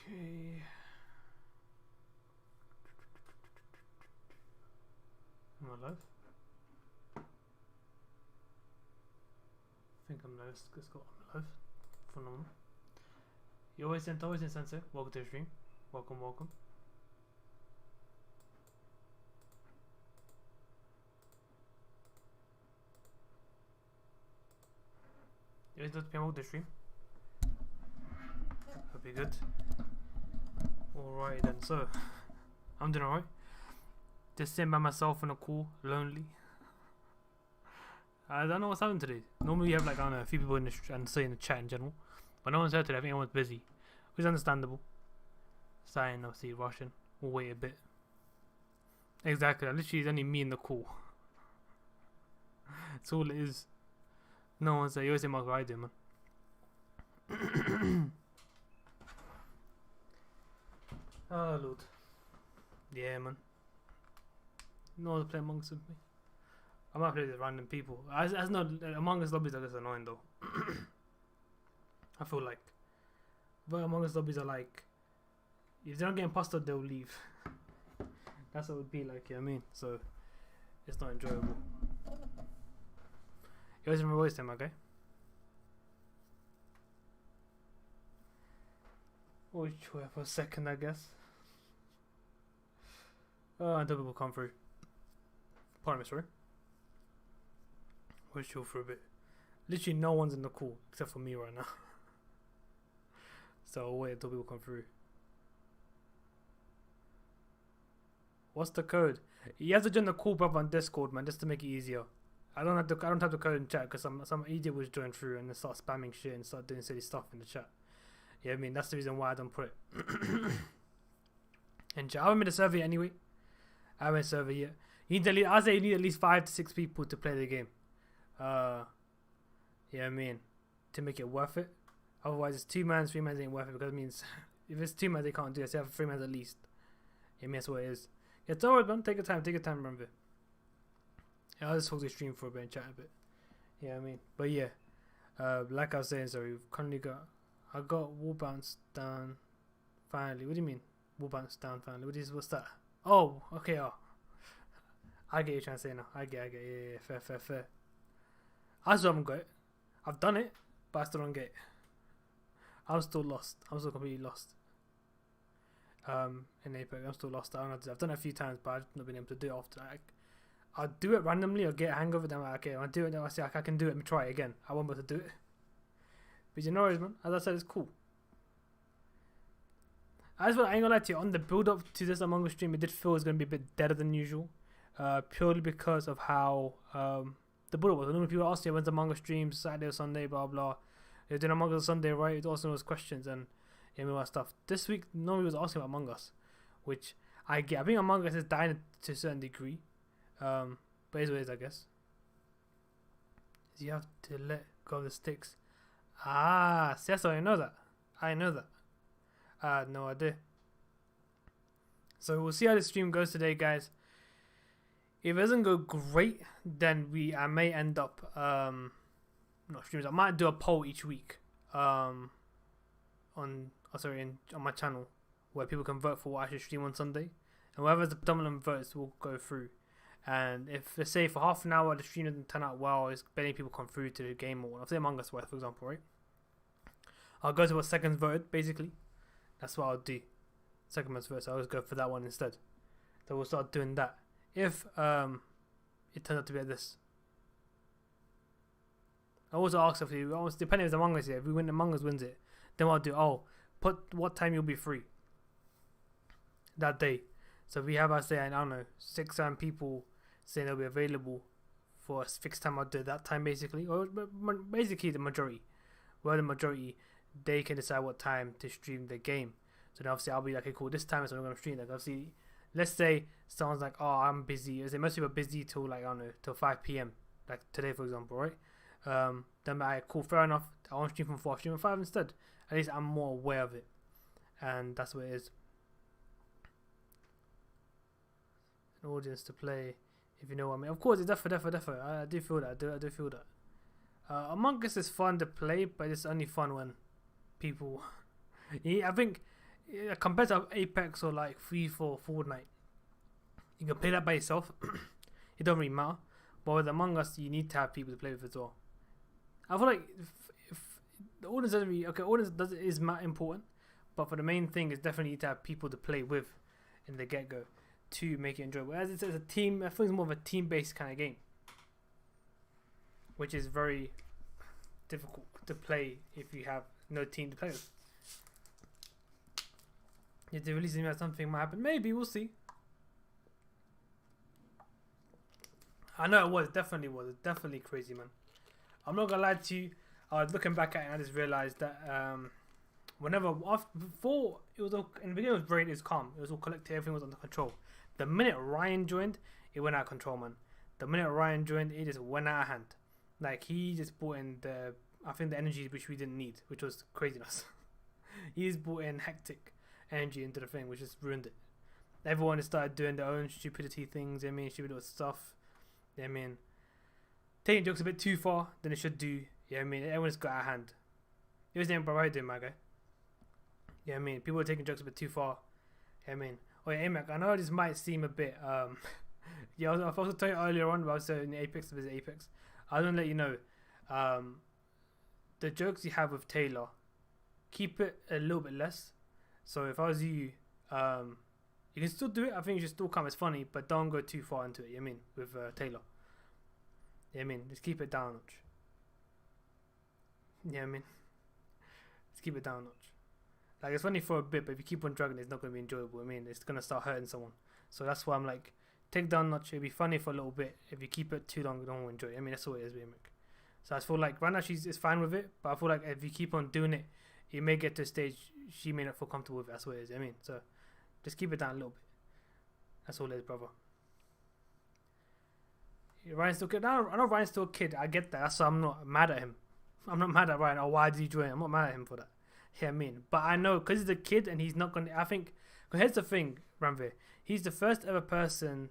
Okay. Am I live? I think I'm live. Let's go. I'm live. Phenomenal. You always in Sensei. Welcome to the stream. Welcome, welcome. You always welcome to the stream. Hope you're good. Alright then, so I'm doing alright. Just sitting by myself in a call, lonely. I don't know what's happening today. Normally you have like, I don't know, a few people in the and say in the chat in general, but no one's here today. I think everyone's busy, which is understandable. Starting obviously rushing. We'll wait a bit. Exactly. Literally, it's only me in the call. That's all it is. No one's there. You always say, Mark, what I do, man. Oh Lord. Yeah, man. No one to play Among Us with me. I might play with random people. As no Among Us lobbies are just annoying though. I feel like, but Among Us lobbies are like, if they don't get impostered, they'll leave. That's what it would be like. You know what I mean? So it's not enjoyable. You always remember voice time, okay? Always chill for a second, I guess. Oh, until people come through. Pardon me, sorry. Always chill for a bit. Literally no one's in the call except for me right now. So I'll wait until people come through. What's the code? You have to join the call brother on Discord, man, just to make it easier. I don't have the code in chat because some idiot was join through and then start spamming shit and start doing silly stuff in the chat. Yeah, I mean that's the reason why I don't put it. And I haven't made a survey anyway. I haven't made a survey yet. You need I say you need at least 5 to 6 people to play the game. Yeah, I mean, to make it worth it. Otherwise, it's 2 man, 3 man ain't worth it because it means if it's 2 man they can't do it. So you have 3 man at least. Yeah, I mean that's what it is. Yeah, it's alright, man. Take your time, remember. Yeah, I'll just hold the stream for a bit and chat a bit. Yeah, I mean, but yeah, like I was saying, sorry, we've currently got. I got wall bounce down. Finally, what do you mean? Wall bounce down finally. What's that? Oh, okay. Oh, I get you trying to say now. I get. Yeah, fair. I still haven't got it. I've done it, but I still don't get it. I'm still lost. I'm still completely lost. In Apex, I'm still lost. I don't know. I've done it a few times, but I've not been able to do it after. I'll do it randomly. I'll get a hang of it. Then I'm like, okay, I'll do it. Then I say I can do it. Let me try it again. I won't be able to do it. But you know, man. As I said, it's cool. I ain't gonna lie to you. On the build up to this Among Us stream, it did feel it was gonna be a bit deader than usual. Purely because of how the build up was. Normally people ask you when's Among Us streams, Saturday or Sunday, blah blah. You're doing Among Us Sunday, right? It's also those questions and all that stuff. This week, nobody was asking about Among Us, which I get. I think Among Us is dying to a certain degree. But it's what it is, I guess. You have to let go of the sticks. Ah, see, that's why I know that. I know that. I had no idea. So we'll see how the stream goes today, guys. If it doesn't go great, then I may end up not streams. I might do a poll each week on my channel where people can vote for what I should stream on Sunday, and whoever's the predominant votes will go through. And if let's say for half an hour the stream doesn't turn out well, it's many people come through to the game or I'll say Among Us for example, right? I'll go to what seconds voted basically. That's what I'll do. Second most votes, I always go for that one instead. So we'll start doing that. If it turns out to be like this. I also ask if you depending if it's Among Us here, if we win Among Us wins it, then what I'll do, put what time you'll be free that day. So if we have, I don't know, 6 people saying they'll be available for a fixed time, I'll do it that time basically. Or basically the majority. Well, the majority, they can decide what time to stream the game. So then obviously I'll be like, okay, cool, this time is when I'm going to stream. Like obviously, let's say someone's like, oh, I'm busy. Most people are busy till like, I don't know, till 5 p.m. Like today, for example, right? Then cool, fair enough. I want to stream from 4, stream from 5 instead. At least I'm more aware of it. And that's what it is. An audience to play, if you know what I mean. Of course, it's defo. I do feel that. I do feel that. Among Us is fun to play, but it's only fun when people. I think Yeah, compared to Apex or like FIFA or Fortnite, you can play that by yourself. It don't really matter. But with Among Us, you need to have people to play with as well. I feel like if the audience doesn't really is important, but for the main thing is definitely to have people to play with in the get go to make it enjoyable. As it's a team, I think it's more of a team based kind of game, which is very difficult to play if you have no team to play with. If they release it, something might happen. Maybe we'll see. I know it was definitely crazy, man. I'm not gonna lie to you. I was looking back at it and I just realized that before it was all, in the beginning, it was calm. It was all collected. Everything was under control. The minute Ryan joined, it went out of control, man. The minute Ryan joined, it just went out of hand. Like he just brought in the energy which we didn't need, which was craziness. He's brought in hectic energy into the thing, which just ruined it. Everyone just started doing their own stupidity things. Stupid little stuff. Taking jokes a bit too far than it should do. Everyone's got out of hand. It was bro, how you doing, my guy? People are taking jokes a bit too far. Oh yeah, Mac, I know this might seem a bit I was also telling you earlier on about in Apex to visit Apex. I was gonna let you know, the jokes you have with Taylor, keep it a little bit less. So if I was you, you can still do it. I think you should still come as funny, but don't go too far into it. With Taylor. Just keep it down a notch. Just keep it down a notch. Like, it's funny for a bit, but if you keep on dragging, it's not going to be enjoyable. It's going to start hurting someone. So that's why I'm like, take down a notch. It'll be funny for a little bit. If you keep it too long, you don't enjoy it. That's all it is, So I feel like right now she's fine with it, but I feel like if you keep on doing it, you may get to a stage she may not feel comfortable with it. That's what it is. So just keep it down a little bit. That's all it is, brother. Ryan's still a kid. I know Ryan's still a kid. I get that. That's why I'm not mad at him. I'm not mad at Ryan. Oh, why did he join? I'm not mad at him for that. But I know because he's a kid and he's not going to. I think. Cause here's the thing, Ranveer. He's the first ever person.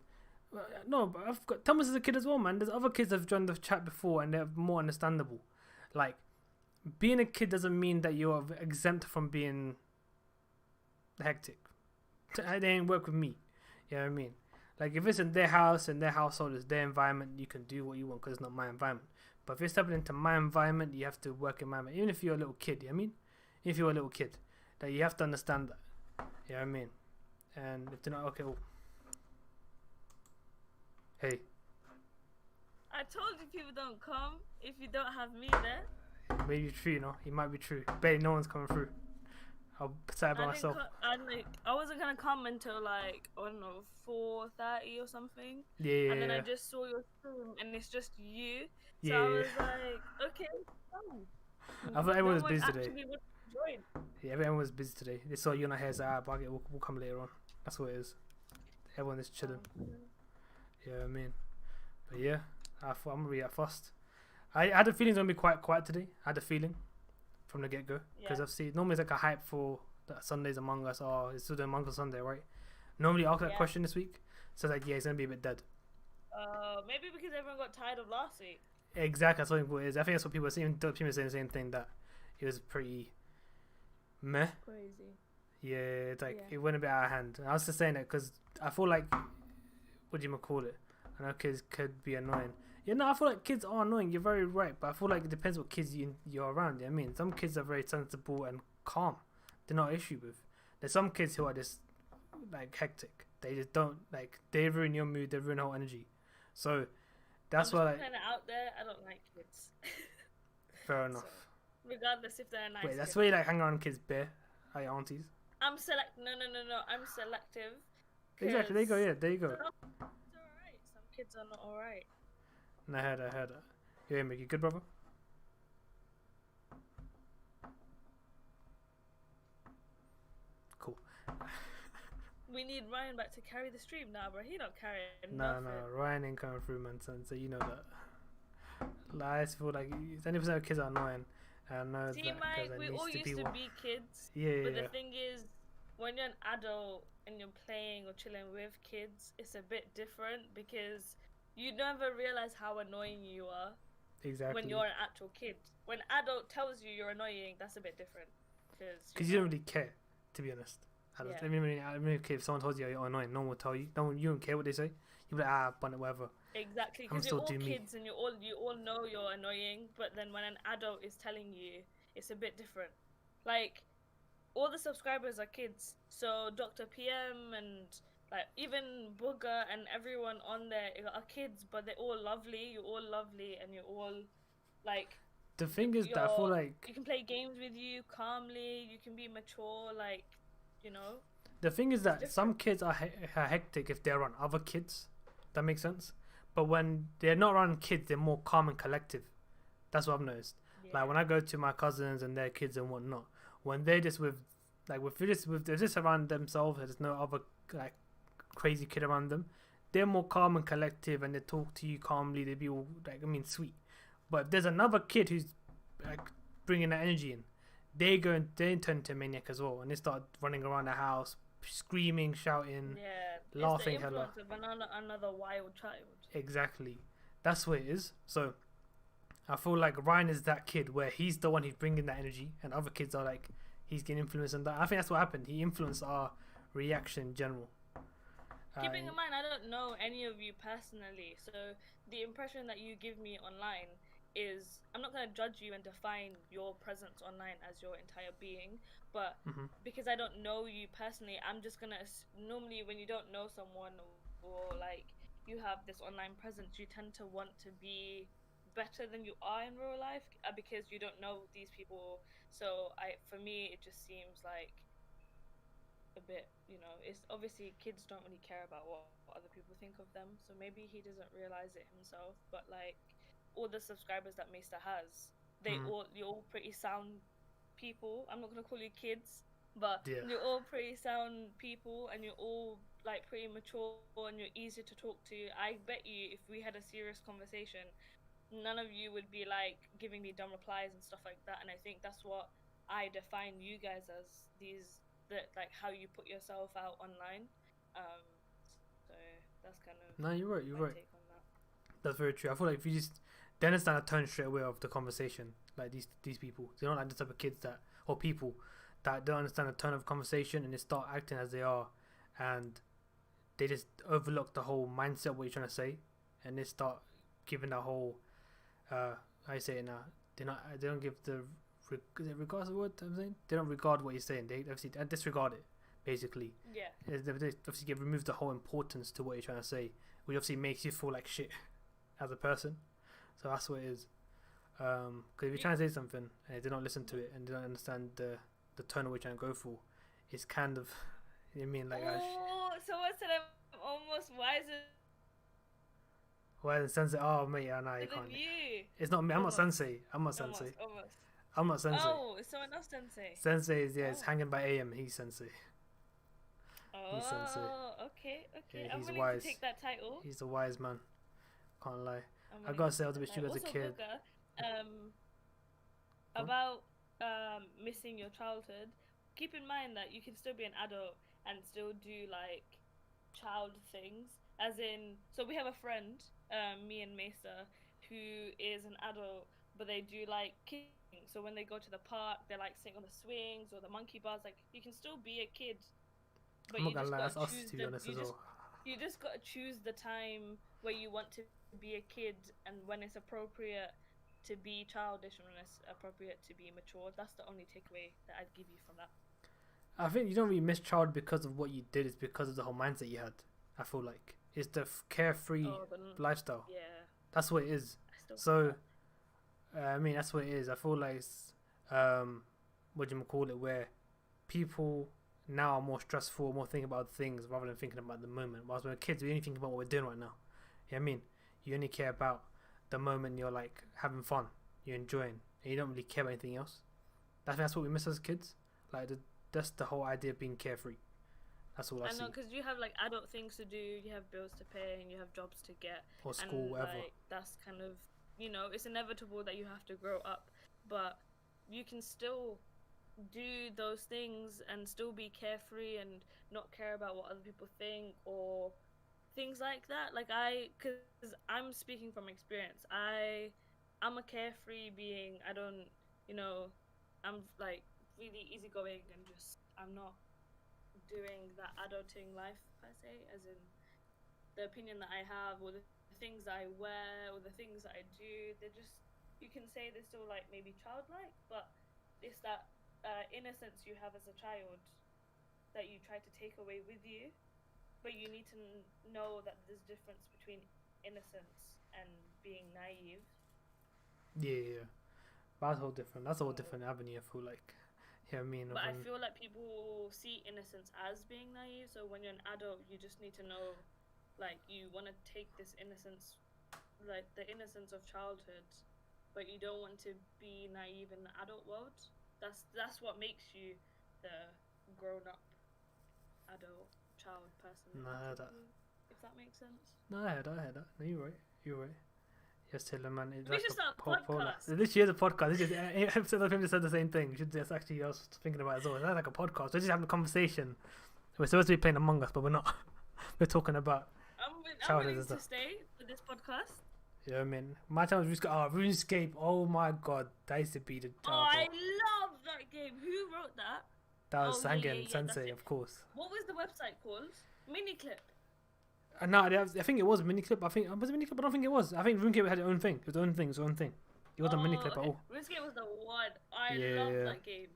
No, but I've got Thomas is a kid as well, man. There's other kids that have joined the chat before and they're more understandable. Like, being a kid doesn't mean that you're exempt from being hectic. They didn't work with me. You know what I mean? Like, if it's in their house and their household is their environment, you can do what you want because it's not my environment. But if you're stepping into my environment, you have to work in my environment. Even if you're a little kid, you know what I mean? If you're a little kid, that you have to understand that. You know what I mean? And if they're not, okay, well. Hey. I told you people don't come if you don't have me there. Maybe true, It might be true. Barely no one's coming through. I'll say by myself. I wasn't gonna come until like, I don't know, 4:30 or something. Yeah. And then I just saw your stream and it's just you. So I was like, okay, come. I thought everyone was busy today. Join. Yeah, everyone was busy today. They saw you on the hair, so we'll come later on. That's what it is. Everyone is chilling. Yeah, But yeah, I'm gonna be at first. I had a feeling it's gonna be quite quiet today. I had a feeling from the get go because I've seen normally it's like a hype for that Sundays Among Us. Oh, it's still the Among Us Sunday, right? Normally I ask that question this week, so like it's gonna be a bit dead. Maybe because everyone got tired of last week. Exactly, that's what it is. I think that's what people are saying. People are saying the same thing, that it was pretty meh. Crazy. Yeah, it's like it went a bit out of hand. And I was just saying that because I feel like, what do you call it? I know kids could be annoying. Yeah, no, I feel like kids are annoying. You're very right, but I feel like it depends what kids you're around. You know what I mean? Some kids are very sensible and calm. They're not an issue with. There's some kids who are just like hectic. They just don't like. They ruin your mood. They ruin your whole energy. So that's why. Like, kind of out there. I don't like kids. Fair enough. So, regardless if they're nice. Wait, that's where you like hang around kids bare, like aunties. No. I'm selective. Exactly. There you go. Yeah, there you go. It's alright. Some kids are not alright. I heard that. Yeah, Mickey, good brother. Cool. We need Ryan back to carry the stream now, bro. He not carrying nothing. No, Ryan ain't coming through, man, son. So you know that. Like, I just feel like 70% of kids are annoying. I know see, that Mike, we all used to be kids. Yeah. But the thing is, when you're an adult and you're playing or chilling with kids, it's a bit different because you never realize how annoying you are. Exactly. When you're an actual kid. When an adult tells you you're annoying, that's a bit different. Because you don't really care. To be honest, Yeah. I mean, okay, if someone tells you you're annoying, no one will tell you. No one, you don't care what they say. You'll be like, bun it, whatever. Exactly, I'm because you're still all doing me. kids and you all know you're annoying, but then when an adult is telling you, it's a bit different. Like all the subscribers are kids, so Dr. PM and like even Booger and everyone on there are kids, but they're all lovely. You're all lovely, and you're all like The thing is that I feel like you can play games with you calmly. You can be mature, like you know. the thing is It's that some different. kids are hectic if they're around other kids. That makes sense. But when they're not around kids, they're more calm and collective. That's what I've noticed. Yeah. Like when I go to my cousins and their kids and whatnot, when they're just with, like, they're just around themselves. There's no other like crazy kid around them. They're more calm and collective, and they talk to you calmly. They be all like, I mean, sweet. But if there's another kid who's like bringing that energy in, they turn into a maniac as well, and they start running around the house, screaming, shouting, Yeah, laughing it's the hella. influence of another wild child. Exactly, that's what it is. So I feel like Ryan is that kid where he's the one who's bringing that energy, and other kids are like he's getting influenced on that. I think that's what happened. He influenced our reaction in general. Keeping in mind, I don't know any of you personally, so the impression that you give me online is I'm not going to judge you and define your presence online as your entire being, but Mhm. because I don't know you personally, I'm just going to normally when you don't know someone or like you have this online presence, you tend to want to be better than you are in real life because you don't know these people. So for me, it just seems like a bit, it's obviously kids don't really care about what other people think of them, so maybe he doesn't realize it himself, but like all the subscribers that Maister has, Mhm. you're all pretty sound people. I'm not gonna call you kids, but Yeah. you're all pretty sound people, and you're all like pretty mature, and you're easy to talk to. I bet you if we had a serious conversation, none of you would be like giving me dumb replies and stuff like that, and I think that's what I define you guys as, that like how you put yourself out online. um so that's kind of No, you're right. You're my right. take on that. That's very true. I feel like if you just they understand a turn straight away of the conversation. Like these people, they're not like the type of kids that or people that don't understand the tone of conversation and they start acting as they are, and they just overlook the whole mindset of what you're trying to say, and they start giving that whole how you say it now. They don't give the is it regards the word I'm saying? They don't regard what you're saying. They obviously disregard it basically. Yeah, They obviously give remove the whole importance to what you're trying to say, which obviously makes you feel like shit as a person. So that's what it is. Because if you're trying to say something and they don't listen to it and they don't understand the tone of what you're trying to go for, it's kind of you mean like someone said I'm almost wiser well then sensei. Oh mate, yeah, no, you than can't. you. It's not me. I'm not Almost. sensei. I'm not sensei. Almost. I'm not sensei. Oh, it's someone else sensei. Sensei is it's Oh. hanging by AM. He's sensei. He's sensei. Okay. Yeah, I'm he's willing wise. to take that title. He's a wise man. Can't lie. I'm I willing gotta to say I take was a bit that stupid as a title. kid. Also, Booker, Go on. about missing your childhood, keep in mind that you can still be an adult and still do like child things, as in, so we have a friend, me and Mesa, who is an adult, but they do like kidding. So when they go to the park, they're like sitting on the swings or the monkey bars. Like you can still be a kid, but I'm not you gonna just lie, gotta that's us choose to be honest as well. you just gotta choose the time where you want to be a kid, and when it's appropriate to be childish and when it's appropriate to be mature. That's the only takeaway that I'd give you from that. I think you don't really miss child because of what you did. It's because of the whole mindset you had. I feel like it's the carefree lifestyle. Yeah, That's what it is. I still So I mean that's what it is. I feel like it's what do you call it, where people now are more stressful, more thinking about things rather than thinking about the moment. Whilst when we're kids, we only think about what we're doing right now. You know what I mean? You only care about the moment you're like having fun, you're enjoying, and you don't really care about anything else. That's what we miss as kids. Like that's the whole idea of being carefree. That's all I see. know, because you have like adult things to do, you have bills to pay, and you have jobs to get, Or school, and whatever. like that's kind of, it's inevitable that you have to grow up, but you can still do those things and still be carefree and not care about what other people think or things like that. Like because I'm speaking from experience. I'm a carefree being. I don't, I'm like really easygoing and just I'm not doing that adulting life per se, as in the opinion that I have or the things that I wear or the things that I do. They're just, you can say they're still like maybe childlike, but it's that innocence you have as a child that you try to take away with you. But you need to know that there's difference between innocence and being naive. Yeah. But that's a whole different avenue. I feel like. Yeah, I mean. But I feel like people see innocence as being naive. So when you're an adult, you just need to know, like, you want to take this innocence, like the innocence of childhood, but you don't want to be naive in the adult world. That's what makes you the grown up adult child person. Nah, that. If that makes sense. No, I heard that. No, you're right. Yes, Taylor, man. It's We like should start a podcast. This year's a podcast. This is episode of him just said the same thing. That's actually I was thinking about it as well. It's not like a podcast. We're just having a conversation. We're supposed to be playing Among Us, but we're not. We're talking about. I'm willing to stay for this podcast. Yeah, I mean, my time was RuneScape. Oh my god, that used to be the. Oh, I love that game. Who wrote that? That was Sangen Sensei, of course. What was the website called? Miniclip. No, I think it was Miniclip. I think was it Miniclip. I don't think it was. I think RuneScape had its own thing. Its own thing. It wasn't Miniclip at all. RuneScape was the one. I love that game.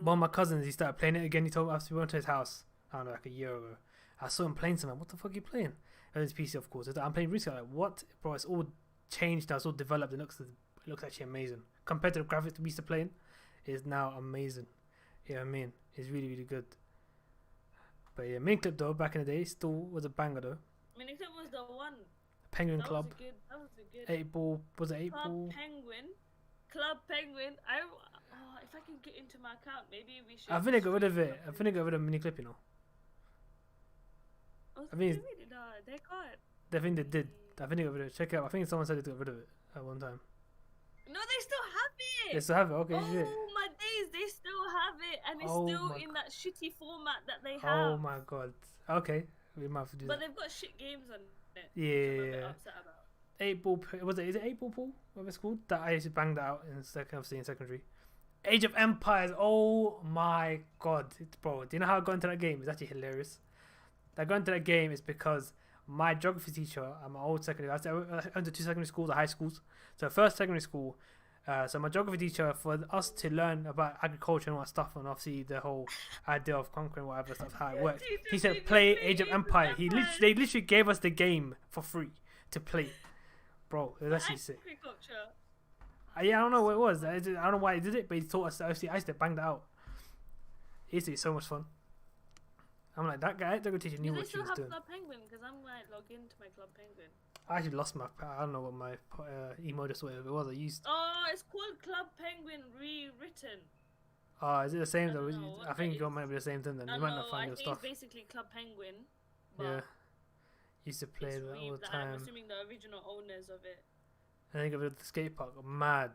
One of my cousins, he started playing it again. He told us we went to his house. I don't know, like a year ago. I saw him playing something. What the fuck are you playing? And his PC, of course. I'm playing RuneScape. Like, what, bro? It's all changed now. It's all developed. It looks actually amazing compared to the graphics we used to playing. It's now amazing. Yeah, I mean, it's really, really good. But yeah, Miniclip though, back in the day, still was a banger though. Miniclip was the one. Penguin Club. That was a good. 8 ball. Was it 8 ball? Club Penguin. If I can get into my account, maybe we should. I think they got rid of it. I think they got rid of Miniclip, you know. I think they can't. I think they did. I think they got rid of it. Check it out. I think someone said they got rid of it at one time. No, they still have it. They still have it. Okay, oh shit. My days, they still have it, and it's still in that shitty format that they have. Oh my god. Okay, we might have to do but that. they've got shit games on it. Yeah. I'm a bit upset about. 8 ball. Was it? Is it 8 ball pool? What it's called? That I used to bang that out in secondary. Age of Empires. Oh my god, bro. Do you know how I got into that game? It's actually hilarious. I got into that game is because my geography teacher at my old secondary. I went to 2 secondary schools, or high schools. So first secondary school. So my geography teacher, for us to learn about agriculture and all that stuff, and obviously the whole idea of conquering whatever stuff, how it works. He said play Age of Empire. They literally gave us the game for free to play. Bro, it was actually sick. Yeah, I don't know what it was. I don't know why he did it, but he taught us. I used to bang that out. It used to be so much fun. I'm like, that guy, the teacher knew what she was doing. Do they still have Club Penguin? Because I'm like logged into my Club Penguin. I actually lost my. I don't know what my email address whatever it was. I used. Oh, it's called Club Penguin rewritten. Oh, is it the same though? I think it might be the same thing then. You might not find your stuff. It's basically Club Penguin. Yeah. Used to play that all the time. I'm assuming the original owners of it. I think of it at the skate park. Mad.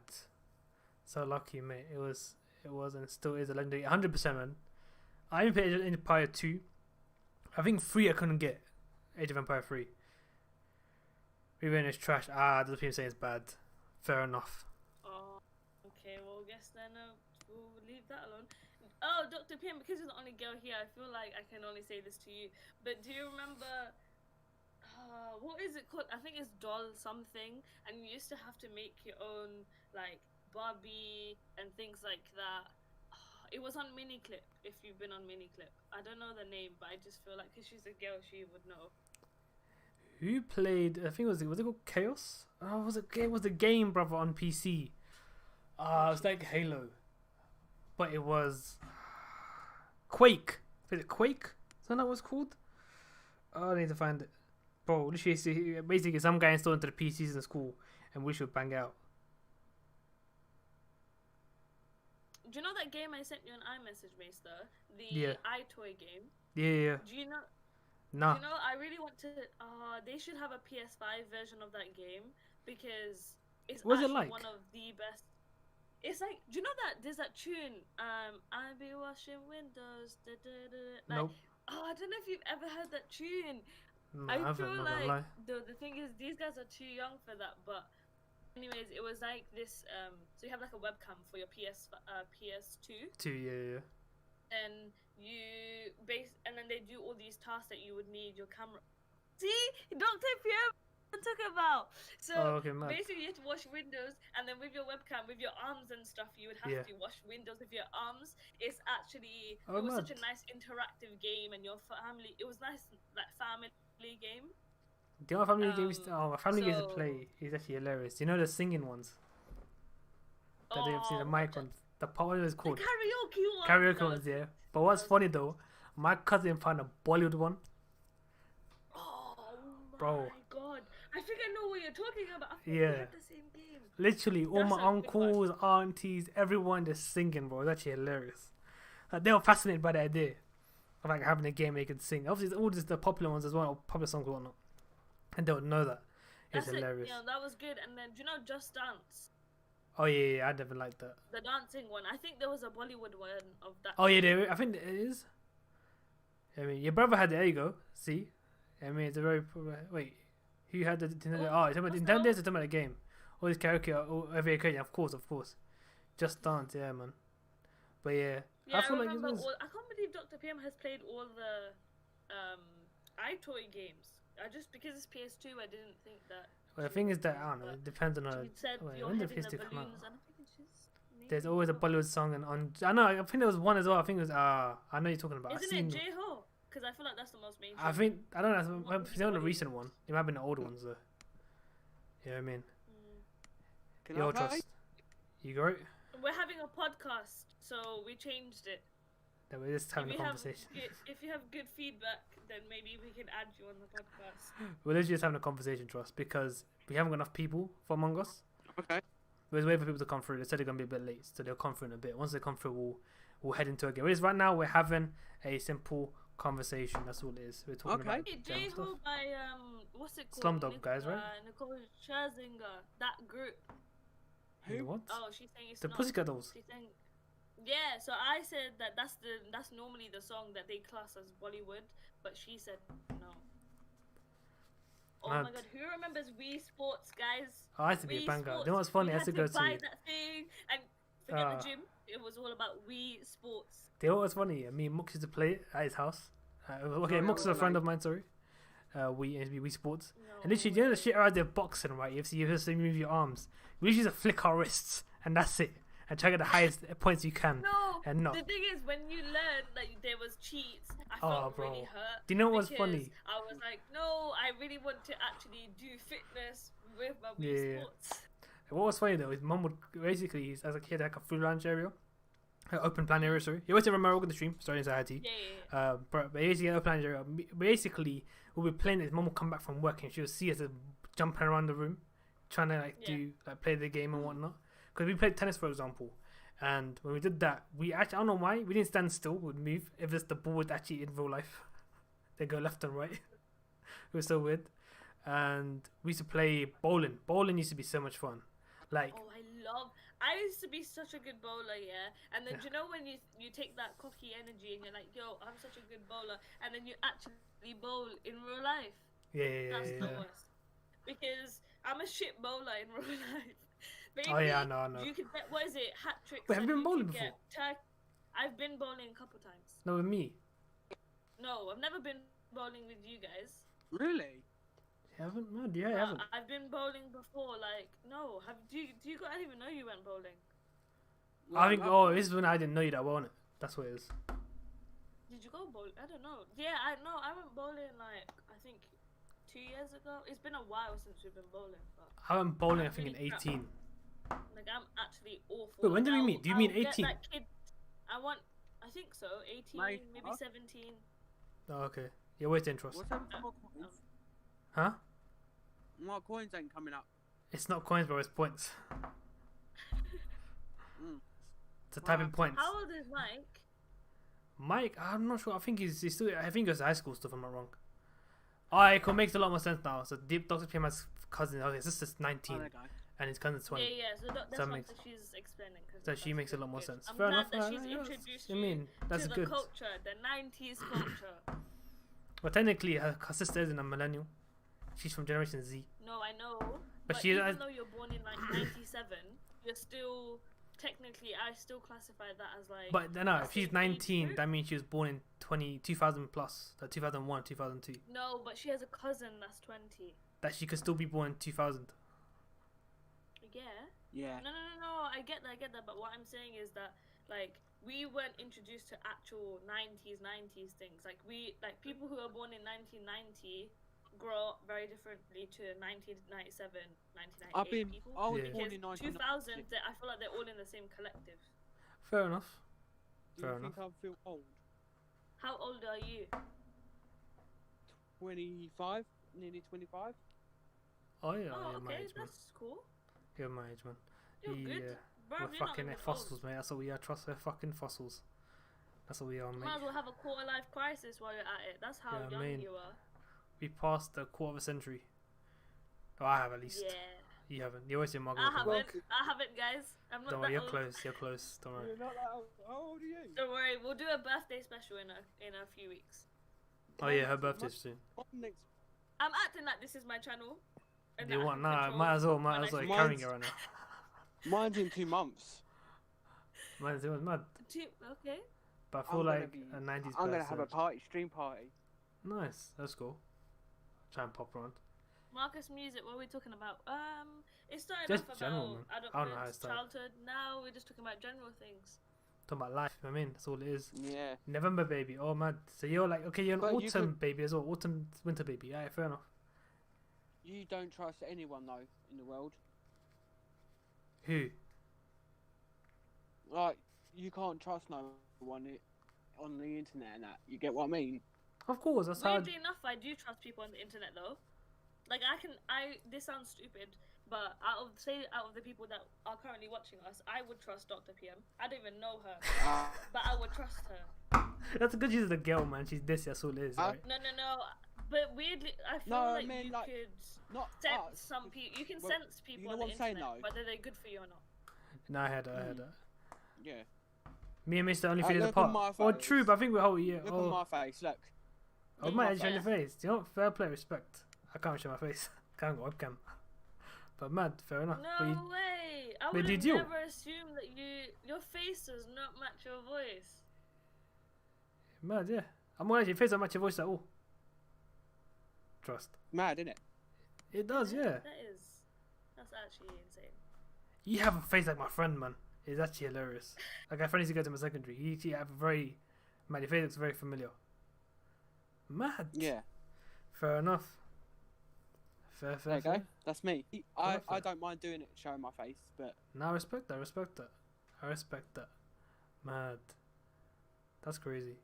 So lucky, mate. It was and still is a legendary. 100%, man. I even played Age of Empire 2. I think 3 I couldn't get. Age of Empire 3. Rewritten is trash. There's people saying it's bad. Fair enough. Oh, okay. Well, I guess then we'll leave that alone. Oh, Dr. PM, because you're the only girl here, I feel like I can only say this to you. But do you remember... what is it called? I think it's doll something, and you used to have to make your own like Barbie and things like that. It was on Miniclip. If you've been on Miniclip, I don't know the name, but I just feel like because she's a girl, she would know. Who played? I think was it called Chaos? Oh, it was a game, brother, on PC. It was like Halo, but it was Quake. Is it Quake? Is that what it's called? Oh, I need to find it. Bro, literally, basically some guy installed into the PCs in school, and we should bang out. Do you know that game I sent you on iMessage, Maister? The iToy game? Yeah. Do you know? Nah. Do you know, I really want to... they should have a PS5 version of that game, because it's actually one of the best... It's like, do you know that there's that tune, I'll be washing windows, like, nope. I don't know if you've ever heard that tune. No, I feel like the thing is, these guys are too young for that, but anyways, it was like this. So you have like a webcam for your PS2, Yeah. and and then they do all these tasks that you would need your camera. See, Dr. PM, I'm talking about. So Okay, man. basically, you have to wash windows, and then with your webcam, with your arms and stuff, you would have to wash windows with your arms. It's actually it was such a nice interactive game, and your family. It was nice, like family game. Do you know what family games? My family games to play is actually hilarious. You know the singing ones that they have seen the mic on. The part is called the karaoke ones. Karaoke ones, yeah. But what's funny though, my cousin found a Bollywood one. Bro, my god! I think I know what you're talking about. I think we had the same game. Literally, all my uncles, aunties, everyone just singing, bro. It's actually hilarious. They were fascinated by the idea of like having a game where you could sing. Obviously, it's all just the popular ones as well, or popular songs or whatnot. And they would know that. It's hilarious. Yeah, that was good. And then, do you know Just Dance? Oh yeah, I never liked that. The dancing one. I think there was a Bollywood one of that. Oh yeah, I think it is. I mean, your brother had it. There you go. See, I mean, it's a very wait. Who had the Nintendo? Oh, it's about Nintendo. It's about the game. All this karaoke, every occasion. Of course. Just Dance, yeah, man. But yeah, I feel like I can't believe Dr. PM has played all the iToy games. Just because it's PS2, I didn't think that. Well, the thing is that I don't know. It depends on when the PS2 come out. There's always a Bollywood song and on. I know. I think there was one as well. I think it was. I know you're talking about. Isn't it J-Ho? Because I feel like that's the most mainstream. I think I don't know. It's not a recent one. It might have been the old ones though. You know what I mean? Yo, Trust. You got it? We're having a podcast, so we changed it. That we're just having a conversation. If you have good feedback, then maybe we can add you on the podcast. We're literally just having a conversation, Trust, because we haven't got enough people for Among Us. Okay. We're waiting for people to come through. They said they're going to be a bit late, so they'll come through in a bit. Once they come through, we'll head into a game. Right now, we're having a simple conversation. That's all it is. We're talking about J-Ho by, what's it called? Slumdog guys, right? Nicole Scherzinger, that group. Who? What? Oh, she's saying it's the Pussycat Dolls. She's saying, yeah, so I said that's normally the song that they class as Bollywood, but she said no. Oh my god, who remembers Wii Sports, guys? Oh, I used to be a banger. You know what's funny? I had to go to buy that thing and forget the gym. It was all about Wii Sports. You know what's funny? Me and Mux used to play it at his house. Mux is a friend of mine, sorry. Wii Sports. No and literally, you know the shit around there boxing, right? You have to move your arms. We usually just flick our wrists, and that's it. And try to get the highest points you can. No, and not. The thing is, when you learn that there was cheats, I felt really hurt. Do you know what's funny? I was like, no, I really want to actually do fitness with my Wii Sports. What was funny though is Mum would basically, as a kid, like a free lunch area, open plan area. Sorry, he always remember the stream. Sorry, anxiety. But basically, open plan area. Basically, we'll be playing this. Mum will come back from work and she'll see us jumping around the room, trying to play the game and whatnot. Because we played tennis, for example, and when we did that, we actually, I don't know why, we didn't stand still, we'd move. If it's the ball would actually in real life, they go left and right. It was so weird. And we used to play bowling. Bowling used to be so much fun. Like, I used to be such a good bowler, and then do you know when you take that cocky energy and you're like, yo, I'm such a good bowler, and then you actually bowl in real life. That's the worst. Because I'm a shit bowler in real life. Maybe I know. You could bet, what is it, hat tricks? Wait, have you been bowling before? I've been bowling a couple times. No, with me. No, I've never been bowling with you guys. Really? You haven't? No, I haven't. I've been bowling before. Like, no, do you? I didn't even know you went bowling. Well, I think. This is when I didn't know you that well, innit? That's what it is. Did you go bowling? I don't know. Yeah, I went bowling like I think 2 years ago. It's been a while since we've been bowling. But I went bowling. I think in 18. Like I'm actually awful. Wait, when did we meet? Do you mean 18? I think so. 18, maybe 17. Oh, okay. Yeah, where's the interest? What's happened to more coins? Huh? More coins ain't coming up. It's not coins, bro. It's points. It's a type in points. How old is Mike? Mike, I'm not sure. I think he's still. I think he goes to high school stuff. If I'm not wrong. It makes a lot more sense now. So Deep Dr. PM has cousin. Okay, this is 19. And his cousin's 20. Yeah. So that's what she's explaining. So she makes a lot more sense. I'm glad that she's introduced you that's to good. The culture, the 90s culture. Well, technically, her sister isn't a millennial. She's from Generation Z. No, I know. But But she, even though you're born in like 97, you're still technically. I still classify that as like. but no, if she's same age 19, group. that means she was born in 2000 plus, like 2001, 2002. No, but she has a cousin that's 20. That she could still be born in 2000. Yeah. Yeah. No. I get that. But what I'm saying is that like we weren't introduced to actual 90s things. Like people who are born in 1990 grow up very differently to 1997, 1998 people. I was Yeah. born Because in 2000, I feel like they're all in the same collective. Fair enough. Do Fair you think I feel old? How old are you? 25, nearly 25. Oh yeah, Oh, yeah, my okay, age, man. that's cool. You're my age, man. You're good. Bro, We're you're not fucking even fossils, old. mate. That's what we are. Trust, we're fucking fossils. That's what we are, You mate. might as well have a quarter life crisis while you're at it. That's how Yeah, I young mean, you are. We passed the quarter of a century. Oh, I have at least. Yeah. You haven't. You always say Margaret. I haven't, guys. I'm not Don't that worry, you're old. close. You're close. Don't worry. You're not that old. How old are you? Don't worry, we'll do a birthday special in a few weeks. Oh yeah, her birthday's soon. Next. I'm acting like this is my channel. and You that I want? can Nah, control might as well. when Might I as well. speak. You're carrying it right now. Mine's in 2 months. Mine's it was mad. Okay. But I feel I'm gonna like be- a 90s. I'm gonna have a person. stream party. Nice. That's cool. Try and pop around. MarcusMusic, what are we talking about? It started Just off general, about man. I don't know how it adulthood, started. childhood. Now we're just talking about general things. Talking about life. I mean, that's all it is. Yeah. November baby. Oh man. So you're like, okay, you're an But you autumn could- baby as well. Autumn, winter baby. Alright, fair enough. You don't trust anyone though in the world. Who? Like you can't trust no one on the internet and that. You get what I mean? Of course, that's how. Weirdly enough, I do trust people on the internet though. Like this sounds stupid, but out of the people that are currently watching us, I would trust Dr. PM. I don't even know her, Uh, but I would trust her. That's a good use of the girl, man. She's this. That's all it is, right? No. But weirdly, I feel No, I like mean, you like, could not sense us. some people. You can Well, sense people you know on what the I'm saying, internet, though? whether they're good for you or not. No, I heard that. Yeah. Me and Maister only feet look apart. on my Oh, face. true, but I think we're whole year. Look on my face. Look. Oh, look my on edge on your face. face. Do you know what? Fair play, respect. I can't show my face. Can't go webcam. But mad, fair enough. No But you, way! I but would did have you? never assumed that your face does not match your voice. mad, yeah. I'm honest, your face don't match your voice at all. Trust. Mad, innit? It does, yeah. That's actually insane. You have a face like my friend, man. It's actually hilarious. Like, my friend used to go to my secondary. He actually have a very... Man, your face looks very familiar. Mad. Yeah. Fair enough. Fair. There you go. That's me. I Perfect. don't mind doing it, showing my face, but No, I respect that. I respect that. Mad. That's crazy.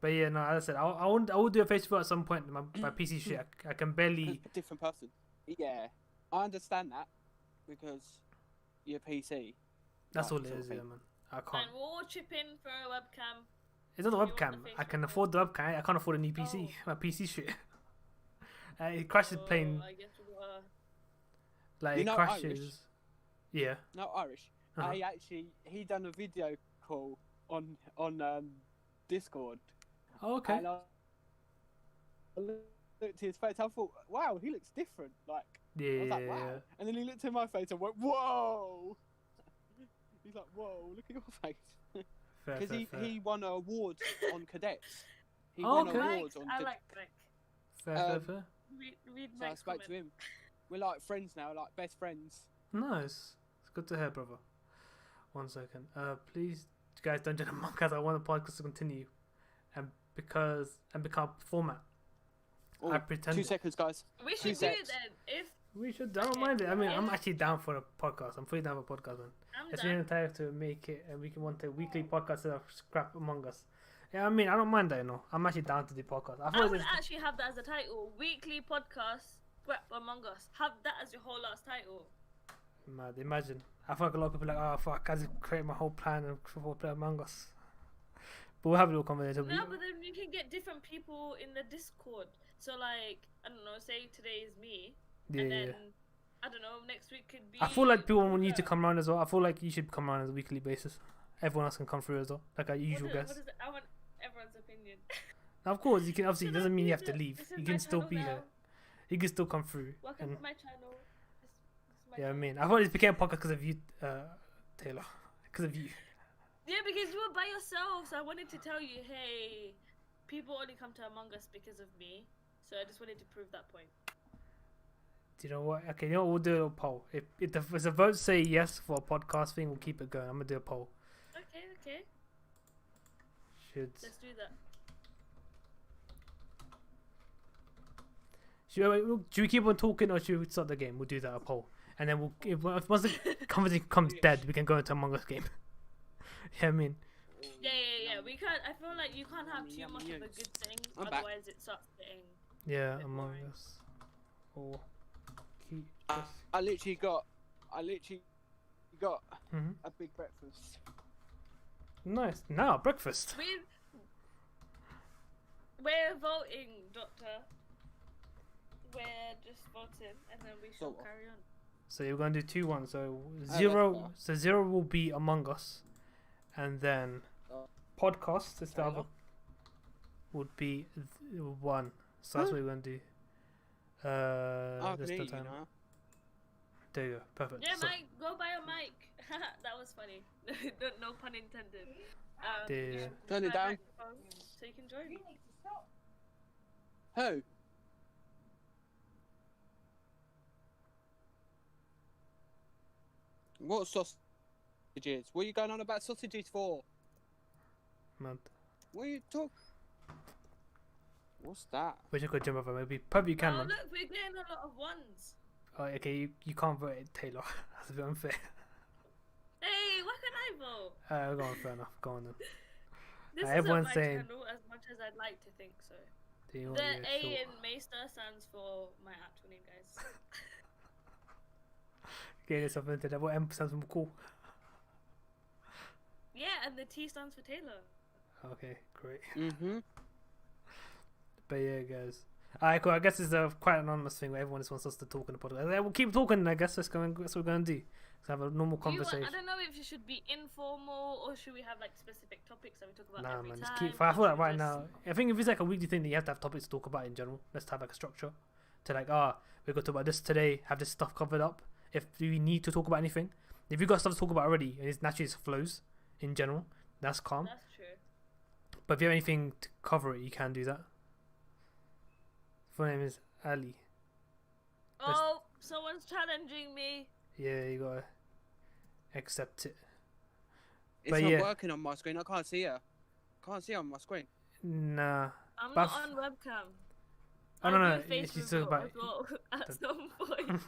But yeah, no, as I said, I will do a face reveal at some point. My PC shit, I can barely... different person. Yeah, I understand that because your PC. That's like, all it sort is, of yeah, thing. man. I And can't. we'll all chip in for a webcam. It's not the you want the webcam. face I can reveal. afford the webcam. I can't afford a new PC. Oh. My PC shit. It crashes playing. I guess we gotta... Like, You it know crashes. Irish? Yeah. No, Irish. Uh-huh. He done a video call on Discord. Oh, okay. And I looked at his face. I thought, wow, he looks different. Like, I Yeah. was like, wow. And then he looked at my face and went, whoa. He's like, whoa, look at your face. Fair, Because fair. he won an award on cadets. He Oh, won okay. awards on. I like Greg. Fair. Read So I Mike's spoke comment. to him. We're like friends now, like best friends. Nice. It's good to hear, brother. 1 second. Please, you guys don't join the podcast. I want the podcast to continue, and become format. Oh, I pretend 2 seconds, guys. We should 2 do secs. it then. If we should. I don't Okay. mind it. I mean, I'm Yeah. actually down for a podcast. I'm fully down for a podcast, man. I'm It's done. really time to make it, and we can want a weekly podcast instead of scrap Among Us. Yeah, I mean, I don't mind that, you know. I'm actually down to do podcast. I I thought would this. actually have that as a title. Weekly podcast, Scrap Among Us. Have that as your whole last title. Mad, imagine. I feel like a lot of people are like, oh fuck, I just create my whole plan and play Among Us. But we'll have a little conversation. No, but then you can get different people in the Discord. So like, I don't know, say today is me, Yeah, and yeah. then I don't know, next week could be. I feel like people want you to Luca. come around as well. I feel like you should come around on a weekly basis. Everyone else can come through as well, like our usual What guests. is it? I want everyone's opinion. Now, of course, you can. Obviously, it Should doesn't I mean you use have to it? leave. This is You my can still channel be now. here. You can still come through. Welcome And to my channel. Yeah, I mean, I thought it became a podcast because of you, Taylor. Because of you. Yeah, because you were by yourself, so I wanted to tell you, hey, people only come to Among Us because of me. So I just wanted to prove that point. Do you know what? Okay, you know what? We'll do a poll. If the votes say yes for a podcast thing, we'll keep it going. I'm gonna do a poll. Okay. Let's do that. Should we keep on talking or should we start the game? We'll do that, a poll. And then once the conversation comes dead, we can go into Among Us game. Yeah, I mean. Yeah. We can't. I feel like you can't have too much of a good thing, otherwise it starts getting. Yeah, Among Us. Or keep. I literally got a big breakfast. Nice. Now breakfast. We're voting, Doctor. We're just voting, and then we shall carry on. So you're going to do 2-1. So 0. So 0 will be Among Us, and then podcast is the other. Would be 1. So that's what we're going to do. This the time. There you go. Perfect. Yeah, Mike, go buy a mic. That was funny. No pun intended. Turn it down. So you can join. Who? What sausages? What are you going on about sausages for? Mad. What are you talking? What's that? Wish I could jump over. Maybe probably you can, man. Look, we're getting a lot of ones. Oh, okay, you can't vote it, Taylor. That's a bit unfair. Hey, why can't I vote? Go on, fair enough. Go on then. This everyone's isn't my saying channel as much as I'd like to think so. The A in Maister stands for my actual name, guys. Getting yourself into that. What M stands for cool? Yeah, and the T stands for Taylor. Okay, great. But yeah, guys. Alright, cool. I guess it's a quite anonymous thing where everyone just wants us to talk in the podcast. Yeah, we'll keep talking. I guess that's what we're going to do. Let's have a normal conversation. I don't know if it should be informal or should we have like specific topics that we talk about every time. Just keep. I feel like right now, I think if it's like a weekly thing, then you have to have topics to talk about in general. Let's have like a structure to like, we're going to talk about this today. Have this stuff covered up. If we need to talk about anything, if you've got stuff to talk about already, and it naturally just flows in general, that's calm. That's true. But if you have anything to cover it, you can do that. Full name is Ali. Oh, someone's challenging me. Yeah, you gotta accept it. It's not working on my screen. I can't see her. Can't see her on my screen. Nah. I'm not on webcam. Oh no, she's talking about at some point.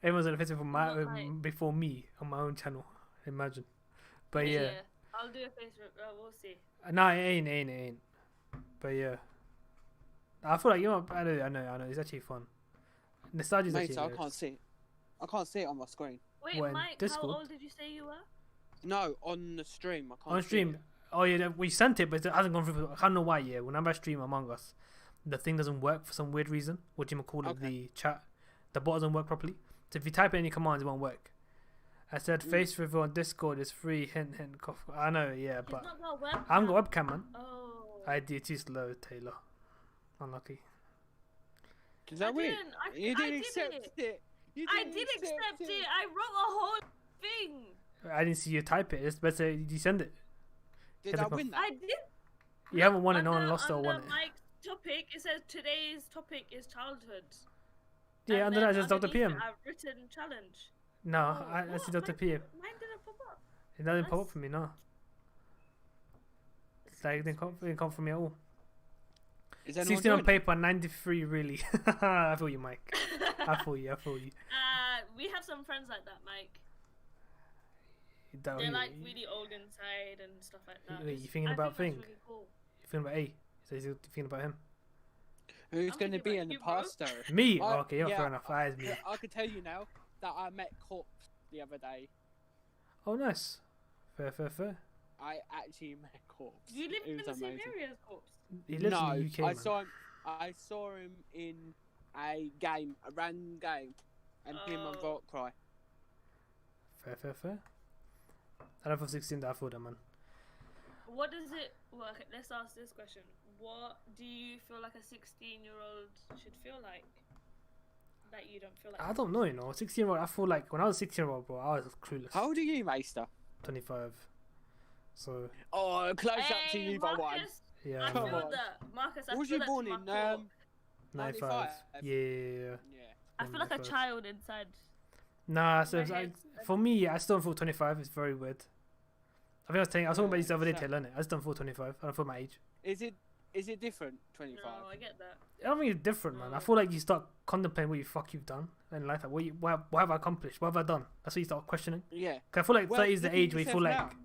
Everyone's on the Facebook before me on my own channel. Imagine. But yeah. I'll do a Facebook. We'll see. No, it ain't. But yeah. I feel like I know. It's actually fun. Nostalgia's actually. I can't see it. I can't see it on my screen. Wait, Mike, Discord? How old did you say you were? No, on the stream. I can't. On stream. Oh yeah, we sent it, but it hasn't gone through. I don't know why. Yeah, whenever I stream Among Us, the thing doesn't work for some weird reason. What do you call it? The chat, the bot doesn't work properly. So if you type in any commands, it won't work. I said face reveal on Discord is free. Hint. Cough. I know, yeah, but I haven't got webcam, man. Oh. I did too slow, Taylor. Unlucky. Is that weird? You didn't accept it. I did accept it. I wrote a whole thing. I didn't see you type it. It's better you send it. Did I win that? I did. You haven't won it. No one lost or won it. Mike's topic, it says today's topic is childhood. Yeah, under that it says Dr. PM. I've written challenge. No, I see Dr. PM. Mine didn't pop up. It doesn't pop up for me, no. It's like it didn't come from me at all. 16 on paper, 93 really. I feel you, Mike. I feel you. We have some friends like that, Mike. They're like really old inside and stuff like that. Wait, you thinking about thing? Really cool. You thinking about A? So you thinking about him? Who's going to be in the past though? Me? Okay, yeah, fair enough. That is me. I can tell you now that I met Corpse the other day. Oh, nice. Fair. I actually met Corpse. You live in the same area as Corpse? He lives in the UK, I saw him in a random game, and him and Voltcry. Fair. I don't feel 16 that I feel that, man. What does it... Well, okay, let's ask this question. What do you feel like a 16-year-old should feel like? that you don't feel like? I don't know, you know. 16-year-old, I feel like when I was 16-year-old, bro, I was clueless. How old are you, Maister? 25. So Oh, close up to Hey, you by one. Marcus, yeah, I Come feel on. that. Marcus, I Was feel you that born to in my core. 95. Yeah. Yeah. I feel like a 95. child inside. Nah, so My it's head. for me, I still don't feel 25. It's very weird. I think I was talking about this the other day Yeah, to learn it. I just don't feel 25. I don't feel my age. Is it different? 25. No, I get that. I don't think it's different, man. I No. feel like you start contemplating what you fuck you've done in life. Like, what have I accomplished? What have I done? That's what you start questioning. Yeah. 'Cause I feel like Well, 30 is the look at age where you feel yourself like,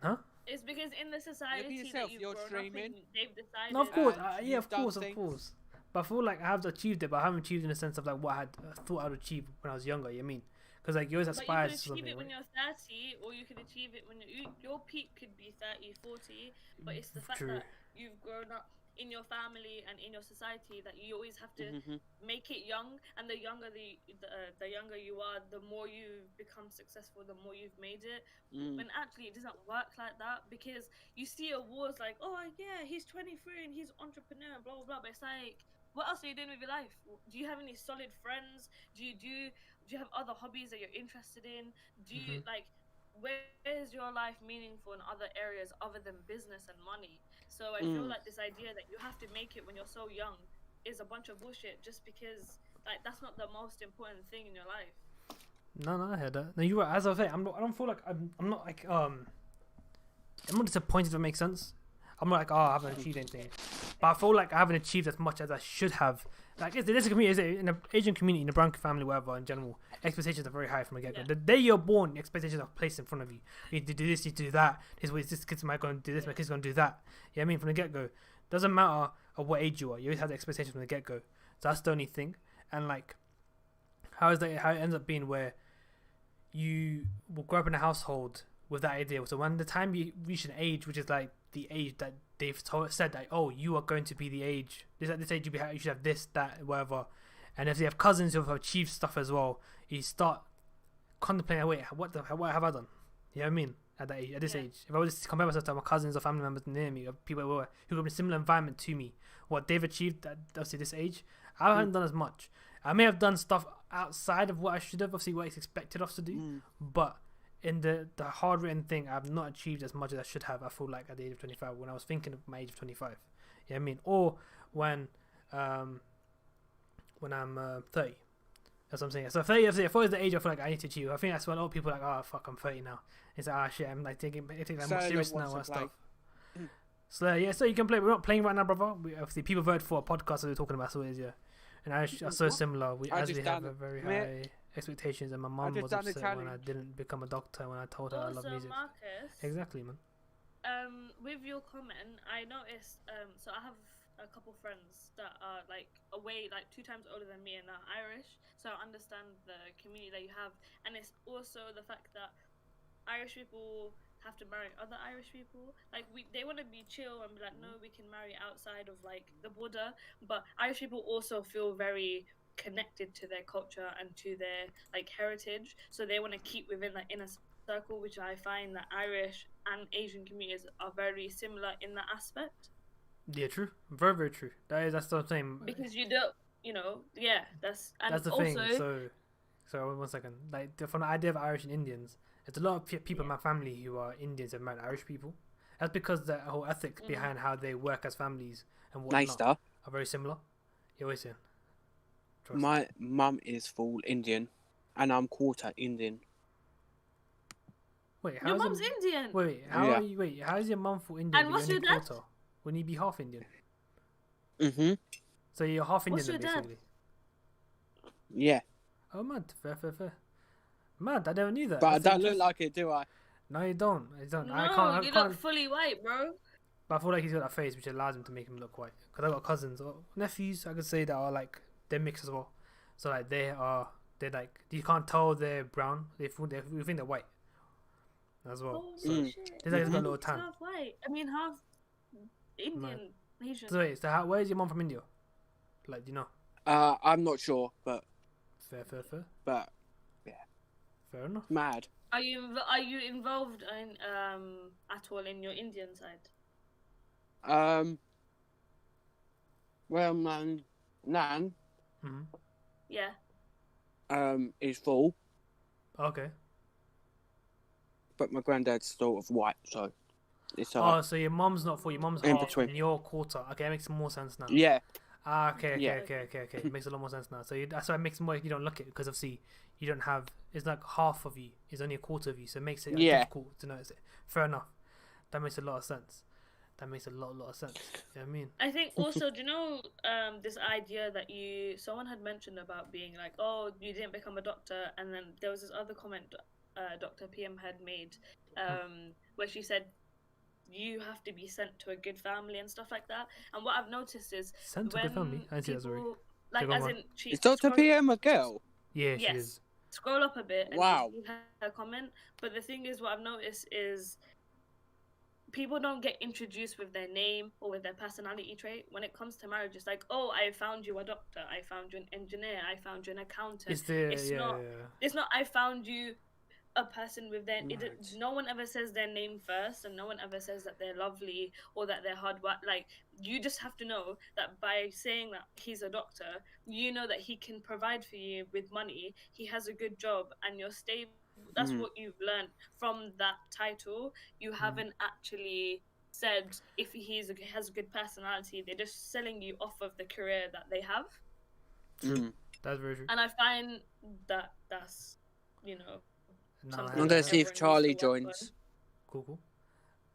now. It's because in the society yourself, that you've you're grown streaming. up in, they've decided. no, of course, And yeah, you've of done course, of things. course. But I feel like I have achieved it, but I haven't achieved in the sense of like what I had thought I would achieve when I was younger. You know what I mean? Because like you always But you aspire can to achieve something. it when Right? you're 30, or you can achieve it when your peak could be 30, 40. But it's the fact True. that you've grown up in your family and in your society that you always have to Mhm. make it young. And the younger the younger you are, the more you become successful, the more you've made it. Mm. When actually it doesn't work like that, because you see awards like, oh yeah, he's 23 and he's entrepreneur, blah blah blah. But it's like, what else are you doing with your life? Do you have any solid friends? Do you have other hobbies that you're interested in? Do you like, where is your life meaningful in other areas other than business and money? So I feel like this idea that you have to make it when you're so young is a bunch of bullshit, just because like that's not the most important thing in your life. No, I heard that. No, you were. As I was saying, I don't feel like I'm not like I'm not disappointed if it makes sense. I'm not like, oh, I haven't achieved anything, but I feel like I haven't achieved as much as I should have. Like, this community, is it in the Asian community, in the brown family, whatever, in general, expectations are very high from the get go. Yeah. The day you're born, expectations are placed in front of you. You need to do this, you need to do that. This kid's might going to do this, my kid's going to do that. Yeah, I mean, from the get go, doesn't matter at what age you are. You always have the expectations from the get go. So that's the only thing. And like, how it ends up being where you will grow up in a household with that idea. So when the time you reach an age, which is like the age that they've said that, oh, you are going to be the age. At this age, you should have this, that, whatever. And if you have cousins who have achieved stuff as well, you start contemplating, wait, what have I done? You know what I mean? At that age, at this age, if I was to compare myself to my cousins or family members near me, or people who grew up in a similar environment to me, what they've achieved at obviously this age, I haven't done as much. I may have done stuff outside of what I should have, obviously what is expected of us to do, but in the hard written thing, I've not achieved as much as I should have. I feel like at the age of 25, when I was thinking of my age of 25, you know what I mean, or when I'm 30. That's what I'm saying. So 30, if it was the age I feel like I need to achieve, I think that's when a lot of people are like, oh fuck, I'm 30 now. It's like, shit, I'm like taking that more serious now and stuff. So yeah, so you can play. We're not playing right now, brother. Obviously people voted for a podcast that we're talking about, so it is, yeah. And I are so similar. We actually have a very high expectations, and my mum was upset when I didn't become a doctor when I told her I love music. Marcus, Exactly, man. with your comment, I noticed. So I have a couple friends that are like away, like 2 times older than me, and are Irish. So I understand the community that you have, and it's also the fact that Irish people have to marry other Irish people. Like they want to be chill and be like, no, we can marry outside of like the border. But Irish people also feel very connected to their culture and to their like heritage, so they want to keep within that inner circle, which I find that Irish and Asian communities are very similar in that aspect. Yeah, true. Very, very true. That's what I'm saying. Because you don't, that's the also, thing. So 1 second. Like from the idea of Irish and Indians, there's a lot of people in my family who are Indians and married Irish people. That's because the whole ethics behind how they work as families and whatnot Maister, are very similar. You always say. my mum is full Indian, and I'm quarter Indian. Wait, your mum's Indian. Wait, how are you? Wait, how is your mum full Indian? And what's your dad? Quarter? Wouldn't you be half Indian? Mhm. So you're half Indian, What's your then, dad? basically. Yeah. Oh, mad. Fair. Mad, I never knew that. But I That's don't look like it, do I? No, you don't. You don't. No, I you can't. look fully white, bro. But I feel like he's got that face which allows him to make him look white. Because I've got cousins or nephews, I could say, that are like, they're mixed as well. So like they're like, you can't tell they're brown. We think they're white as well. Oh, So shit. they like got a little He's tan. half white. I mean, half Indian, Asian. So wait, where's your mom from India? Like, do you know? I'm not sure, but Fair. but Fair enough. mad. Are you involved in at all in your Indian side? Well, man, Nan, Mm-hmm. Yeah. is full, Okay. but my granddad's sort of white, so it's Oh, so your mom's not full, your mom's in half, between. and you're quarter. Okay, that makes more sense now. Yeah, Ah, okay, Yeah. okay. Makes a lot more sense now. So that's why it makes more. You don't look it because obviously you don't have. It's like half of you. It's only a quarter of you, so it makes it Yeah. difficult to notice it. Fair enough. That makes a lot of sense. That makes a lot of sense. You know what I mean? I think also, do you know this idea that someone had mentioned about being like, oh, you didn't become a doctor, and then there was this other comment Dr. PM had made where she said you have to be sent to a good family and stuff like that. And what I've noticed is Sent to a when good family. I see that, sorry. people like, go as on. in, she is Dr. scroll- PM a girl? Yeah, she yes, is. scroll up a bit and Wow. you see her comment. But the thing is, what I've noticed is people don't get introduced with their name or with their personality trait. When it comes to marriage, it's like, oh, I found you a doctor, I found you an engineer, I found you an accountant. It's not I found you a person with their no one ever says their name first, and no one ever says that they're lovely or that they're hard work. Like, you just have to know that by saying that he's a doctor, you know that he can provide for you with money, he has a good job, and you're stable. That's what you've learned from that title. You haven't actually said if has a good personality. They're just selling you off of the career that they have. That's very true. And I find that that's, you know, I'm gonna see if Charlie joins. Cool.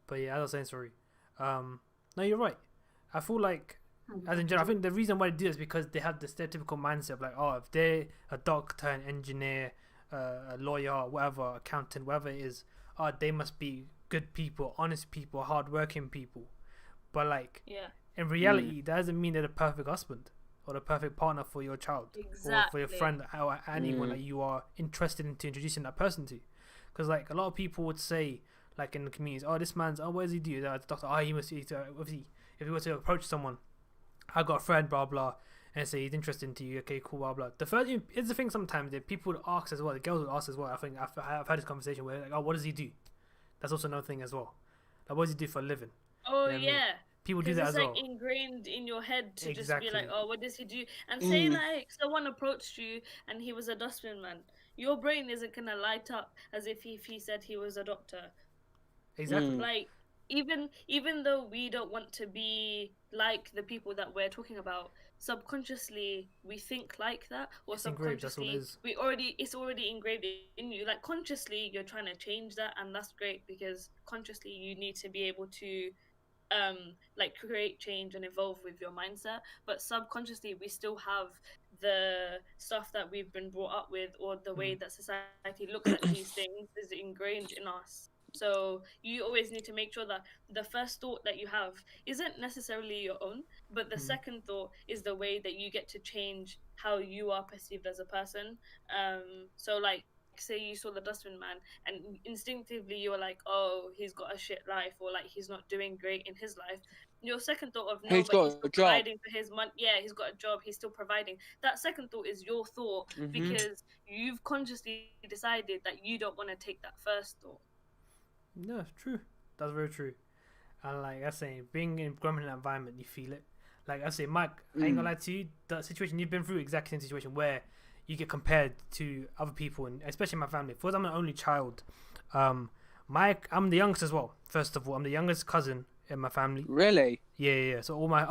But yeah, as I was saying, sorry. No, you're right. I feel like, as in general, I think the reason why they do this is because they have the stereotypical mindset of like, oh, if they're a doctor, an engineer, a lawyer, whatever, accountant, whatever it is, they must be good people, honest people, hardworking people. But like, in reality, that doesn't mean they're the perfect husband or the perfect partner for your child or for your friend or anyone that you are interested in introducing that person to. Because like a lot of people would say, like in the communities, oh, this man's, what does he do? The doctor, he must, if he were to approach someone, I got a friend, blah blah, and say he's interested into you, okay, cool, blah blah. The first, it's the thing sometimes that people would ask as well, the girls would ask as well. I think I've had this conversation where like, oh, what does he do? That's also another thing as well. Like, what does he do for a living? Oh, you know yeah. People do that as well. It's like ingrained in your head to just Exactly. be like, oh, what does he do? And say like someone approached you and he was a dustbin man. Your brain isn't gonna light up as if he said he was a doctor. Exactly. Like, even though we don't want to be like the people that we're talking about, subconsciously we think like that, or It's engraved, that's what it is. it's already engraved in you. Like, consciously you're trying to change that, and that's great, because consciously you need to be able to like create change and evolve with your mindset. But subconsciously we still have the stuff that we've been brought up with, or the way that society looks at these things is ingrained in us. So you always need to make sure that the first thought that you have isn't necessarily your own, but the second thought is the way that you get to change how you are perceived as a person. So like, say you saw the dustbin man and instinctively you were like, oh, he's got a shit life, or like he's not doing great in his life. Your second thought of, no, He's but got he's a still job. providing for his money. Yeah, he's got a job, he's still providing. That second thought is your thought, because you've consciously decided that you don't want to take that first thought. Yeah, true. That's very true. And like I say, being growing in an environment, you feel it. Like I say, Mike, I ain't gonna lie to you, the situation you've been through, exactly the same situation where you get compared to other people, and especially my family. Because I'm an only child, I'm the youngest as well. First of all, I'm the youngest cousin in my family. Really? Yeah. So all my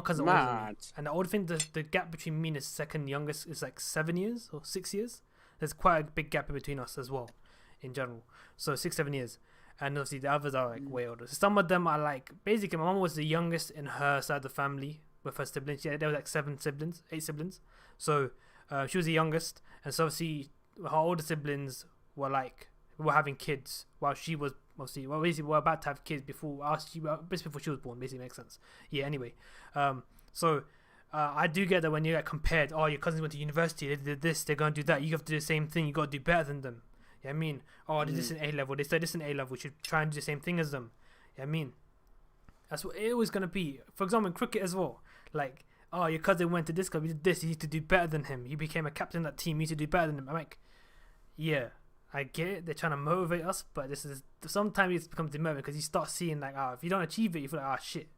cousins are older than me. Mad. And the older thing, the gap between me and the second youngest is like 7 years or 6 years. There's quite a big gap in between us as well, in general. So 6-7 years. And obviously the others are like way older. So some of them are like, basically my mom was the youngest in her side of the family with her siblings. Yeah, there were like 8 siblings. So she was the youngest, and so obviously her older siblings were having kids while she was basically we're about to have kids before she was born. Basically makes sense. Yeah. Anyway, so I do get that when you get compared. Oh, your cousins went to university. They did this. They're gonna do that. You have to do the same thing. You got to do better than them. Yeah, I mean, oh, they did this in A level. They studied this in A level. We should try and do the same thing as them. Yeah, I mean, that's what it was gonna be. For example, in cricket as well. Like, oh, your cousin went to this club. You did this. You need to do better than him. You became a captain of that team. You need to do better than him. I'm like, yeah, I get it. They're trying to motivate us, but this is sometimes it becomes demotivating because you start seeing like, if you don't achieve it, you feel like, shit.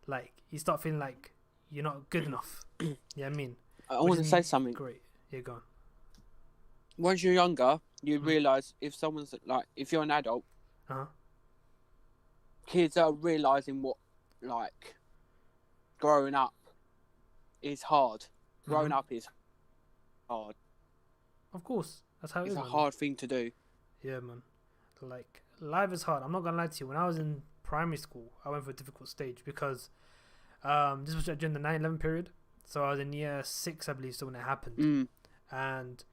Like, you start feeling like you're not good enough. Yeah, I mean, I want to say something. Great. You're gone. Once you're younger, you Mm. realise if someone's like, if you're an adult, Uh-huh. kids are realising what, like, growing up is hard. Growing Mhm. up is hard. Of course, that's how it It's is, a man. hard thing to do. Yeah, man. Like, life is hard. I'm not gonna lie to you. When I was in primary school, I went through a difficult stage because this was during the 9/11 period. So I was in year 6, I believe, so when it happened. Mm. And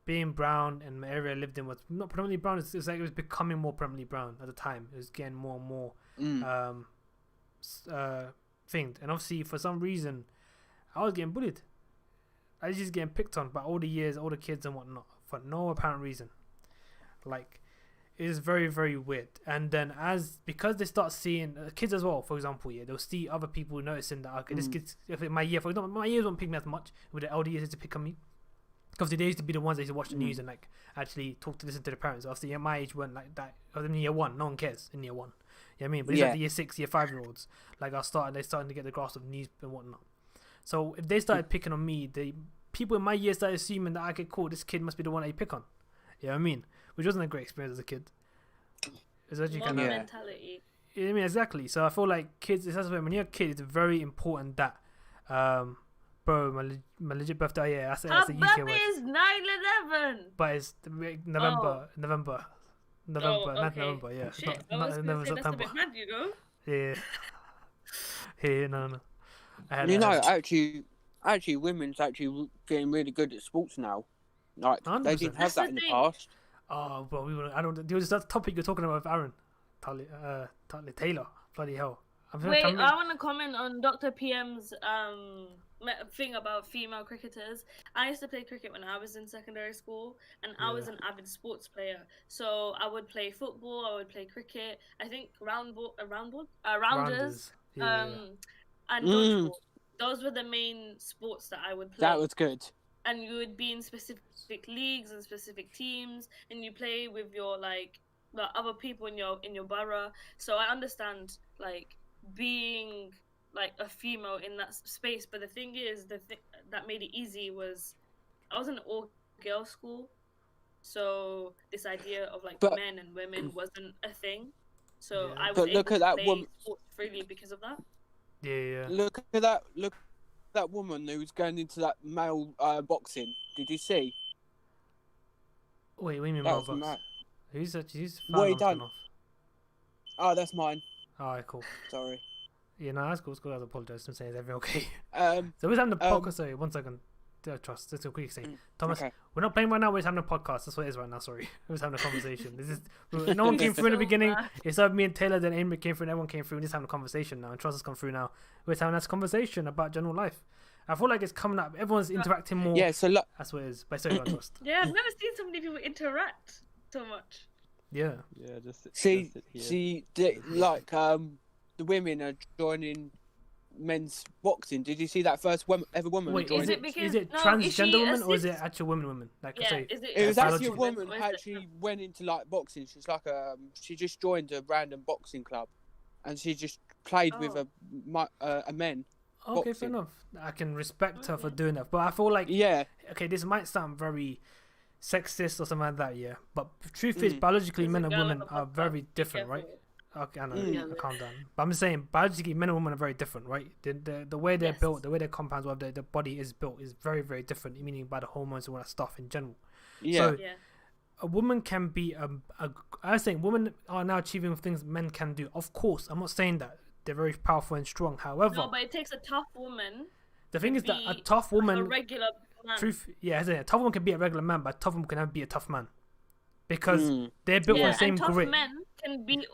being brown and the area I lived in was not predominantly brown. It's like it was becoming more predominantly brown at the time. It was getting more and more Mm. thinged. And obviously, for some reason, I was getting bullied. I was just getting picked on by all the years, all the kids and whatnot for no apparent reason. Like, it is very, very weird. And then because they start seeing kids as well, for example, they'll see other people noticing that, okay, this kid's, if my year, for example, my years won't pick me as much with the elder years to pick on me. Because they used to be the ones that used to watch the news and like actually listen to the parents. Obviously, at my age, weren't like that. I was in year 1, no one cares in year 1. You know what I mean? But it's like the year 6, year 5-year-olds. Like they're starting to get the grasp of news and whatnot. So if they started picking on me, the people in my year started assuming that, okay, cool, this kid must be the one that you pick on. You know what I mean? Which wasn't a great experience as a kid. It's actually Mob kind of. mentality. You know what I mean? Exactly. So I feel like kids, when you're a kid, it's very important that, bro, my legit birthday, that's Her the UK birthday word. is 9/11. But it's November, 9th November, yeah. Shit, Not I was gonna November, say that's a September. bit mad, you know. Yeah. Yeah, no. You know, actually, women's actually getting really good at sports now. Like, 100%. they didn't have That's the that in the thing. past. Oh, well, there was that topic you're talking about with Aaron. Taylor. Bloody hell. Wait, I want to comment on Dr. PM's thing about female cricketers. I used to play cricket when I was in secondary school, and I was Yeah. an avid sports player. So I would play football, I would play cricket. I think rounders, Yeah. and dodgeball. Those were the main sports that I would play. That was good. And you would be in specific leagues and specific teams, and you play with your like other people in your borough. So I understand like being like a female in that space, but the thing is, that made it easy was I was in an all girl school, so this idea of like men and women wasn't a thing. So Yeah. I was But able look at to that play woman. sports freely because of that. Yeah. Look at that woman who's going into that male boxing. Did you see? Wait, what do you mean That Mel was Bucks? mad. Who's What he fan done? off? Oh, that's mine. Alright, cool. Sorry. Yeah, no, that's cool. It's cool. I apologize. I'm saying, is everything okay? Um, So we're having the podcast. Sorry, 1 second. Trust. Just a quick thing. Thomas, okay. we're not playing right now. We're just having a podcast. That's what it is right now. Sorry, we're just having a conversation. No one came through in the beginning. It's not me and Taylor. Then Amy came through, and everyone came through. We're just having a conversation now. And Trust has come through now. We're just having this conversation about general life. I feel like it's coming up. Everyone's interacting more. Yeah. So look. That's what it is. But sorry about Trust. Yeah, I've never seen so many people interact so much. Yeah. Yeah, just See, here. the women are joining men's boxing. Did you see that first ever woman Wait, join? is it it because- is it no, is transgender she women or is it assist- actual women? Like, Yeah, sorry. is it? It was actually a biological. woman Or is who it- actually went into like boxing. She's like she just joined a random boxing club, and she just played with a men. Okay, fair boxing. enough. I can respect her for doing that, but I feel like Yeah, okay, this might sound very sexist or something like that, yeah. But truth is, biologically, There's men a and girl women on the are podcast, very be different, right? careful. Okay, I know. Mm. Calm down. But I'm just saying, biologically, men and women are very different, right? The way they're Yes. built, the way their compounds, what the body is built, is very, very different. Meaning by the hormones and all that stuff in general. yeah. So Yeah. a woman can be I was saying women are now achieving things men can do. Of course, I'm not saying that they're very powerful and strong. However, No, but it takes a tough woman. the thing to is that a be tough like woman, a regular man. truth, yeah, as in, a tough woman can be a regular man, but a tough woman can never be a tough man because they're built Yeah, with the same and tough grit. men can be.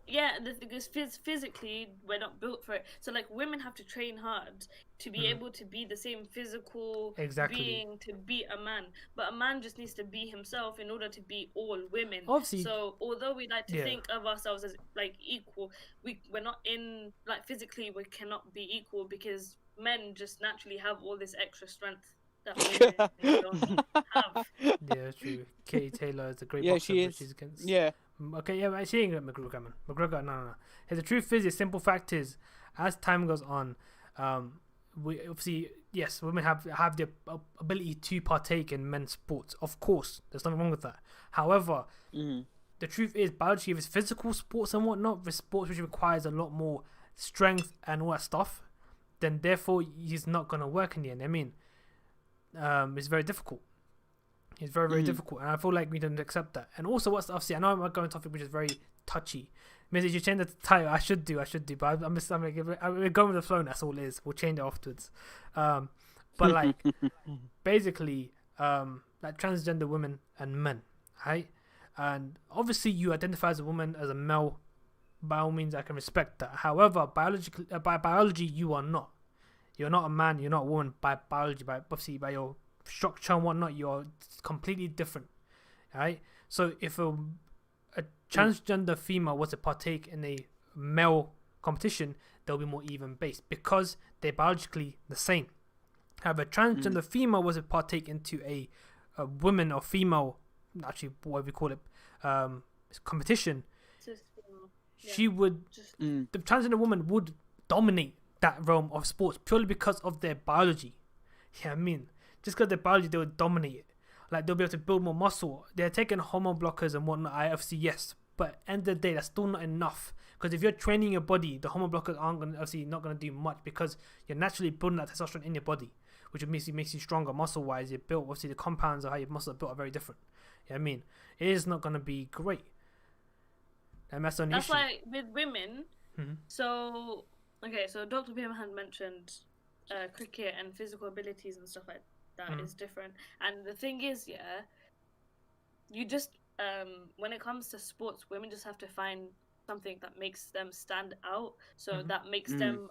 Yeah, because physically we're not built for it. So like women have to train hard to be able to be the same physical Exactly. being to be a man. But a man just needs to be himself in order to be all women. Obviously- So although we like to Yeah. think of ourselves as like equal, we're not in like physically we cannot be equal because men just naturally have all this extra strength that women don't have. Yeah, true. Katie Taylor is a great Yeah, boxer, she but is. she's against. Yeah. Okay, yeah, but she ain't got McGregor, man. McGregor, no. Hey, the truth is, the simple fact is, as time goes on, we obviously yes, women have the ability to partake in men's sports. Of course, there's nothing wrong with that. However, the truth is, biology, if it's physical sports and whatnot, the sports which requires a lot more strength and all that stuff, then therefore he's not gonna work in the end. I mean, it's very difficult. It's very, very difficult, and I feel like we don't accept that. And also, what's obviously, I know I'm going to topic which is very touchy. Maybe you change the title. I should do, but I'm we're going with the flow. That's all it is. We'll change it afterwards. But like, basically, like transgender women and men, right? And obviously, you identify as a woman, as a male. By all means, I can respect that. However, biologically, by biology, you are not. You're not a man. You're not a woman. By biology, obviously by your structure and whatnot, you're completely different, right? So if a transgender female was to partake in a male competition, they'll be more even based because they're biologically the same. However, a transgender female was to partake into a woman or female, actually what we call it, competition, she would, the transgender woman would dominate that realm of sports purely because of their biology. Yeah, I mean, just because their biology, they would dominate it. Like, they'll be able to build more muscle. They're taking hormone blockers and whatnot, obviously, yes. But end of the day, that's still not enough. Because if you're training your body, the hormone blockers aren't obviously not going to do much because you're naturally building that testosterone in your body, which makes you stronger muscle-wise. You're built, obviously, the compounds of how your muscles are built are very different. Yeah, I mean, it is not going to be great. And that's the only issue. Why with women, so Dr. Pim had mentioned cricket and physical abilities and stuff like that is different. And the thing is, you just when it comes to sports, women just have to find something that makes them stand out, so that makes them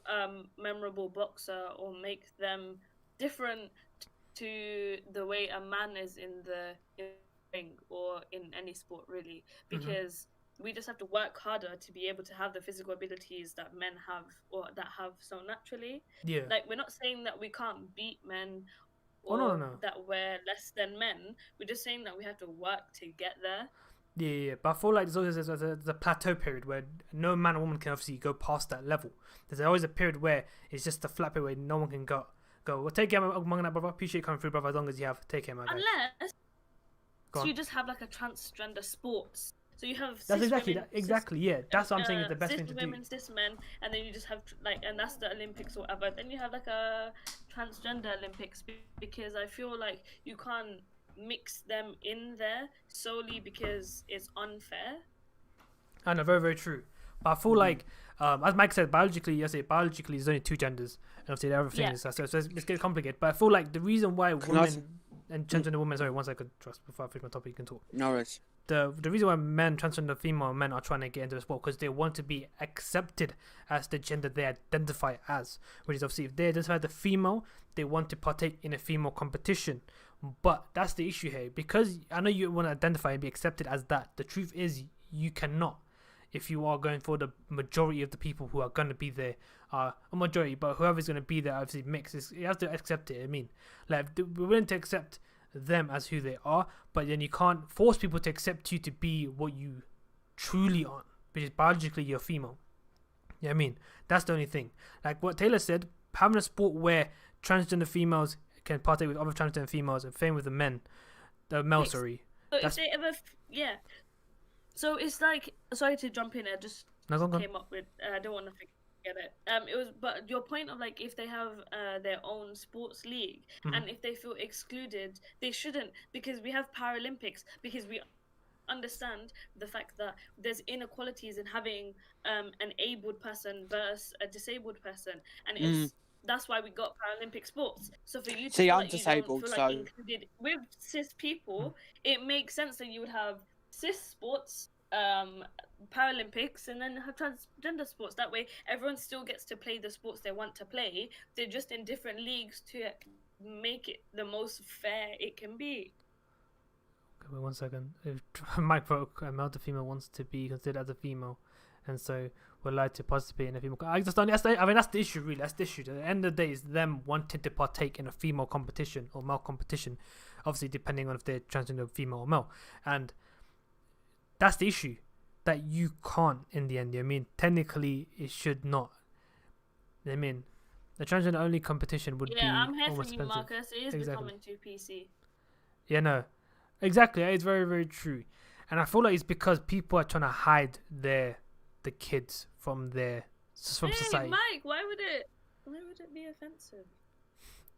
memorable boxer or make them different to the way a man is in the ring or in any sport, really, because we just have to work harder to be able to have the physical abilities that men have or that have so naturally. Yeah. Like, we're not saying that we can't beat men or no. that we're less than men. We're just saying that we have to work to get there. Yeah. But I feel like there's a plateau period where no man or woman can obviously go past that level. There's always a period where it's just a flat period where no one can go. Well, take care among that, brother. Appreciate you coming through, brother, as long as you have. Take care, my guy. Unless you just have like a transgender sports. So you have that's exactly yeah. That's what I'm saying is the best thing to do. Women, cis men, and then you just have like, and that's the Olympics or whatever. Then you have like a transgender Olympics, because I feel like you can't mix them in there solely because it's unfair. I know, very, very true. But I feel like, as Mike said, biologically there's only two genders, and obviously everything is so it's getting complicated. But I feel like the reason why women and transgender women, sorry, one second, trust before I finish my topic, you can talk. No worries. The reason why men, transgender female men, are trying to get into the sport because they want to be accepted as the gender they identify as, which is obviously if they identify as the female, they want to partake in a female competition. But that's the issue here, because I know you want to identify and be accepted as that. The truth is you cannot, if you are going for the majority of the people who are going to be there, a majority, but whoever's going to be there obviously mixes. You have to accept it. I mean, like, we're willing to accept them as who they are, but then you can't force people to accept you to be what you truly are, which is biologically you're female. Yeah, I mean, that's the only thing. Like what Taylor said, having a sport where transgender females can partake with other transgender females, and same with the men, the male. Sorry. So if they ever, So it's like, sorry to jump in, I just came up with. I don't want to forget it. It was, but your point of like, if they have their own sports league, and if they feel excluded, they shouldn't, because we have Paralympics, because we understand the fact that there's inequalities in having an abled person versus a disabled person, and it's that's why we got Paralympic sports. So for you to see, feel I'm like disabled, you don't feel like included with cis people, it makes sense that you would have cis sports, Paralympics, and then have transgender sports. That way everyone still gets to play the sports they want to play. They're just in different leagues to make it the most fair it can be. Okay, wait 1 second. If Mike broke, a male to female wants to be considered as a female, and so we're allowed to participate in a female. I just don't. That's the issue, really. That's the issue. At the end of the day, is them wanting to partake in a female competition or male competition, obviously depending on if they're transgender, female or male, and that's the issue, that you can't in the end. I mean, technically, it should not. I mean, The transgender only competition would be I'm here for almost you, expensive. Marcus. It is Exactly. becoming too PC. Yeah, no, exactly. It's very, very true, and I feel like it's because people are trying to hide the kids from society. Mike, why would it be offensive?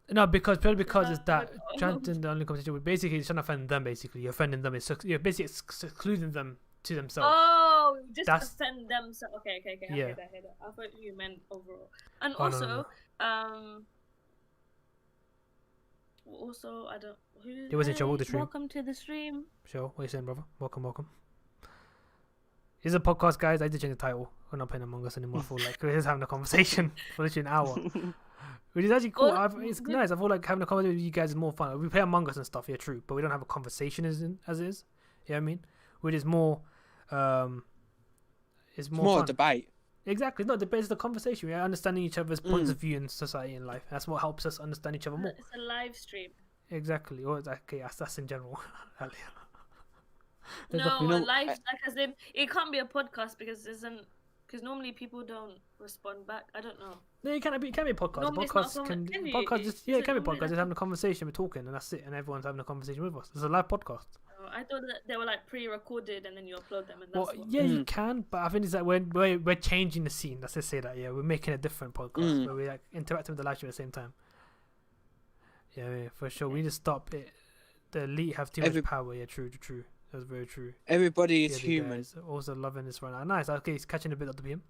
No, purely because it's But, that transgender only competition. Would basically it's trying to offend them. Basically, you're offending them. You're basically excluding them to themselves. oh, just That's- offend them. So okay. I Yeah. hear that. I thought you meant overall. And Oh, also, no. also I don't. Who? It wasn't sure the stream. Welcome to the stream. Sure, what are you saying, brother? Welcome. It's a podcast, guys. I did change the title. We're not playing Among Us anymore. I feel like we're just having a conversation for literally an hour. Which is actually cool. It's nice. I feel like having a conversation with you guys is more fun. We play Among Us and stuff, yeah, true. But we don't have a conversation as it is. You know what I mean? Which is more, it's more fun. A debate. Exactly. No, debate is the conversation. We're understanding each other's points of view in society and life. That's what helps us understand each other more. It's a live stream. Exactly. Or okay, that's in general. Live, like as in, it can't be a podcast because normally people don't respond back. I don't know. No, it can be a podcast. Normally It can be a podcast. Just having a conversation, we're talking, and that's it. And everyone's having a conversation with us. It's a live podcast. Oh, I thought that they were like pre-recorded and then you upload them. And that's you can, but I think it's that we're changing the scene. Let's just say that. Yeah, we're making a different podcast where we're like interacting with the live stream at the same time. Yeah, for sure. We need to stop it. The elite have too much power. Yeah, true. That's very true. Everybody is human. Also loving this right now. Nice. Okay, he's catching a bit of the PM.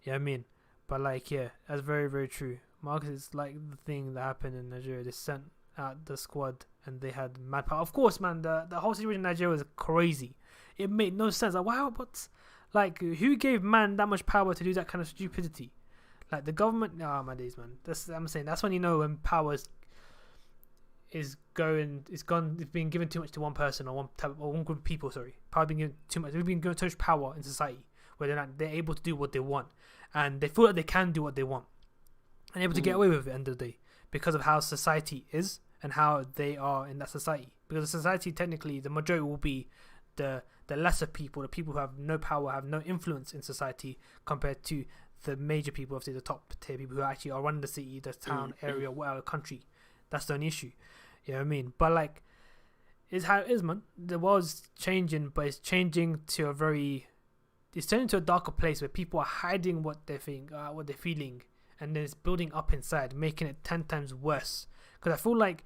Yeah, I mean, but like, yeah, that's very, very true. Marcus is like the thing that happened in Nigeria. They sent out the squad and they had mad power. Of course, man, the whole situation in Nigeria was crazy. It made no sense. Like, wow, but like, who gave man that much power to do that kind of stupidity? Like the government. Oh my days, man. I'm saying that's when you know when power is being given too much to one person or one group of people. Sorry, power being given too much. We've been given too much power in society where they're able to do what they want, and they feel like they can do what they want, and able to get away with it at the end of the day because of how society is and how they are in that society. Because the society, technically, the majority will be the lesser people, the people who have no power, have no influence in society, compared to the major people, obviously the top tier people who actually are running the city, the town, area, whatever, country. That's the only issue. You know what I mean? But like, it's how it is, man. The world's changing, but it's changing to it's turning to a darker place where people are hiding what they're feeling, and then it's building up inside, making it 10 times worse. Because I feel like,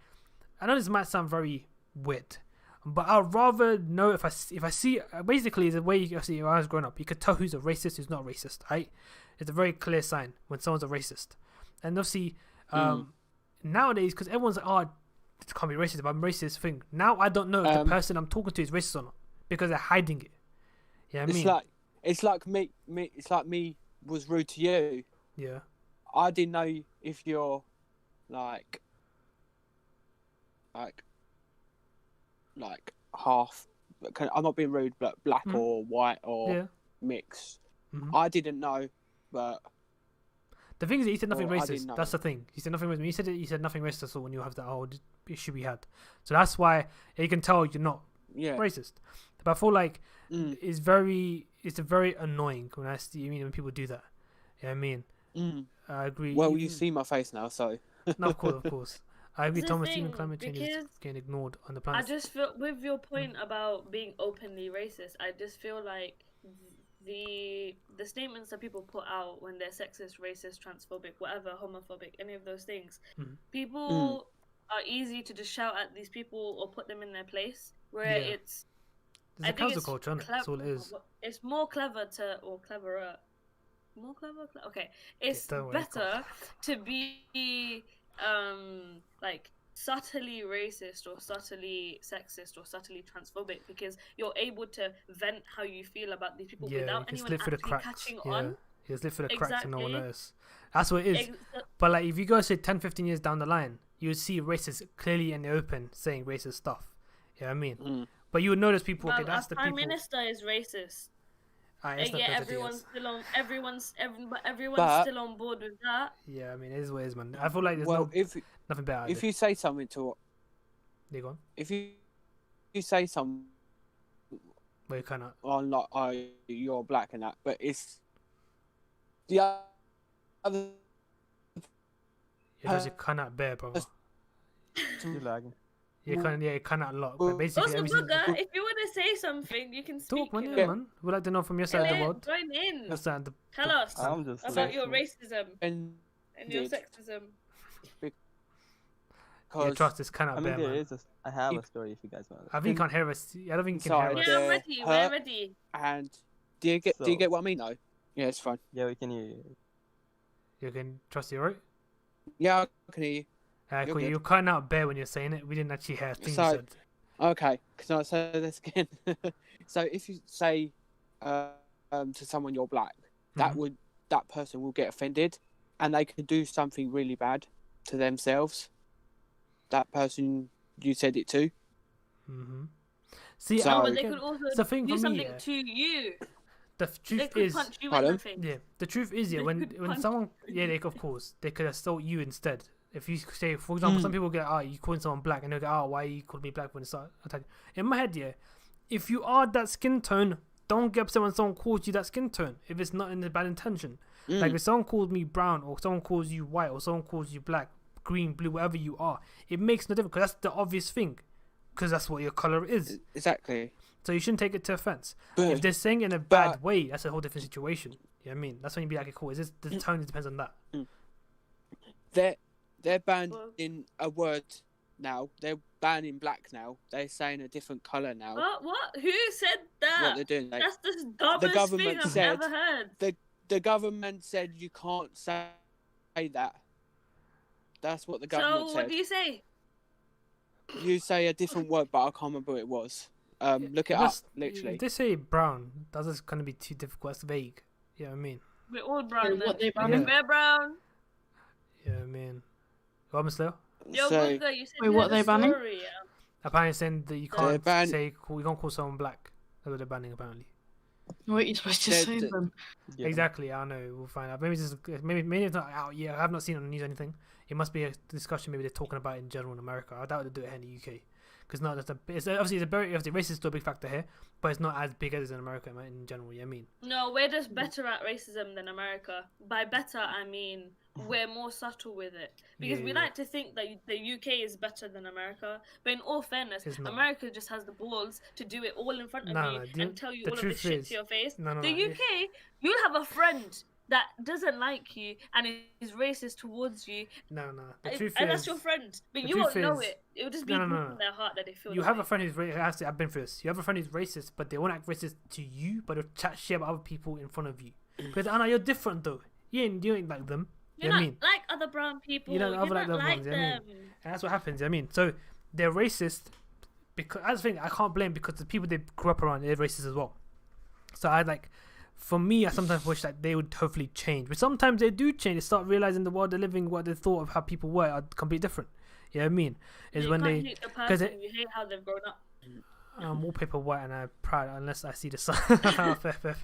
I know this might sound very weird, but I'd rather know if I see, basically the way you see when I was growing up, you could tell who's a racist, who's not racist, right? It's a very clear sign when someone's a racist. And obviously, nowadays, because everyone's like, oh, it can't be racist, but I'm racist thing. Now I don't know if the person I'm talking to is racist or not because they're hiding it. Yeah, you know it's like me was rude to you. Yeah. I didn't know if you're like half. I'm not being rude, but black or white or mixed. I didn't know, but. The thing is, he said nothing racist. That's the thing. He said nothing racist. He said nothing racist at all when you have that whole issue we had. So that's why you can tell you're not racist. But I feel like it's very annoying when when people do that. You know what I mean? I agree. Well, you see my face now, so. No, of course. I agree. Thomas, even climate change is getting ignored on the planet. I just feel, with your point about being openly racist, I just feel like the statements that people put out when they're sexist, racist, transphobic, whatever, homophobic, any of those things, people are easy to just shout at these people or put them in their place. Where it's a cancel culture, that's all it is. It's more clever or cleverer. More clever. Okay, it's better to be like subtly racist or subtly sexist or subtly transphobic, because you're able to vent how you feel about these people without anyone actually catching on. You slip through the cracks and no one knows. That's what it is. But like, if you go say 10-15 years down the line, you would see racists clearly in the open saying racist stuff. You know what I mean? But you would notice people. Well, okay, that's the Prime people. Minister is racist. Everyone's still on board with that. Yeah, I mean, it is what it is, man. I feel like there's nothing better. If you say something to, you go on. If you say something, well, you kind of on like, you're black and that, but it's the other It does. You cannot bear, brother. You're lagging. You cannot lock. But basically, Also, Bugger, if you want to say something, you can speak. talk, man. you Yeah, know. man. We'd like to know from your side of the world. Join in. Your side. Tell us I'm just about your listening. racism And and your sexism. Yeah, because trust this cannot I bear, mean, man. I have a story if you guys want. I think you can't hear us. I don't think you can Sorry. hear us. Yeah, I'm they're ready. hurt. We're ready. and do you get So- what I mean though? Yeah, it's fine. Yeah, we can hear you. You can trust you, right? Yeah, I can hear you. You're Cool. good. You're cutting out bear when you're saying it. We didn't actually hear a thing you So- said. Okay, can I say this again? So if you say to someone you're black, Mhm. that person will get offended, and they could do something really bad to themselves. That person you said it to. Mm-hmm. See, So- No, Oh, but they again, could also the thing do for me, something yeah. to you. the They truth could is, punch you in Pardon? the face. yeah, the truth is, yeah, They when could when punch someone, yeah, they of course they could assault you instead. If you say, for example, some people get, you calling someone black, and they go, why you call me black when it's attacking? In my head, yeah, if you are that skin tone, don't get upset when someone calls you that skin tone. If it's not in a bad intention, like if someone calls me brown, or someone calls you white, or someone calls you black, green, blue, whatever you are, it makes no difference because that's the obvious thing, because that's what your color is. Exactly. So you shouldn't take it to offense. But If they're saying it in a bad way, that's a whole different situation. You know what I mean? That's when you be like, okay, cool. Is this the tone? It depends on that. they're banning a word now. They're banning black now. They're saying a different color now. What? Who said that? What they're doing? Like, That's the dumbest government thing I've said- ever heard. the government said you can't say that. That's what the government So said. what do you say? You say a different word, but I can't remember what it was. Look it up, That's- literally. If they say brown, that's just going to be too difficult. That's vague. You know what I mean? We're all brown. What then. they banning? Yeah. We're brown. You know what I mean? What, Mr. Yo, So, Booker, you said Wait, you what had a they banning? story, yeah? Apparently saying that you They're can't ban- you can't call someone black. That's what they're banning, apparently. What are you supposed to They're- say they're- then? Yeah. Exactly, I know. We'll find out. Maybe it's not out yet. I have not seen it on the news or anything. It must be a discussion maybe they're talking about in general in America. I doubt they do it here in the UK. Because it's obviously racism is still a big factor here, but it's not as big as it is in America in general. You know what I mean? No, we're just better at racism than America. By better, I mean we're more subtle with it. Because we Yeah. like to think that the UK is better than America. But in all fairness, It's not. America just has the balls to do it all in front of No, you no, and tell you the all of this truth shit is- to your face. No, The UK, you'll have a friend that doesn't like you and is racist towards you. No. The And truth that's is, your friend. But the you won't truth know is- it. It'll just be No, no, deep no, no. in their heart that they feel you that have way. a friend who's racist. I've been through this. You have a friend who's racist, but they won't act racist to you, but they'll chat shit about other people in front of you. Because Anna, you're different though. You ain't like them. You're You know what I not mean? like other brown people. You You're don't not like the other like ones, you know what I them. mean? And that's what happens. I mean, so they're racist because that's the thing. I can't blame because the people they grew up around they're racist as well. So for me, I sometimes wish that they would hopefully change, but sometimes they do change. They start realizing the world they're living, what they thought of how people were, are completely different. You know what I mean? Is You when can't they hate the 'cause person, you hate how they've grown up. I'm wallpaper white and I'm proud unless I see the sun. Fair.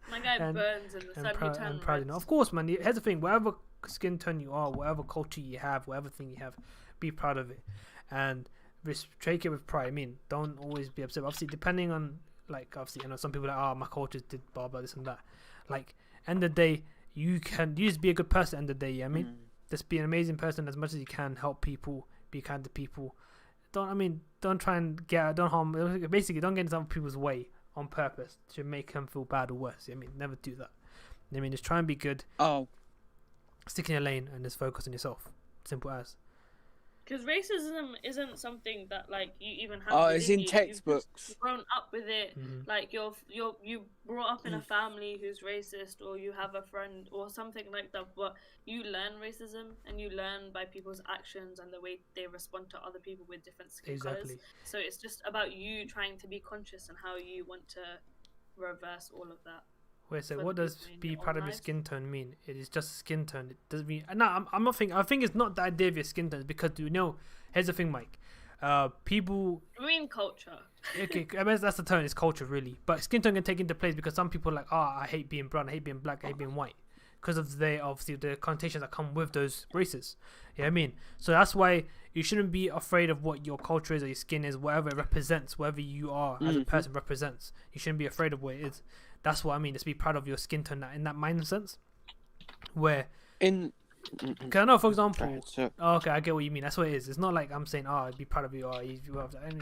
My guy And- burns in the sun. and You proud, turn and proud red. enough. Of course, man. Here's the thing: whatever skin tone you are, whatever culture you have, whatever thing you have, be proud of it, and take it with pride. I mean, don't always be upset. Obviously, depending on obviously, some people are like, my culture did blah blah this and that. Like, end of the day, you just be a good person. End of the day, I mean, just be an amazing person as much as you can. Help people, be kind to people. Don't try and don't harm. Basically, don't get into other people's way on purpose to make them feel bad or worse. I mean, never do that. I mean, just try and be good, Oh, stick in your lane, and just focus on yourself. Simple as. Because racism isn't something that you even have. oh, within it's in you. textbooks. You've grown up with it. Mhm. Like you brought up in a family who's racist, or you have a friend or something like that. But you learn racism, and you learn by people's actions and the way they respond to other people with different skin colors. Exactly. So it's just about you trying to be conscious and how you want to reverse all of that. Wait, so for what the does people in be your proud own of your lives. skin tone mean? It is just skin tone. It doesn't mean. No, I'm not thinking. I think it's not the idea of your skin tone because here's the thing, Mike. People. I mean culture. Okay, I mean, that's the tone. It's culture, really. But skin tone can take into place because some people are like, I hate being brown, I hate being black, I hate being white, because of the connotations that come with those races. You know what I mean? So that's why you shouldn't be afraid of what your culture is or your skin is, whatever it represents, whatever you are as a person represents. You shouldn't be afraid of what it is. That's what I mean. Just be proud of your skin tone in that mind sense, where In Cause I know, for example, Right, so oh, okay, I get what you mean. That's what it is. It's not like I'm saying, oh, be proud of you, or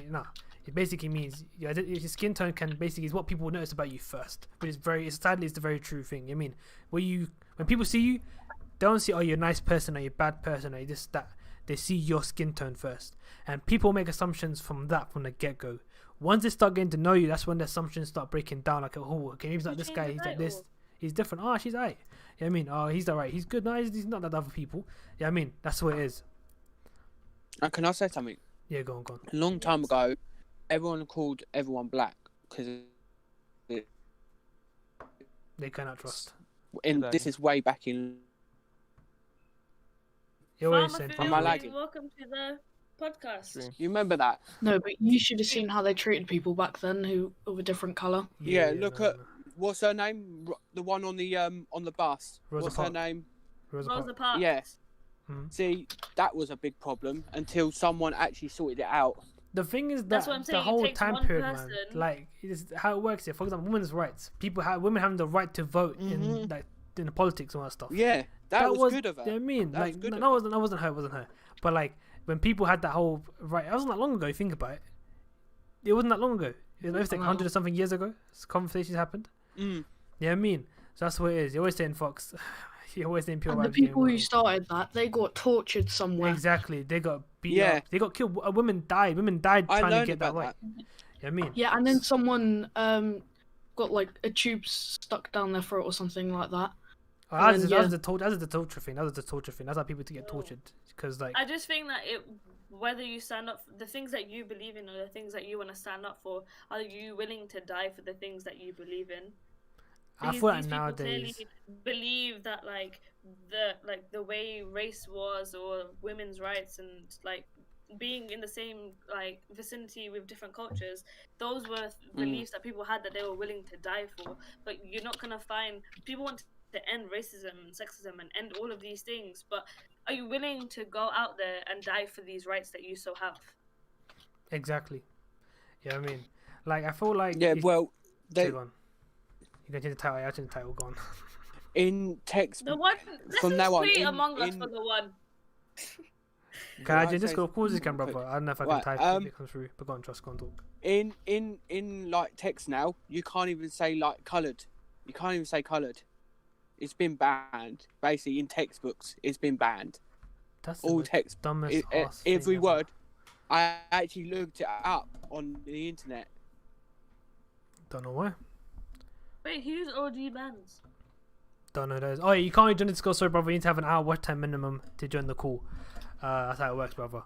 no. It basically means your skin tone can basically is what people notice about you first. But sadly, it's the very true thing. I mean, when people see you, they don't see, oh, you're a nice person or you're a bad person or you're this, that. They see your skin tone first. And people make assumptions from the get-go. Once they start getting to know you, that's when the assumptions start breaking down. Like, oh, okay, he's not this guy, he's like this. He's different. Oh, she's alright. Yeah, I mean, oh, he's alright. He's good. No, he's not like other people. Yeah, I mean, that's what it is. can I say something? Yeah, go on. A long time ago, everyone called everyone black because They cannot trust. this is way back in. You always saying, Am I lagging? Welcome to the podcast. You remember that? No, but you should have seen how they treated people back then who of a different colour. Yeah, look at what's her name? The one on the bus. Rosa What's Parks. her name? Rosa Parks. Yes. Mhm. See, that was a big problem until someone actually sorted it out. The thing is That's that what I'm the saying, it whole takes time one period, man, person. like it's how it works here. For example, women's rights. Women having the right to vote in the politics and all that stuff. Yeah, that was good of her. You know what I mean, That was like good of that wasn't her. It wasn't her. But like when people had that whole right, it wasn't that long ago. You think about it. It wasn't that long ago. It was like 100 or something years ago. This conversations happened. Mm. You know what I mean? So that's what it is. You're always saying Fox. You're always saying pure And the vibes people game, who started that, they got tortured somewhere. Exactly. They got beat Yeah. up. They got killed. Women died. Women died I trying to learned get that about right. that. You know what I mean? Yeah, and then someone got like a tube stuck down their throat or something like that. Oh, And that's, then, that's the torture thing. That's the torture thing. That's how people to get tortured. Because like I just think that whether you stand up for the things that you believe in or the things that you want to stand up for, are you willing to die for the things that you believe in? I These feel like people nowadays. clearly believe that the way race was or women's rights and like being in the same like vicinity with different cultures, those were beliefs that people had that they were willing to die for. But you're not gonna find people want to end racism and sexism and end all of these things, but are you willing to go out there and die for these rights that you so have? Exactly. Yeah, I mean, like I feel like Yeah, well, Okay, go on. You can change the title. I change the title. Go on. in text The one from now on. tweet Among Us for the one. Can I just go? Of course you can, brother. I don't know if I can Right, type it if it comes through. But go on, trust. Go on, talk. In like text now, you can't even say like coloured. You can't even say coloured. It's been banned. Basically, in textbooks, it's been banned. That's the All most text, dumbest ass every thing ever. word. I actually looked it up on the internet. Don't know why. Wait, who's OG bands? Don't know those. Oh, yeah, you can't join the Discord, sorry, brother. You need to have an hour watch time minimum to join the call. That's how it works, brother.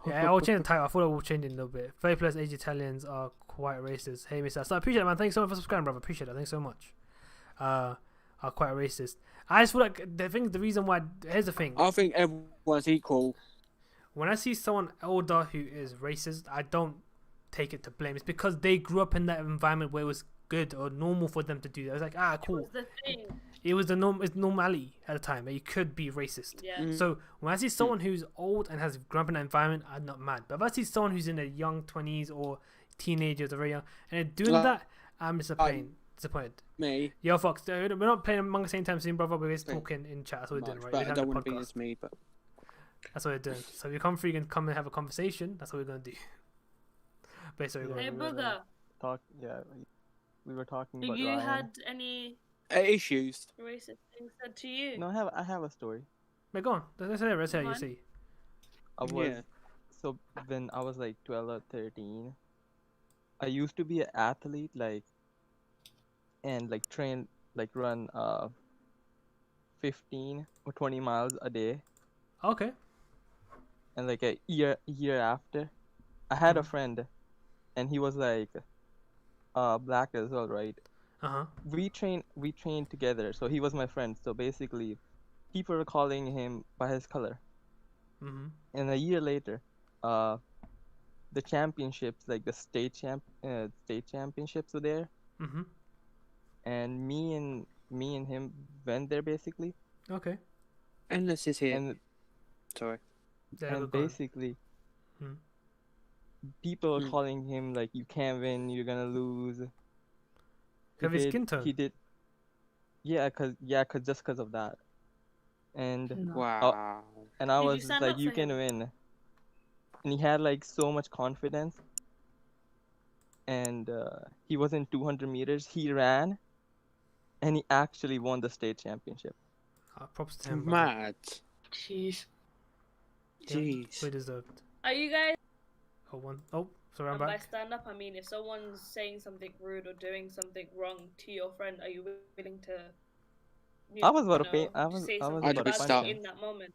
Yeah, I'll change the title. I thought I will change it a little bit. 30 plus age Italians are quite racist. Hey, Mr. So I appreciate it, man. Thanks so much for subscribing, brother. Appreciate it. Thanks so much. Are quite racist. I just feel like the reason why. Here's the thing. I think everyone's equal. When I see someone older who is racist, I don't take it to blame. It's because they grew up in that environment where it was good or normal for them to do that. It was like, cool. It was the thing. It was it's normality at the time that you could be racist. Yeah. So when I see someone who's old and has grown up in that environment, I'm not mad. But if I see someone who's in their young 20s or teenagers or very young and they're doing that, I'm disappointed. Me. Yo, Fox, we're not playing Among Us anytime soon, brother. We're just talking in chat. That's what we're doing, right? But We're I having don't a want to be podcast. as me, but That's what we're doing. So if you come through, you can come and have a conversation. That's what we're going to do. But sorry, go on. Hey, Booger, We were talking do about you Ryan. had any issues. racist things said to you? No, I have a story. But go on. Let's hear it. Let's hear what you Fine. see. I was Yeah. So when I was like 12 or 13, I used to be an athlete, and train, run 15 or 20 miles a day. Okay. And like a year after, I had a friend, and he was like black as well, right? Uh-huh. We trained together, so he was my friend. So basically, people were calling him by his color. Mm-hmm. And a year later, the championships, like the state championships were there, Mm-hmm. and me and him went there basically. Okay. Endless is here. And Sorry. Yeah, and go on. basically, Hmm. people were calling him like, "You can't win. You're gonna lose." Have his skin tone. He did. Just because of that. and No. Wow. and I Did you was just stand like, up you for can him? win. And he had like so much confidence, and he was in 200 meters. He ran, and he actually won the state championship. Props to him, brother. Mad. Jeez. Yeah, Jeez. fully deserved. Are you guys? Oh, sorry, I'm And by back. stand up, I mean if someone's saying something rude or doing something wrong to your friend, are you willing to? I was about to paint. to say I was something about to bad punch to you him. in that moment.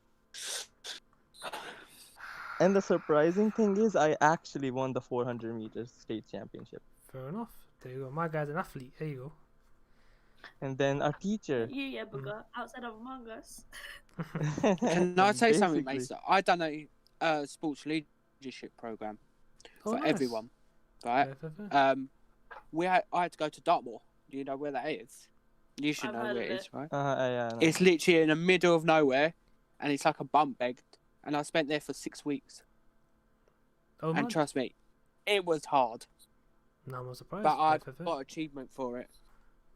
And the surprising thing is, I actually won the 400 meters state championship. Fair enough. There you go. My guy's an athlete. There you go. And then our teacher. You, yeah, bugger, outside of Among Us. Can I say something, Basically. Maister? I done a sports leadership program Oh, for nice. everyone, right? Fair. I had to go to Dartmoor. Do you know where that is? You should I've know heard where of it is, it. right? Yeah, I know. It's literally in the middle of nowhere, and it's like a bump bed. And I spent there for 6 weeks. Oh, And man. trust me, it was hard, No, I'm not surprised. but I Fair. got achievement for it.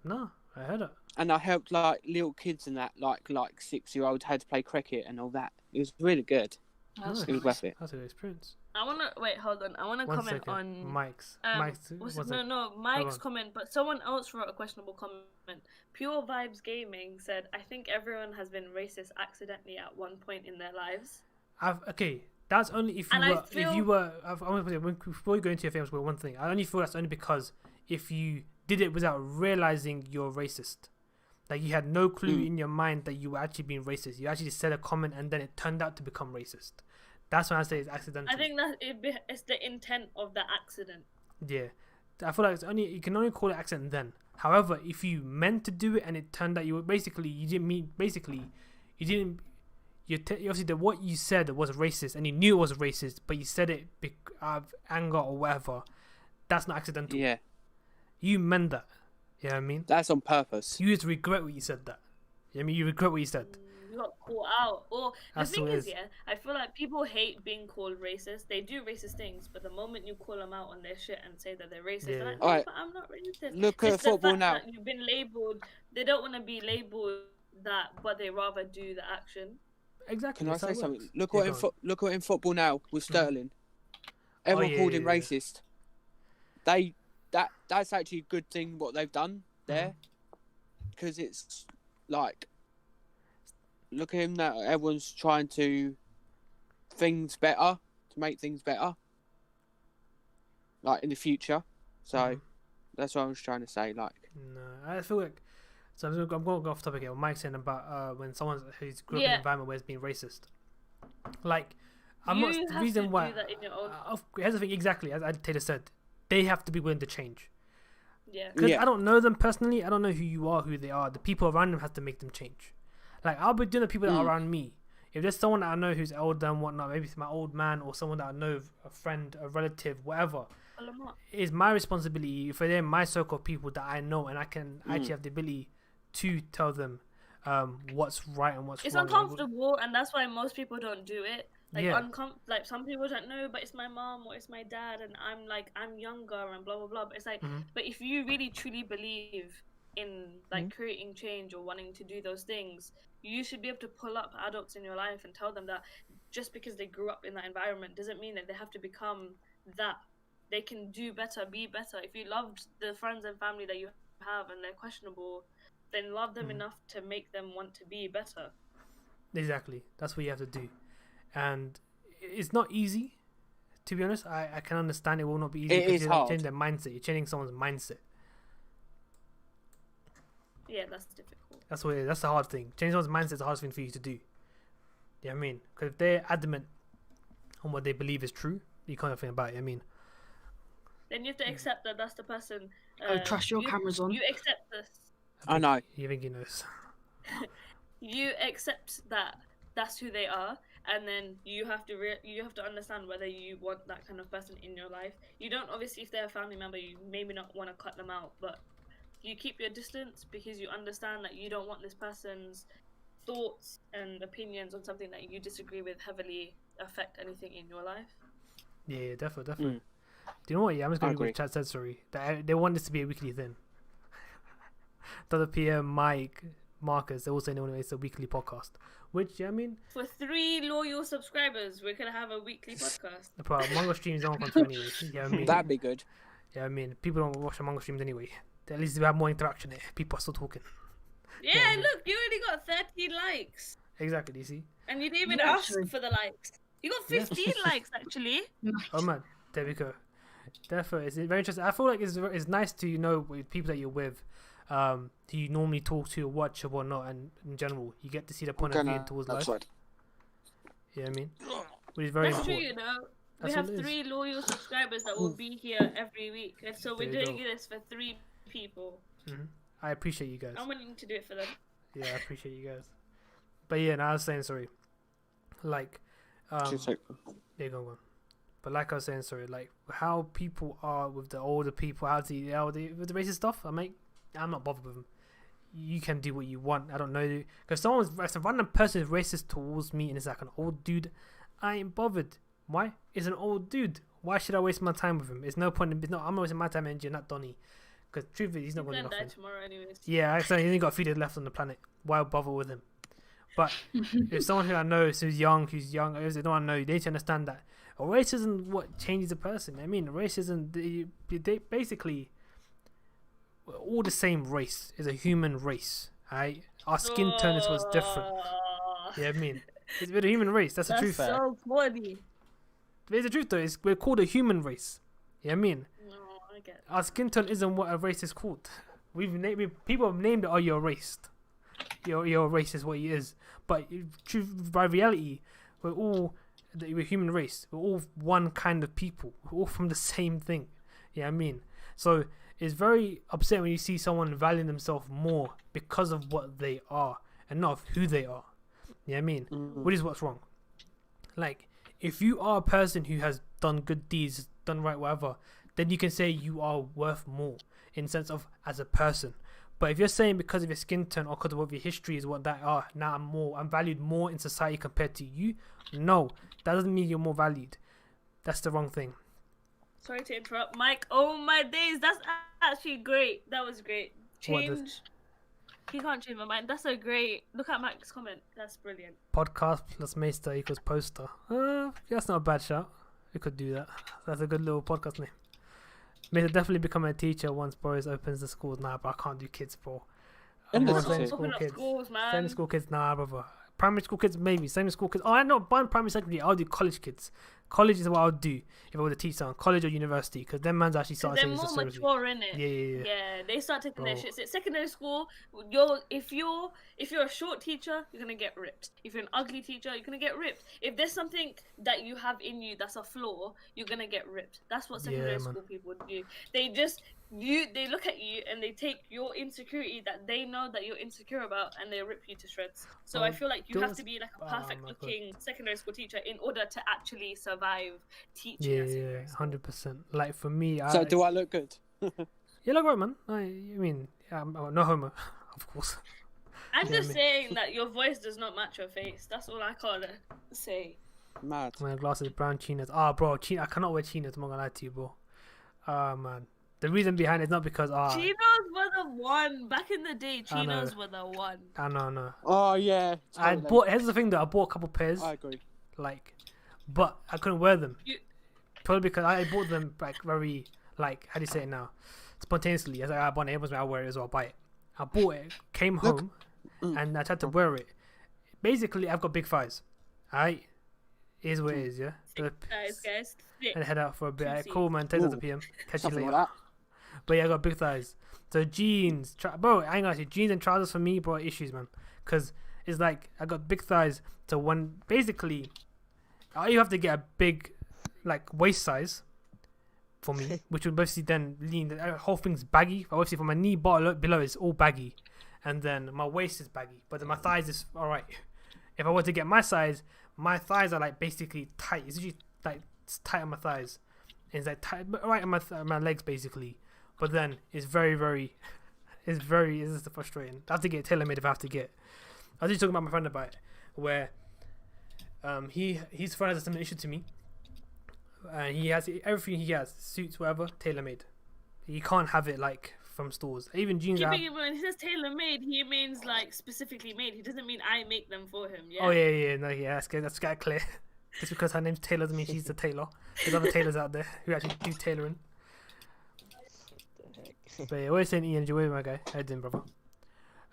No, I heard it. And I helped like little kids and that, like 6-year-olds had to play cricket and all that. It was really good. That's It was nice. worth it. That's a good experience. I wanna wait. Hold on. I wanna One comment second. on Mike's. Mike's on. comment, but someone else wrote a questionable comment. Pure Vibes Gaming said, "I think everyone has been racist accidentally at one point in their lives." Okay, that's only if you And I were. If feel- you were. I'm gonna put it, before you go into your famous word, one thing. I only feel that's only because if you did it without realizing you're racist, like you had no clue in your mind that you were actually being racist. You actually said a comment and then it turned out to become racist. That's when I say it's accidental. I think that it's the intent of the accident. Yeah, I feel like it's only you can only call it accident then. However, if you meant to do it and it turned out you obviously what you said was racist and you knew it was racist, but you said it out of anger or whatever. That's not accidental. Yeah, You meant that. You know what I mean? that's on purpose. You just regret what you said. That. You know what I mean? You regret what you said. You got caught out. Or That's the thing what it is, is. yeah, I feel like people hate being called racist. They do racist things, but the moment you call them out on their shit and say that they're racist, Yeah. they're like, Alright. but I'm not racist. Look at It's the football fact now. that you've been labelled. They don't want to be labelled that, but they rather do the action. Exactly. Can I that's how say it something? works. Look Yeah, what go on. look what in football now with Sterling. Everyone yeah, called him yeah, yeah. racist. That's actually a good thing what they've done there, because it's like, look at him now. Everyone's trying to make things better, like in the future. So Mhm. that's what I was trying to say. Like, No, I feel like. So I'm going to go off topic here. What Mike's saying about when someone who's grew up in Yeah. an environment where it's being racist. Like, I'm you not have the reason to why. do that in your own. Here's the thing, exactly as Taylor said, they have to be willing to change. Yeah. Because Yeah. I don't know them personally. I don't know who you are, who they are. The people around them have to make them change. Like I'll be doing the people that are around me. If there's someone that I know who's older and whatnot, maybe it's my old man or someone that I know, a friend, a relative, whatever. Well, I'm not. It's my responsibility if they're in my circle of people that I know and I can actually have the ability to tell them what's right and what's It's wrong. uncomfortable, and that's why most people don't do it. Like Yeah. like some people don't know, but it's my mom or it's my dad, and I'm younger and blah blah blah. But it's like, but if you really truly believe in like creating change or wanting to do those things, you should be able to pull up adults in your life and tell them that just because they grew up in that environment doesn't mean that they have to become that. They can do better, be better. If you loved the friends and family that you have and they're questionable, then love them enough to make them want to be better. Exactly. That's what you have to do. And it's not easy, to be honest. I can understand it will not be easy. It because is you're hard. changing their mindset. You're changing someone's mindset. Yeah, that's difficult. That's what it is. That's the hard thing. Changing someone's mindset is the hardest thing for you to do. You know what I mean? Because if they're adamant on what they believe is true, you can't do anything about it. You know what I mean? Then you have to accept that that's the person. Oh, trust your you, cameras on. You accept this. I know. You think he knows. You accept that that's who they are, and then you have to you have to understand whether you want that kind of person in your life. You don't, obviously, if they're a family member, you maybe not want to cut them out, but you keep your distance because you understand that you don't want this person's thoughts and opinions on something that you disagree with heavily affect anything in your life. Yeah, definitely. Do you know what? Yeah, I'm just going to read what the chat said, sorry. They want this to be a weekly thing. Dr. PM, Mike, Marcus, they all say no, it's a weekly podcast. Which, yeah, I mean, For 3 loyal subscribers, we're gonna have a weekly podcast. but Mongo streams don't come to anyway. Yeah, I mean, That'd be good. yeah, I mean, people don't watch the Mongo streams anyway. At least we have more interaction here. People are still talking. Yeah, Yeah. look, you already got 13 likes. Exactly, you see? And you didn't even Yeah, ask actually. for the likes. You got 15 likes, actually. Oh man, there we go. Therefore, it's very interesting. I feel like it's nice to with people that you're with, who you normally talk to, or watch, or whatnot, and in general, you get to see the point of view towards life. Yeah, I mean, which is very That's true, important. you know. We That's have what it is. 3 loyal subscribers that will be here every week. And so we're There you doing go. this for 3 people. I appreciate you guys. I'm willing to do it for them. Yeah, I appreciate you guys. But yeah, I was saying sorry. Like, yeah, go on. But like I was saying, sorry, like how people are with the older people, with the racist stuff. I'm not bothered with them. You can do what you want. I don't know, because if a random person is racist towards me and it's like an old dude, I ain't bothered. Why? It's an old dude. Why should I waste my time with him? It's no point. I'm not wasting my time and not Donnie. Because truthfully, he's not He's going to gonna do die nothing. tomorrow, anyways. Yeah, I said he's only got a few days left on the planet. Why bother with him? But if someone who I know who's young, if they don't know, they need to understand that race isn't what changes a person. I mean, race isn't. They basically, we're all the same race. It's a human race. Right? Our skin tone is what's different. Yeah, I mean, we're the human race. That's the truth. That's so funny. It's the truth though. We're called a human race. Yeah, I mean, No, I get it. our skin tone isn't what a race is called. People have named it. Oh, you're racist. You're racist. What he is. But by reality, we're human race. We're all one kind of people. We're all from the same thing. Yeah, I mean, so it's very upsetting when you see someone valuing themselves more because of what they are and not of who they are. Yeah, I mean, which is what's wrong. Like, if you are a person who has done good deeds, done right, whatever, then you can say you are worth more in the sense of as a person. But if you're saying because of your skin tone or because of what your history is, what that are, now I'm valued more in society compared to you, no, that doesn't mean you're more valued. That's the wrong thing. Sorry to interrupt, Mike. Oh my days, that's actually great. That was great. Change. He can't change my mind. That's a great. Look at Mike's comment. That's brilliant. Podcast plus Maister equals poster. That's not a bad shout. We could do that. That's a good little podcast name. Maister definitely become a teacher once Boris opens the schools. Nah, but I can't do kids, bro. Endless Open up schools, man. Secondary school kids, nah, brother. Primary school kids, maybe. Secondary school kids. Oh, I know. Primary, secondary. I'll do college kids. College is what I'll do if I were to teach someone. College or university, because them man's actually started They're taking more this seriously. mature, innit? Yeah. Yeah, they start taking their Bro. shit. At secondary school, if you're a short teacher, you're gonna get ripped. If you're an ugly teacher, you're gonna get ripped. If there's something that you have in you that's a flaw, you're gonna get ripped. That's what secondary Yeah, man. school people do. They look at you and they take your insecurity that they know that you're insecure about and they rip you to shreds. So I feel like you have to be like a perfect my God. looking secondary school teacher in order to actually survive teaching. at Yeah, secondary school. 100%. Like for me, So do I look good? Yeah, look right, man. I mean, I'm no homo, of course. I'm Yeah, just me. saying that your voice does not match your face. That's all I gotta say. Mad. My glasses, brown chinos. Ah, bro, I cannot wear chinos. I'm not gonna lie to you, bro. Man. The reason behind it is not because Chinos were the one. Back in the day, I know. Chinos were the one. I know. Oh yeah. Totally. Here's the thing though. I bought a couple pairs, I agree. but I couldn't wear them. You- Probably because I bought them like very how do you say it now? Spontaneously. I was like, I bought it. I'll wear it as well. I'll buy it. I bought it. Came Look. home, and I tried to wear it. Basically, I've got big thighs. Alright, is what it is. Yeah. So, Guys, and head out for a bit. Alright, Juicy. cool, man. 10 Ooh. PM. Catch you Something later. like that. But yeah, I got big thighs. So jeans, bro, I ain't gonna say jeans and trousers for me, bro, issues, man. Cause it's like I got big thighs. So when basically, you have to get a big, waist size for me, which will basically then lean. The whole thing's baggy. Obviously, from my knee below is all baggy, and then my waist is baggy, but then my thighs is all right. If I were to get my size, my thighs are basically tight. It's usually it's tight on my thighs. It's tight, right on my legs basically. But then it's very, it's just frustrating. I have to get tailor made if I have to get. I was just talking about my friend about it, where his friend has a similar issue to me. He has everything he has, suits, whatever, tailor made. He can't have it from stores. Even jeans. Keeping it when he says tailor made, he means like specifically made. He doesn't mean I make them for him. Yeah. Oh yeah, no, yeah. That's got clear. Just because her name's Taylor doesn't mean she's the tailor. There's other tailors out there who actually do tailoring. But yeah, always saying Ian, enjoy my guy. How you doing, brother?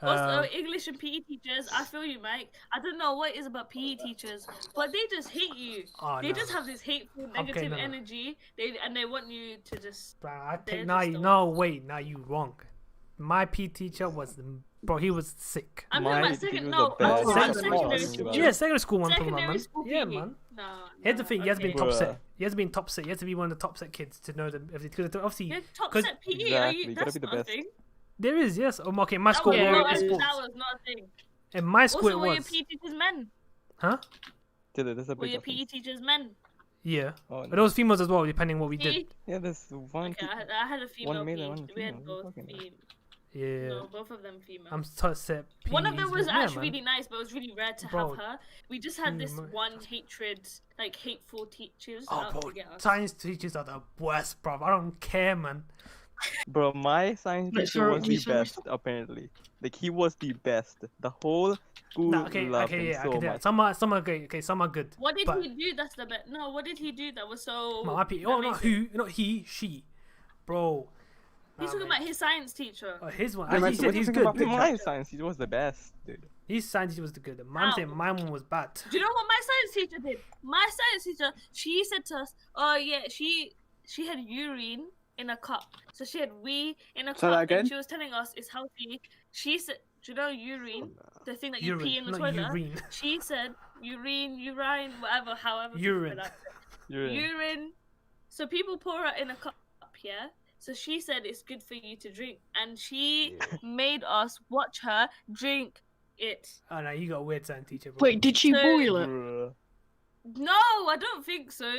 Also, English and PE teachers, I feel you, Mike. I don't know what it is about PE teachers, but they just hate you. Oh, They no. just have this hateful, negative no. energy. They want you to just. Bro, I They're take just wait, now you wrong. My P teacher was he was sick. I'm talking My about teacher second. was No, the best. I'm Secondary secondary school. school. Yeah, secondary school one talking about, Secondary man. school Yeah, PE. man. No. Here's the thing, he has to be in top Bruh. set. He has to be in top set. He has to be one of the top set kids to know them. Because obviously, You're top 'cause- set PE. Exactly, Are you you? gotta That's be the not a best. thing. there is, yes. Okay, in my That school, was, Yeah, we not, were in it is. that sports. was not a thing. In my school, Also, it were your was. PE teachers men? Huh? Tilly, there's a Were big your PE difference. teachers men? Yeah. Oh, But there was females as well, depending what we did. See? yeah, there's one. Okay, I had a female male and PE. one We had female. both What are you talking female. Yeah. No, both of them female. I'm top set. One of them PEs, was yeah, actually man. really nice, but it was really rare to Bro, have her. We just had this too much. one hatred, like hateful teachers Oh, out bro, to get us. science teachers are the worst, bro. I don't care, man. Bro, my science Wait, teacher sorry, was you the said best, apparently. Like, he was the best. The whole school Nah, okay, loved him yeah, I so can do much. that. Some are good. Okay, some are good. What did but he do? That's the best. No, what did he do that was so? my PE, oh, not amazing? who, not he, she, bro. He's talking about his science teacher. His one. Yeah, man, He so said what do you he's think good. about Big My science teacher was the best, dude. His science teacher was the good. I'm How? saying my one was bad. Do you know what my science teacher did? My science teacher, she said to us, "Oh yeah, she had urine in a cup. So she had wee in a Say cup, that and again? she was telling us it's healthy. She said, do you know urine, the thing that you pee in Urine, the not toilet? urine. She said urine, whatever, however. people Urine. pronounce it. Urine. Urine. So people pour it in a cup, yeah. So she said it's good for you to drink, and she made us watch her drink it. Oh no, you got a weird science teacher, bro. Wait, did she So- boil it? Bruh. No, I don't think so.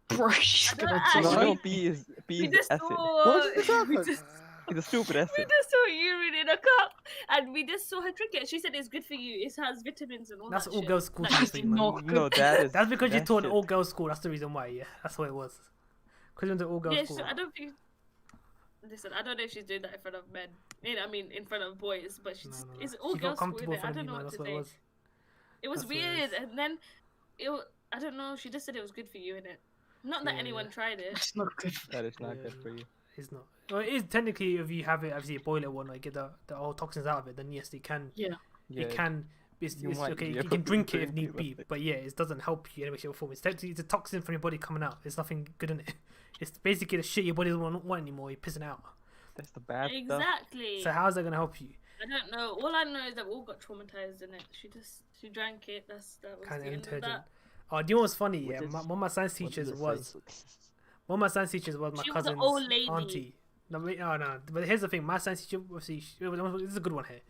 Bro, she's I don't gonna actually- No, die. no, P is We acid. just What saw. is this We happen? just It's a stupid We acid. just saw urine in a cup, and we just saw her drink it. She said it's good for you. It has vitamins and all That's that all shit. girls school Like, something, man. not No, that is. That's because you that taught an shit. all girls school. That's the reason why. Yeah, that's what it was. Because you went to all girls Yeah, school. so I don't think. Listen, I don't know if she's doing that in front of men. I mean, in front of boys, but she's No. it's all She felt girls school. comfortable Innit? for I you, don't know man. what That's to what say. it was. It was That's what it weird, is. and then I don't know. She just said it was good for you, innit? Not that Yeah. anyone tried it. That's not good. That is not Yeah, good for you. It's not. Well, it is technically if you have it, obviously, you boil it one, like get the whole toxins out of it. Then yes, they can. Yeah. It can. It's You might okay. be You able can to drink it if drink need it, be, but- but yeah, it doesn't help you in any way, shape, or form. It's technically it's a toxin from your body coming out. There's nothing good in it. It's basically the shit your body doesn't want anymore. You're pissing out. That's the bad stuff. Exactly. So how's that gonna help you? I don't know. All I know is that we all got traumatized in it. She drank it. That was Kind the of end of intelligent. that. Oh, do you know what's funny? What Yeah, is- one of my science teachers was one of my science teachers was my She was an cousin's old lady. auntie. No, no. But here's the thing: my science teacher, obviously, this is a good one here.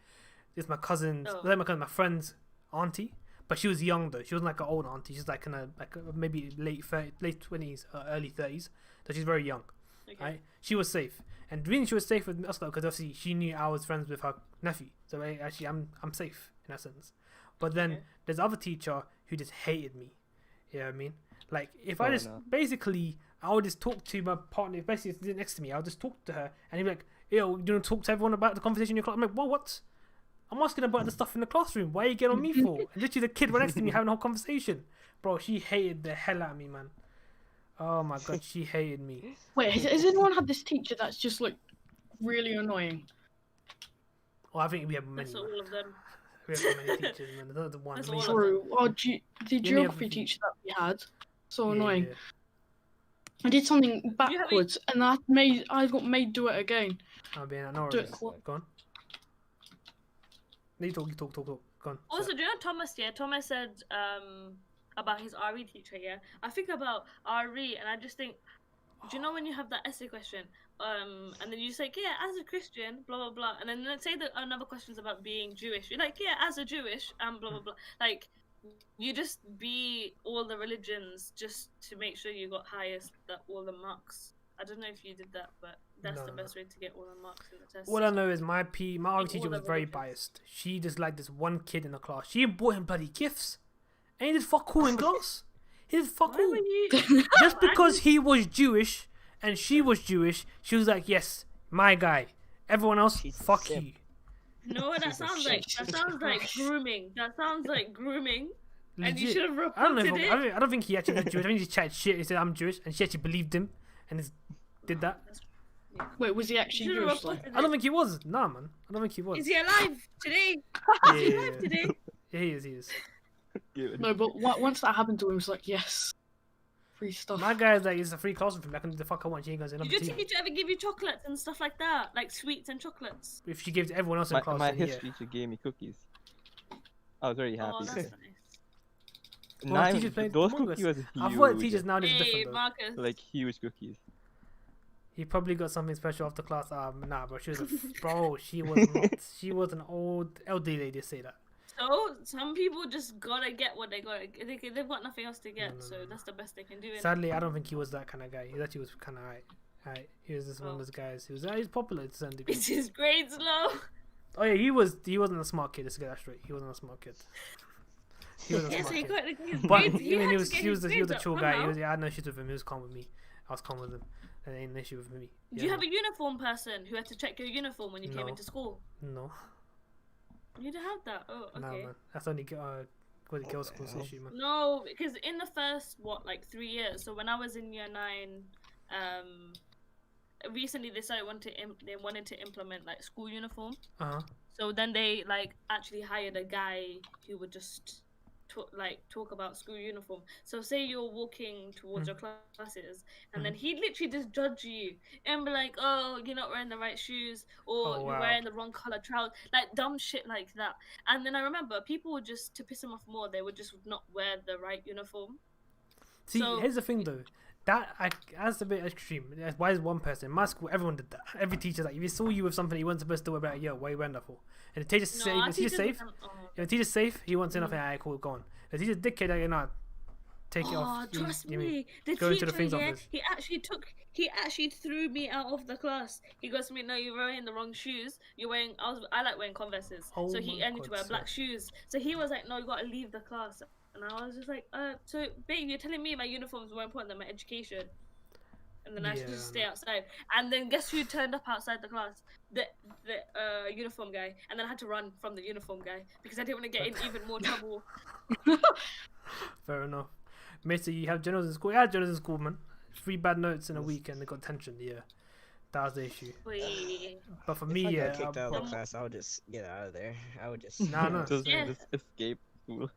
This is my cousin's, Oh. my friend's auntie, but she was young though. She wasn't like an old auntie. She's like in a maybe late 20s, early 30s. So she's very young. Okay. Right? She was safe, and the reason she was safe with us though, because obviously she knew I was friends with her nephew. So actually, I'm safe in that sense. But then Okay. there's other teacher who just hated me. You know what I mean? Like if I Oh, just no. basically I would just talk to my partner, basically if she's next to me, I'll just talk to her, and he'd be like, "Yo, you want to talk to everyone about the conversation in your class?" I'm like, "Well, what? I'm asking about the stuff in the classroom. Why are you getting on me for?" And literally, the kid right next to me having a whole conversation. Bro, she hated the hell out of me, man. Oh my god, she hated me. Wait, has anyone had this teacher that's just like really annoying? Well, I think we have many. That's Man. all of them. We have many teachers, man. There's not the one. That's I mean, all of True. Oh, the Yeah, me geography everything. teacher that we had, so yeah, annoying. yeah. I did something you have backwards, and I got made do it again. I'll be in. I know Do where it. it is. Go on. You talk. Go on. Also, do you know Thomas? Yeah, Thomas said about his RE teacher. Yeah, I think about RE, and I just think, do you know when you have that essay question, and then you just like, yeah, as a Christian, blah blah blah, and then let's say that another question's about being Jewish. You're like, yeah, as a Jewish, blah blah blah. Like, you just be all the religions just to make sure you got highest all the marks. I don't know if you did that, but that's No, the no. best way to get all the marks in the test. All I know is my art all teacher the was very religions. biased. She just liked this one kid in the class. She bought him bloody gifts, and he did fuck all in class. He did fuck Why all. were you? Just because he was Jewish and she was Jewish, she was like, yes, My guy. Everyone else, She's a fuck simp. you. No, that She's a sounds shit. like grooming. That sounds like grooming. And you Legit. should have I don't know. reported it. I don't think he actually was Jewish. I think he chatted shit. He said I'm Jewish, and she actually believed him, and did that. Wait, was he actually Should have Jewish? Though? reported I don't it. think he was. Nah, man. I don't think he was. Is he alive today? Yeah, Is he yeah, alive yeah. today? Yeah, he is. He is. Give it. No, but once that happened to him, he was like, yes, free stuff. My guy's like, it's a free classroom for me. I can do the fuck I want. She ain't gonna say Did nothing your to me. teacher ever give you chocolates and stuff like that? Like sweets and chocolates? If she gives everyone else in class, My then yeah. history teacher gave me cookies. I was very happy. Oh, with that's it. nice. Well, Now, teachers played those Among Us. cookies was huge. I thought teachers now is Hey, different though. Marcus. Like huge cookies. He probably got something special after class. Nah, bro. She was bro. She was not. She was an old elderly lady. Say that. So some people just gotta get what they gotta. They've got nothing else to get, No. so that's the best they can do. innit? Sadly, I don't think he was that kind of guy. He actually was kind of alright. He was just one of those guys. He was popular to a certain degree. Is his grades low? Oh yeah, he wasn't a smart kid. Let's get that straight. He wasn't a smart kid. He wasn't a Yeah, so smart he kid. got his But grades. I mean, had he to was get he was his he was a grades chill up guy. somehow. I had no issues with him. He was calm with me. I was calm with him. And ain't an issue with me. Do you have a uniform person who had to check your uniform when you came No. into school? No, You don't have that. Oh, nah, okay. man. That's only what the girls' school's issue, man. No, because in the first 3 years. So when I was in year 9, recently they wanted to implement like school uniform. So then they like actually hired a guy who would just talk about school uniform. So say you're walking towards your classes, and then he'd literally just judge you and be like, "Oh, you're not wearing the right shoes, or Oh, you're wow. wearing the wrong color trousers," like dumb shit like that. And then I remember people would just, to piss him off more, they would just not wear the right uniform. See, So- here's the thing though. That's a bit extreme. Why is one person? In my school, everyone did that. Every teacher's like, if he saw you with something he wasn't supposed to wear, like, yo, why are you wearing that for? And the teacher's safe. our The teacher's teachers safe. wasn't- If the teacher's safe, he wants enough. Alright, cool, go on. The teacher's dickhead, like, nah, take it Oh, off. trust You know what I mean? me. The Go into teacher, the things yeah, office. he actually threw me out of the class. He goes to me, "No, you're wearing the wrong shoes. I like wearing Converses." Oh So he my ended to God, wear sir. black shoes. So he was like, "No, you gotta leave the class." And I was just like, so babe, you're telling me my uniform is more important than my education?" And then I should just Yeah, stay outside. And then guess who turned up outside the class? The uniform guy. And then I had to run from the uniform guy because I didn't want to get in even more trouble. Fair enough. Maister, you have journals in school? Yeah, journals in school, man. 3 bad notes in a week and they got tension. Yeah, that was the issue. Wait. But for If me, I yeah, got kicked out of um, the class, I would just get out of there. I would just. Nah, no. Just, Yeah. just escape school.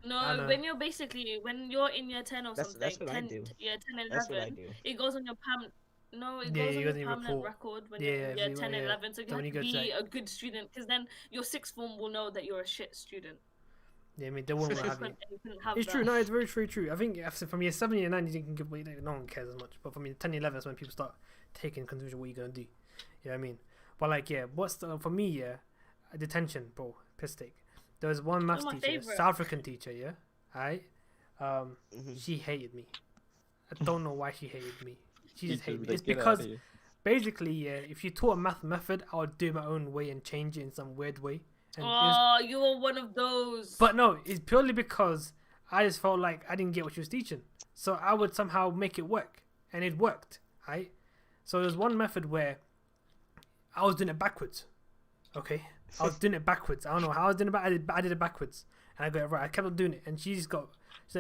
I No, know. when you're in year 10 or That's- something, that's what I 10, do. year 10 and That's what I 11, do. it goes on your permanent. No, it Yeah, goes it on goes your in your permanent report. record when Yeah, you're in year if you- 10 and yeah. 11. So you So when have you to go to be that- a good student, because then your sixth form will know that you're a shit student. yeah, I mean, they won't So have you. you couldn't have It's that. true. No, it's very, very true. I think from year 7, year 9, you can give away. No one cares as much. But from year 10, 11, that's when people start taking consideration what you're gonna do. You know what I mean? But like, yeah, for me, yeah, detention, bro, piss take. There was one maths my teacher, favourite. South African teacher, yeah, Mhm. she hated me. I don't know why she hated me. She just Teachers hated me. like, It's "Get outta because here." basically, yeah, if you taught a math method, I would do it my own way and change it in some weird way. And it was, Oh, you were one of those. but no, it's purely because I just felt like I didn't get what she was teaching. So I would somehow make it work. And it worked, right? So there's one method where I was doing it backwards. Okay? I was doing it backwards. I don't know how I was doing it, but I did it backwards. And I got it right. I kept on doing it. And she's like,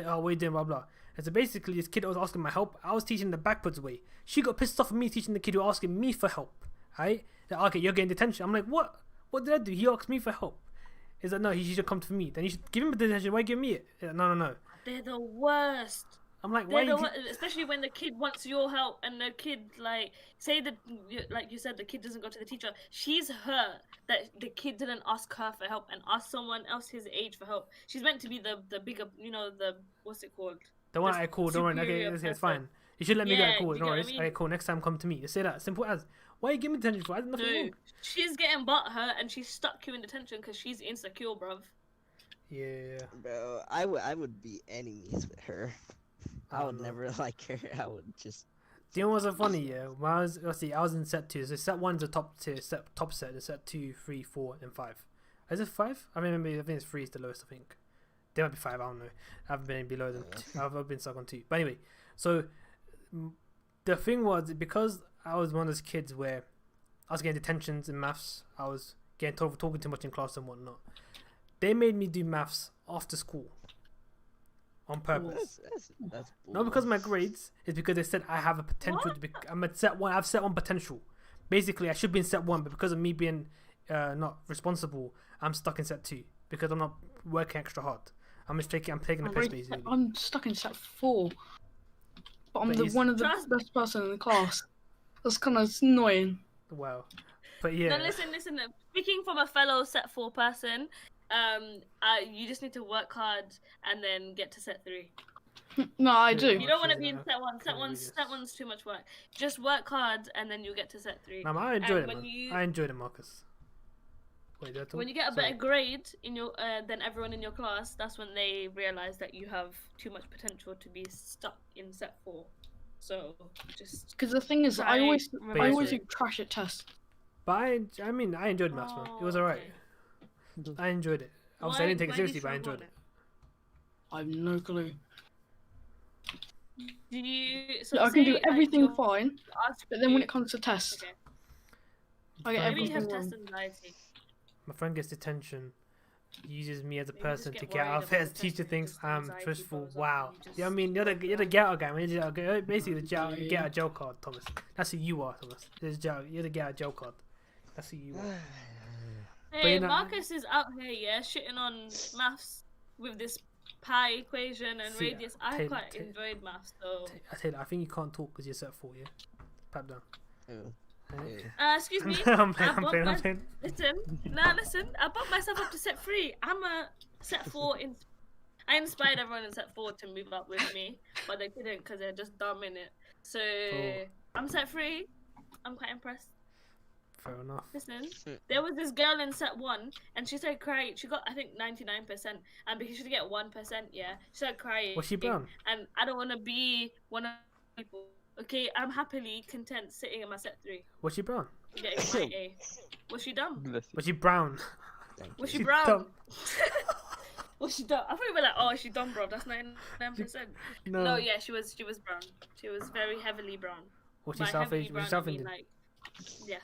oh, what are you doing, blah, blah. And so basically, this kid was asking my help. I was teaching the backwards way. She got pissed off at me teaching the kid who was asking me for help, right? Like, okay, you're getting detention. I'm like, what? What did I do? He asked me for help. He's like, no, he should come to me. Then you should give him a detention. Why give me it? He's like, no. They're the worst. I'm like, why? Especially when the kid wants your help and the kid, like, say that, like you said, the kid doesn't go to the teacher. She's hurt that the kid didn't ask her for help and ask someone else his age for help. She's meant to be the bigger, what's it called? The one the I called, don't worry, okay, superior it's person. fine. You should let me Yeah, get a call, you no get what I worries. mean? Okay, cool, next time come to me. Just say that, simple as. Why you give me detention for? I did nothing No, wrong. she's getting butthurt and she's stuck you in detention because she's insecure, bruv. Yeah. Bro, I would be enemies with her. I would know. never like her. I would just. Do you know what's so funny, yeah? When I was in set 2, so set 1's the top tier, top set, and set 2, 3, 4, and 5. Is it 5? I think it's 3 is the lowest, I think. There might be 5, I don't know. I've been below them. I've been stuck on 2. But anyway, so the thing was, because I was one of those kids where I was getting detentions in maths. I was getting told for talking too much in class and whatnot. They made me do maths after school on purpose. That's Not because of my grades. It's because they said I have a potential to be. I'm at set one. I have set one potential. Basically, I should be in set one, but because of me being not responsible, I'm stuck in set two because I'm not working extra hard. I'm taking the piss basically. I'm stuck in set 4, but I'm But one of the best person in the class. That's kind of annoying. Wow. But yeah. No, listen. Speaking from a fellow set 4 person, you just need to work hard and then get to set 3. No, I do. You don't want to be in set 1. Set one's too much work. Just work hard and then you'll get to set 3. No, I enjoyed it, when man. I enjoyed it, Marcus. Wait, did I talk? When you get a Sorry. better grade in your than everyone in your class, that's when they realize that you have too much potential to be stuck in set 4. So just Because the thing is, I always remember. do trash at tests. But I mean, I enjoyed maths, man. It was alright. okay. I enjoyed it. Obviously, I didn't take it Why seriously, did but I you enjoyed want it. I have no clue. Do you? I can do say, everything you're fine, asked but then when you- it comes to tests, okay. I get Maybe you have everything test wrong. anxiety. My friend gets detention. Uses me as a Maybe you just person to get get out worried of it. about As the teacher test and thinks just I'm anxiety truthful. goes up Wow. and you Yeah, I just mean, you're the ghetto guy. When you're basically the get Yeah. out of jail card, Thomas. That's who you are, Thomas. You're the get out of jail card. That's who you are. Hey, you know- Marcus is out here, yeah, shitting on maths with this pi equation and See, radius. I Taylor- quite enjoyed maths, though. I tell you, I think you can't talk because you're set 4, yeah? Pap down. Oh, Right? yeah. Excuse me. I'm I playing. bumped Listen, I bumped myself up to set 3. I'm a set 4 in. I inspired everyone in set 4 to move up with me, but they didn't because they're just dumb in it. So I'm set 3. I'm quite impressed. Fair enough. Listen, there was this girl in set 1, and she started crying. She got, I think, 99%, and because she did get 1%, yeah, she started crying. Was she brown? And I don't want to be one of the people. Okay, I'm happily content sitting in my set 3, Was she brown? getting my A. Was she dumb? Bless you. Was she brown? Thank Was you. she brown? dumb. Was she dumb? I thought you were like, oh, she dumb, bro. That's 99%. No. No, yeah, she was brown. She was very heavily brown. Was she By South heavily Asian? Was she brown, South I mean, Indian? like, yes.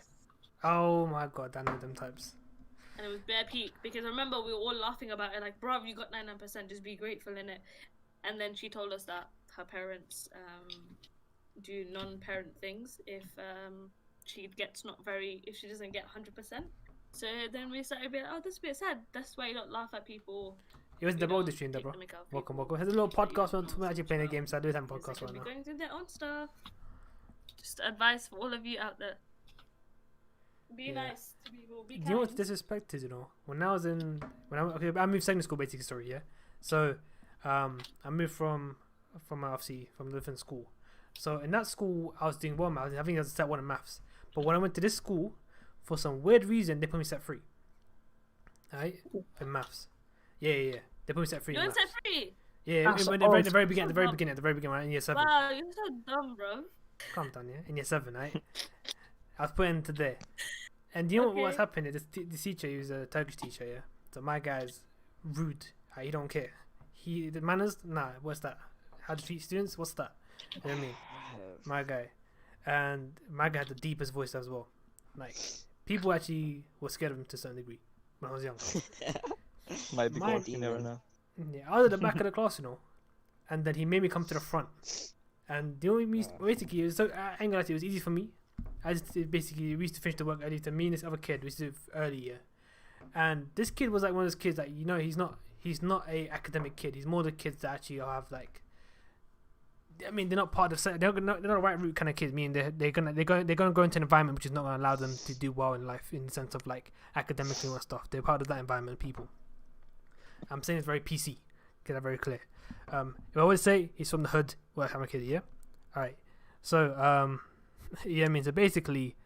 Oh my god, I know them types. And it was bare peak because I remember we were all laughing about it, like, bruv, you got 99%, just be grateful in it. And then she told us that her parents do non-parent things if she doesn't get 100%. So then we started being like, oh, that's a bit sad. That's why you don't laugh at people. It was You the don't boulder stream, though, take bro. the mick out of Welcome, people. welcome. There's a little That you podcast don't when we're actually know playing a about. game, so I do have a Because podcast they right could now. be going through their own stuff. Just advice for all of you out there. Be Yeah. nice to people. Be Do kind. you know what's disrespect is, when I moved secondary school, basically, story, yeah? So, I moved from obviously, from a different school. So, in that school, I was doing well maths. I think I was set 1 in maths. But when I went to this school, for some weird reason, they put me set 3. Alright? In maths. Yeah. They put me set 3 You in want maths. set free? Yeah, That's at odd. the very beginning, right, in year 7. Wow, you're so dumb, bro. Calm down, yeah? In year 7, right? I was put into there. And you know what's Okay. happening? This teacher, he was a Turkish teacher, yeah? So my guy's rude. He don't care. The manners? Nah, what's that? How to treat students? What's that? You know what I mean? My guy. And my guy had the deepest voice as well. Like, people actually were scared of him to a certain degree when I was young. Might be My close, you never demon. know. Yeah, I was at the back of the class, and then he made me come to the front. And the only basically, it was so it was easy for me. We used to finish the work early. To me and this other kid, we used to do it earlier. And this kid was like one of those kids that he's not a academic kid. He's more the kids that actually have like. I mean, they're not part of. They're not a right route kind of kids. Meaning they're gonna go into an environment which is not gonna allow them to do well in life in the sense of like academically and stuff. They're part of that environment. People. I'm saying it's very PC. Get that very clear. I always say he's from the hood. Well, I'm a kid. Yeah. All right. So yeah. I mean, so basically,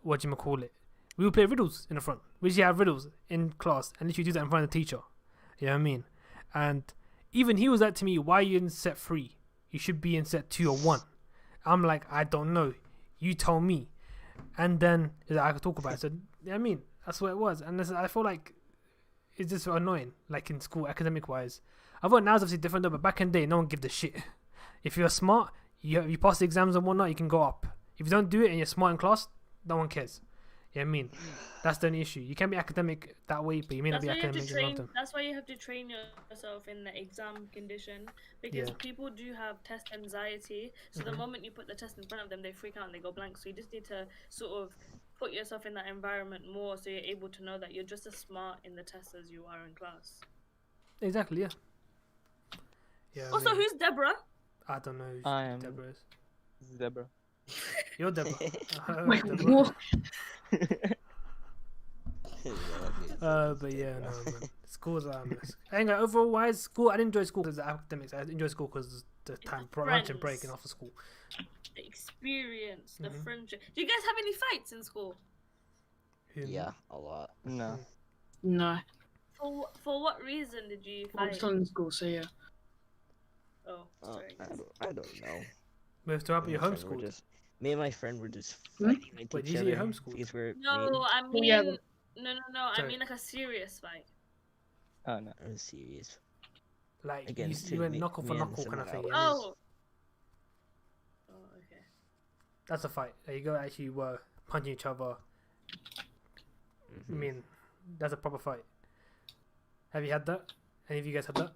what do you call it? We would play riddles in the front. We usually have riddles in class, and literally do that in front of the teacher. You know what I mean? And even he was like to me, "Why are you in set 3? You should be in set 2 or 1." I'm like, "I don't know. You tell me." And then I could talk about it. So yeah, I mean, that's what it was. And I feel like it's just so annoying, like in school, academic wise. I thought now's obviously different though, but back in the day, no one gave a shit. If you're smart, you pass the exams and whatnot, you can go up. If you don't do it and you're smart in class, no one cares. Yeah, I mean, that's the only issue. You can be academic that way, but you may not be academic in long-term. That's why you have to train yourself in the exam condition, because people do have test anxiety. So the moment you put the test in front of them, they freak out and they go blank. So you just need to sort of put yourself in that environment more, so you're able to know that you're just as smart in the test as you are in class. Exactly, yeah. Yeah. Also, who's Deborah? I don't know who I am Deborah is. Deborah. You're Deborah. Wait, Deborah. what? But yeah, no, man. School's anyway, overall wise, school. I didn't enjoy school because of the academics. I enjoy school because the time for lunch and break and after school. The experience, the friendship. Do you guys have any fights in school? Yeah, a lot. No. No. For what reason did you I'm fight? still in school, so yeah. Oh, sorry. I don't know. We have to have your Me and my friend were homeschooled. just- Me and my friend were just fighting with Wait, each you say other. you're homeschooled? These were No, I mean, yeah. no. I Sorry. mean like a serious fight. Oh no. I'm serious. Like Against you went me- knuckle for me and knuckle kind of thing. someone Yeah, else. Oh, okay. that's a fight. There you go. Actually, were punching each other. I mean, that's a proper fight. Have you had that? Any of you guys had that?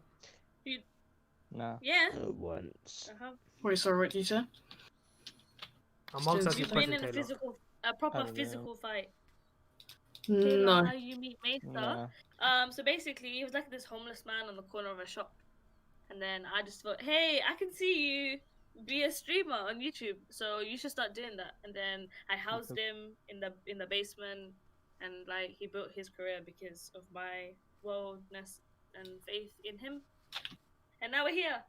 No. Yeah. Once. Wait, sorry, what did you say? Amongst us, You've your You've been question, in Taylor. a proper don't know. physical fight. Taylor, No. how you meet Maister? No. So basically, he was like this homeless man on the corner of a shop, and then I just thought, hey, I can see you be a streamer on YouTube, so you should start doing that. And then I housed him in the basement, and like he built his career because of my wellness and faith in him. And now we're here.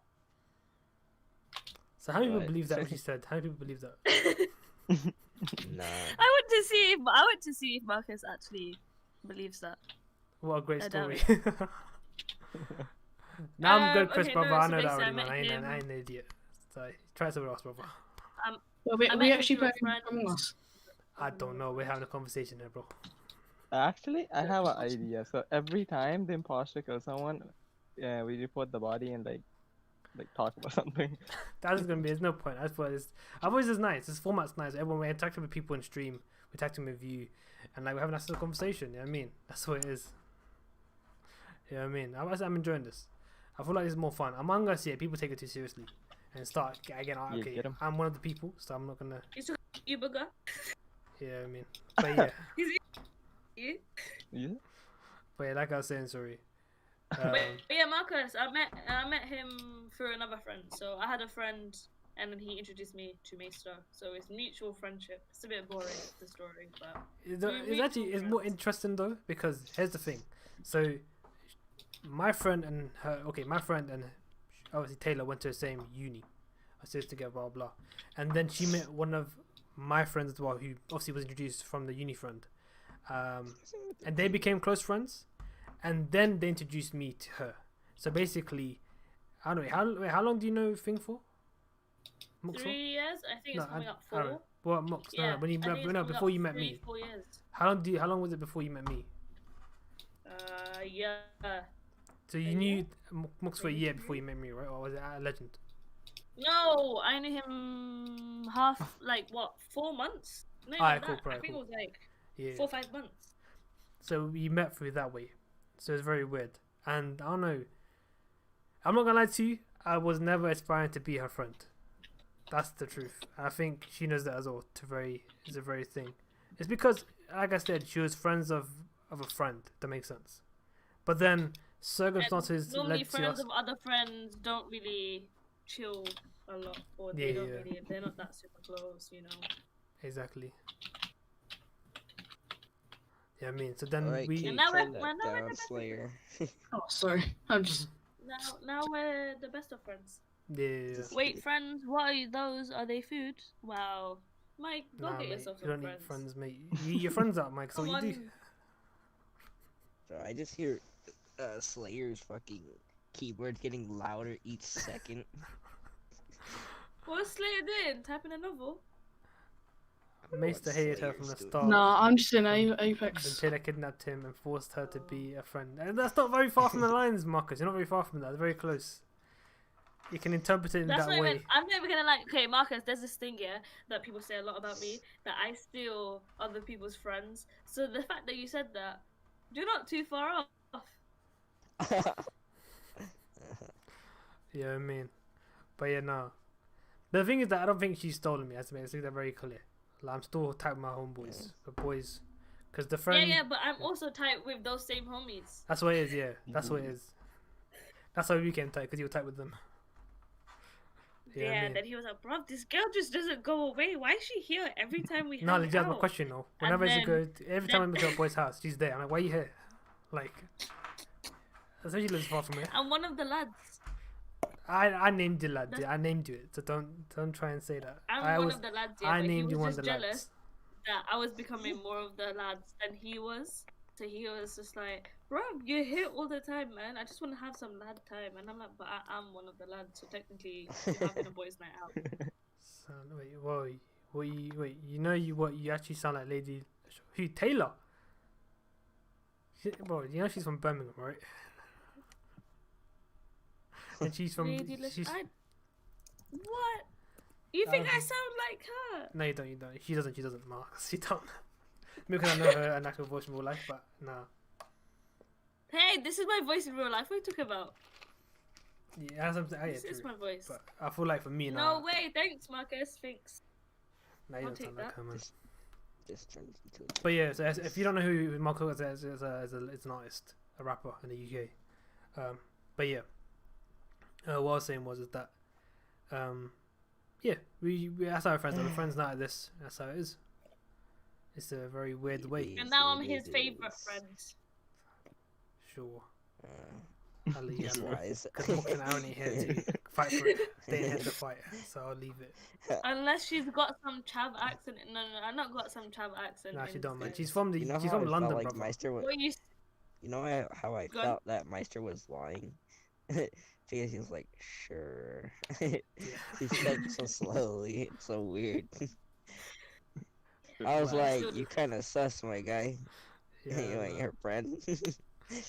So how many people Right. believe that? What you said? How many people believe that? Nah. I went to see if Marcus actually believes that. What a great I doubt story. Now I'm good, Chris, okay, brother. no, I so know that basically I already, man. met I ain't him- an idiot. So try something else, brother. Well, I we met actually him through a playing friend. Among Us. I don't know. We're having a conversation here, bro. Actually, I have an idea. So every time the imposter kills someone, we report the body and like talk about something. That's gonna be. There's no point. I've always is nice. This format's nice. Everyone we interact with people in stream. We interact with you, and like we're having a nice little conversation. You know what I mean? That's what it is. You know what I mean? I'm enjoying this. I feel like it's more fun. Among Us, yeah, people take it too seriously and start again. Yeah, Okay, get 'em. I'm one of the people, so I'm not gonna. You bugger. Yeah, I mean, but yeah, You? Yeah. but yeah, like I was saying, sorry. But yeah, Marcus, I met him through another friend. So I had a friend, and then he introduced me to Maister. So it's mutual friendship. It's a bit boring, the story, but It's actually it's more interesting though, because here's the thing. So my friend and obviously Taylor went to the same uni, sisters together, blah blah, and then she met one of my friends as well, who obviously was introduced from the uni friend, and they became close friends, and then they introduced me to her. So basically, I don't know how long do you know Thing for? Mux for? 3 years. I think it's coming up 4. Aaron. Well, Mux, Yeah, no, when you I think it's coming before up you met me. 3-4 years. How long was it before you met me? Yeah. So you knew Mux for a year before you met me, right? Or was it a legend? No, I knew him 4 months? No, Alright, not cool, that. right, I think cool. it was like Yeah. 4 or 5 months. So we met through that way. So it's very weird. And I don't know. I'm not gonna lie to you. I was never aspiring to be her friend. That's the truth. I think she knows that as well. It's a very thing. It's because, like I said, she was friends of a friend. That makes sense. But then circumstances And normally led to friends us. of other friends don't really chill a lot, or they Yeah, don't yeah. really. They're not that super close, you know. Exactly. Yeah, I mean, so then Alright, we. keep And now turn we're that the down, best of Slayer. Oh, sorry. I'm just. Now we're the best of friends. Yeah. Wait, friends, what are those? Are they food? Wow. Mike, go Nah, get mate, yourself you some don't need friends. friends, mate. You eat your friends out, Mike. So Come what you do. on. So I just hear Slayer's fucking keyboard getting louder each second. What's Slayer doing? Typing a novel? Maister What hated her from the Slayer's doing. start. No, I'm just in Then Apex. Taylor kidnapped him and forced her to be a friend. And that's not very far from the lines, Marcus. You're not very far from that. It's very close. You can interpret it in That's that not way. even. I'm never gonna like. Okay, Marcus. There's this thing here that people say a lot about me, that I steal other people's friends. So the fact that you said that, you're not too far off. You know what I mean? But yeah, no. The thing is that I don't think she's stolen me. I have to make that very clear. Like, I'm still tight with my homeboys, the boys, because the friend. Yeah, but I'm also tight with those same homies. That's what it is. Yeah, that's what it is. That's how we became tight, because you were tight with them. You know what I Yeah, mean? then he was like, bro, this girl just doesn't go away. Why is she here every time we No, hang legit, my out? question though. And Whenever then- you go, every time I go to a boy's house, she's there. I'm like, why are you here? Like, that's why she lives far from here. I'm one of the lads. I named you lad. Yeah, I named you it. So don't try and say that. I'm one of the lads, yeah, I but he named you one was of just the jealous lads. that I was becoming more of the lads than he was. So he was just like, bro, you're here all the time, man. I just want to have some lad time. And I'm like, but I'm one of the lads, so technically you're having a boys' night out. So, wait, you know you actually sound like Lady. Who, Taylor? Bro, you know she's from Birmingham, right? And she's from. Lady She's, What? You think I Um, sound like her? no, you don't. She doesn't, Marcus. She don't. Maybe because I know her an actual voice in real life, but nah. Hey, this is my voice in real life. What are you talking about? Yeah, that's something. This is my voice. But I feel like for me, No nah. way, thanks, Marcus. Thanks. Nah, you I'll don't take sound like that. her, man. Just turns into a... But yeah, so if you don't know who Marcus is, it's an artist, a rapper in the UK. But yeah, what I was saying was that, yeah, we that's how we're friends. We're friends now at this. That's how it is. It's a very weird way. And now I'm his favorite friend. Sure. I'll leave Just it. lies. Because I'm only here to fight for it. They ain't here to fight, so I'll leave it. Unless she's got some chav accent. No, I've not got some chav accent. Nah, she in don't, man. this. She's from You know she's how from I London, felt like brother. Meister was... What you? You know how I Go on. felt that Meister was lying? Because he was like, sure. He said so slowly. It's so weird. I was like, you kind of sus, my guy. Yeah, You ain't nah. her friend.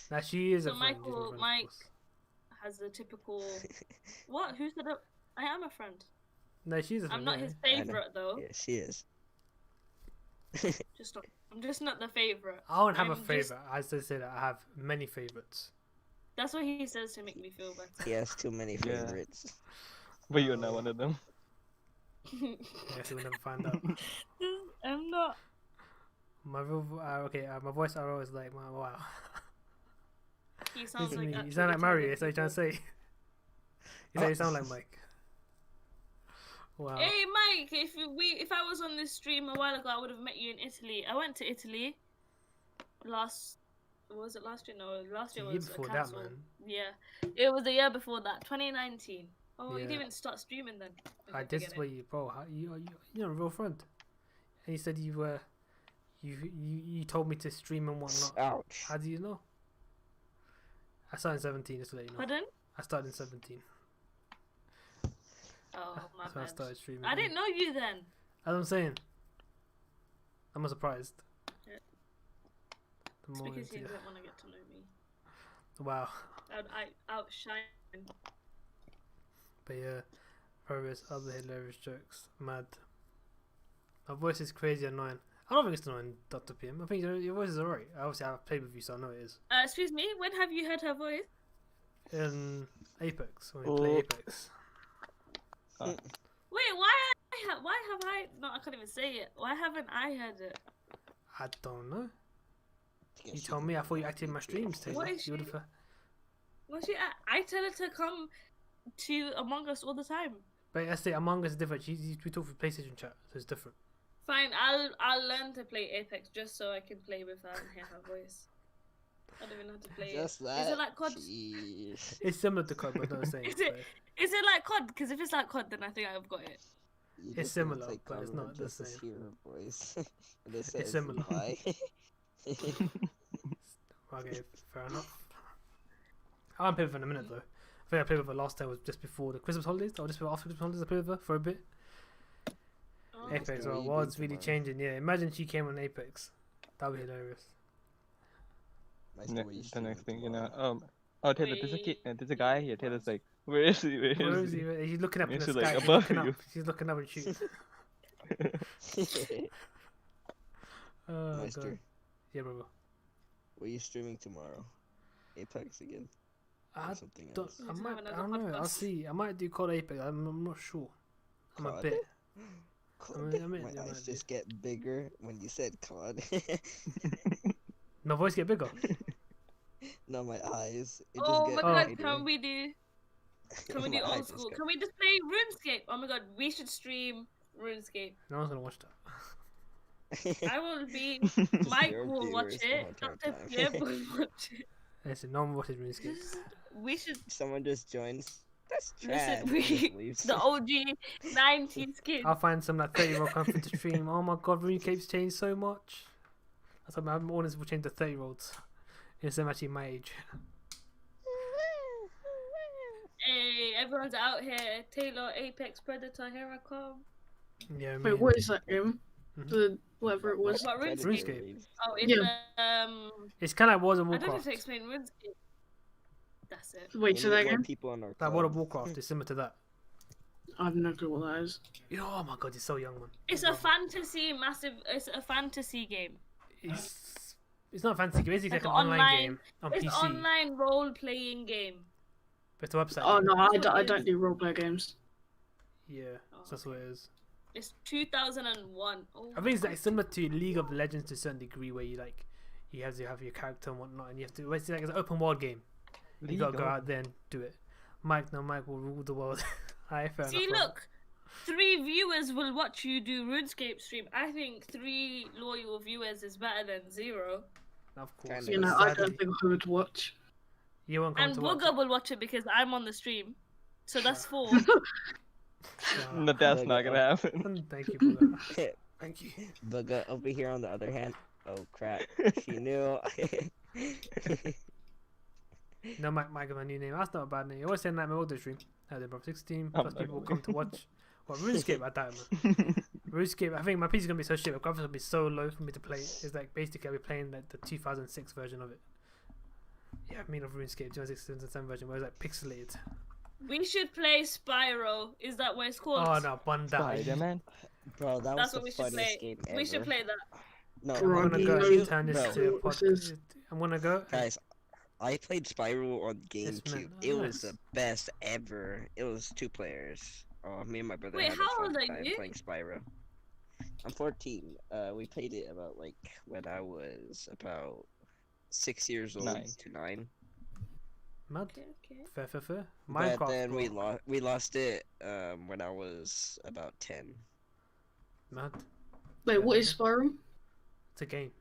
Nah, she is So a friend. she's my Michael, friend, of Mike course. has a typical. What? Who said that? I am a friend. No, she's a friend. I'm not yeah. his favorite though. Yeah, she is. Just not. I'm just not the favorite. I don't have a I'm just- favorite. I just say that I have many favorites. That's what he says to make me feel better. He has too many Yeah. favorites. But you're not one of them. I guess we'll never find out. I'm not. My real, my voice I always like, wow. He sounds Listen to like. me. You actual sound like Mario. That's what retarded you're trying to say. You say you sound like Mike. Wow. Hey Mike, if I was on this stream a while ago, I would have met you in Italy. I went to Italy was it last year? No, last year The year was before that, cancelled. man. Yeah, it was the year before that, 2019. Oh, you Yeah. didn't even start streaming then. I Okay, just forget where it. you, bro. You're a real friend. And you said you were, you told me to stream and whatnot. Ouch. How do you know? I started in 17, just to let you know. Pardon? I started in 17. Oh my That's when I bad. started streaming. I didn't know you then. That's what I'm saying. I'm not surprised. Yeah. The It's more because he into- didn't want to get to know me. Wow. I outshine. But yeah, various other hilarious jokes. Mad. My voice is crazy annoying. I don't think it's annoying, Dr. PM. I think your voice is alright. Obviously, I've played with you, so I know it is. Excuse me. When have you heard her voice? In Apex, when we play Oh. Apex. Wait, why have I? No, I can't even say it. Why haven't I heard it? I don't know. You told me. I thought you acted in my streams, Taylor. What is You would she- have. Was she? I tell her to come to Among Us all the time. But I say Among Us is different. We talk for PlayStation chat, so it's different. Fine, I'll learn to play Apex just so I can play with her and hear her voice. I don't even know how to play Just it. that. Is it like COD? Jeez. It's similar to COD, but not the same. Is it? Is it like COD? Because if it's like COD, then I think I've got it. You It's just sound similar, like but it's Carmen not the Justice same. Hero voice. And it It's says similar. why. Okay, fair enough. I haven't played with her in a minute though. I think I played with her last time was just before the Christmas holidays, or just before after Christmas holidays. I played with her for a bit. Oh. Apex. Apex, where well, you world's been really tomorrow? changing. Yeah, imagine she came on Apex. That'd be hilarious. Meister, Ne- what you the streaming next thing, tomorrow? oh Taylor, there's a kid, there's a guy here. Taylor's like, Where is he? Where Where is is he? he? He's looking up in the He's, sky. like, He's above looking you. up. He's looking up and shooting. Oh Meister, god. Yeah, bro. were you streaming tomorrow? Apex again? I Or something don't. else? I Let's might. have I another don't know. I'll podcast. see. I might do COD Apex. I'm not sure. I'm a COD? bit. COD? I mean, My yeah, eyes might just get bigger when you said COD. My voice get bigger. No, my eyes. It Oh just my get god, wider. can we do My old eyes just school? got- Can we just play RuneScape? Oh my god, we should stream RuneScape. No one's gonna watch that. I will be Just Mike your will watch viewers the it. whole entire Dr. time. Pierre will watch it. Listen, no one watches RuneScape. We should Someone just joins. That's trash. listen. and just We leaves. the OG 90s kids. I'll find some like 30-year-old coming to stream. Oh my god, RuneScape's changed so much. That's what my audience will change to 30-year-olds. It's them actually my age. Hey, everyone's out here. Taylor, Apex Predator, here I come. Yeah, I mean, Wait, what is that game? Mhm. The whatever it was. What, Predator RuneScape? raves. Oh, it's Yeah. it's kind of like World of I don't know Warcraft. how to explain RuneScape. That's it. Wait, We so need that more game? people on our Like World of club. Warcraft is similar to that. I have no clue what that is. You know, oh my god, he's so young, man. It's a fantasy massive. It's a fantasy game. It's not a fantasy game. It's like Like an an online online- game on It's PC. online role playing game. But it's a website. Oh no, That's what I it don't is. do roleplay games. Yeah, Oh, so that's what it is. It's 2001. Oh, I think it's like similar to League of Legends to a certain degree, where you like you have your character and whatnot, and you have to. It's like it's an open world game. You gotta go out there and do it. Mike will rule the world. I fair See, enough. look, 3 viewers will watch you do RuneScape stream. I think 3 loyal viewers is better than 0. Of course. Kinda. You know, I Sadly, don't think I would watch. you won't come And to watch Booger will watch it because I'm on the stream. So that's 4. it. No, that's not gonna happen. Thank you, Booger. Thank you. But over here on the other hand, oh crap, she knew. No, Mike is my new name. That's not a bad name. You always say Nightmare World stream. How they bro? 16 I'm plus not people will gonna- come to watch. What RuneScape at that man? RuneScape. I think my PC is gonna be so shit. My graphics will be so low for me to play. It's like basically I'll be playing like the 2006 version of it. Yeah, I mean of RuneScape 2006 2007 version where it's like pixelated. We should play Spyro. Is that what it's called? Oh no, Bandai. Spider-Man. Bro, that That's was what we the should funniest play. game ever. We should play that. No, I'm gonna Bro, go you and turn this bro. to a This is- podcast. I'm gonna go. guys, I played Spyro on Yes, GameCube. man. It was Nice. the best ever. It was 2 players. Oh, me and my brother Wait, had how a old fun are time you? playing Spyro. I'm 14. We played it about like when I was about 6 years old 9. to 9. Mad. Okay. Fair. But Minecraft. then bro. we lost it when I was about 10. Mad. Wait, what is Spyro? It's a game.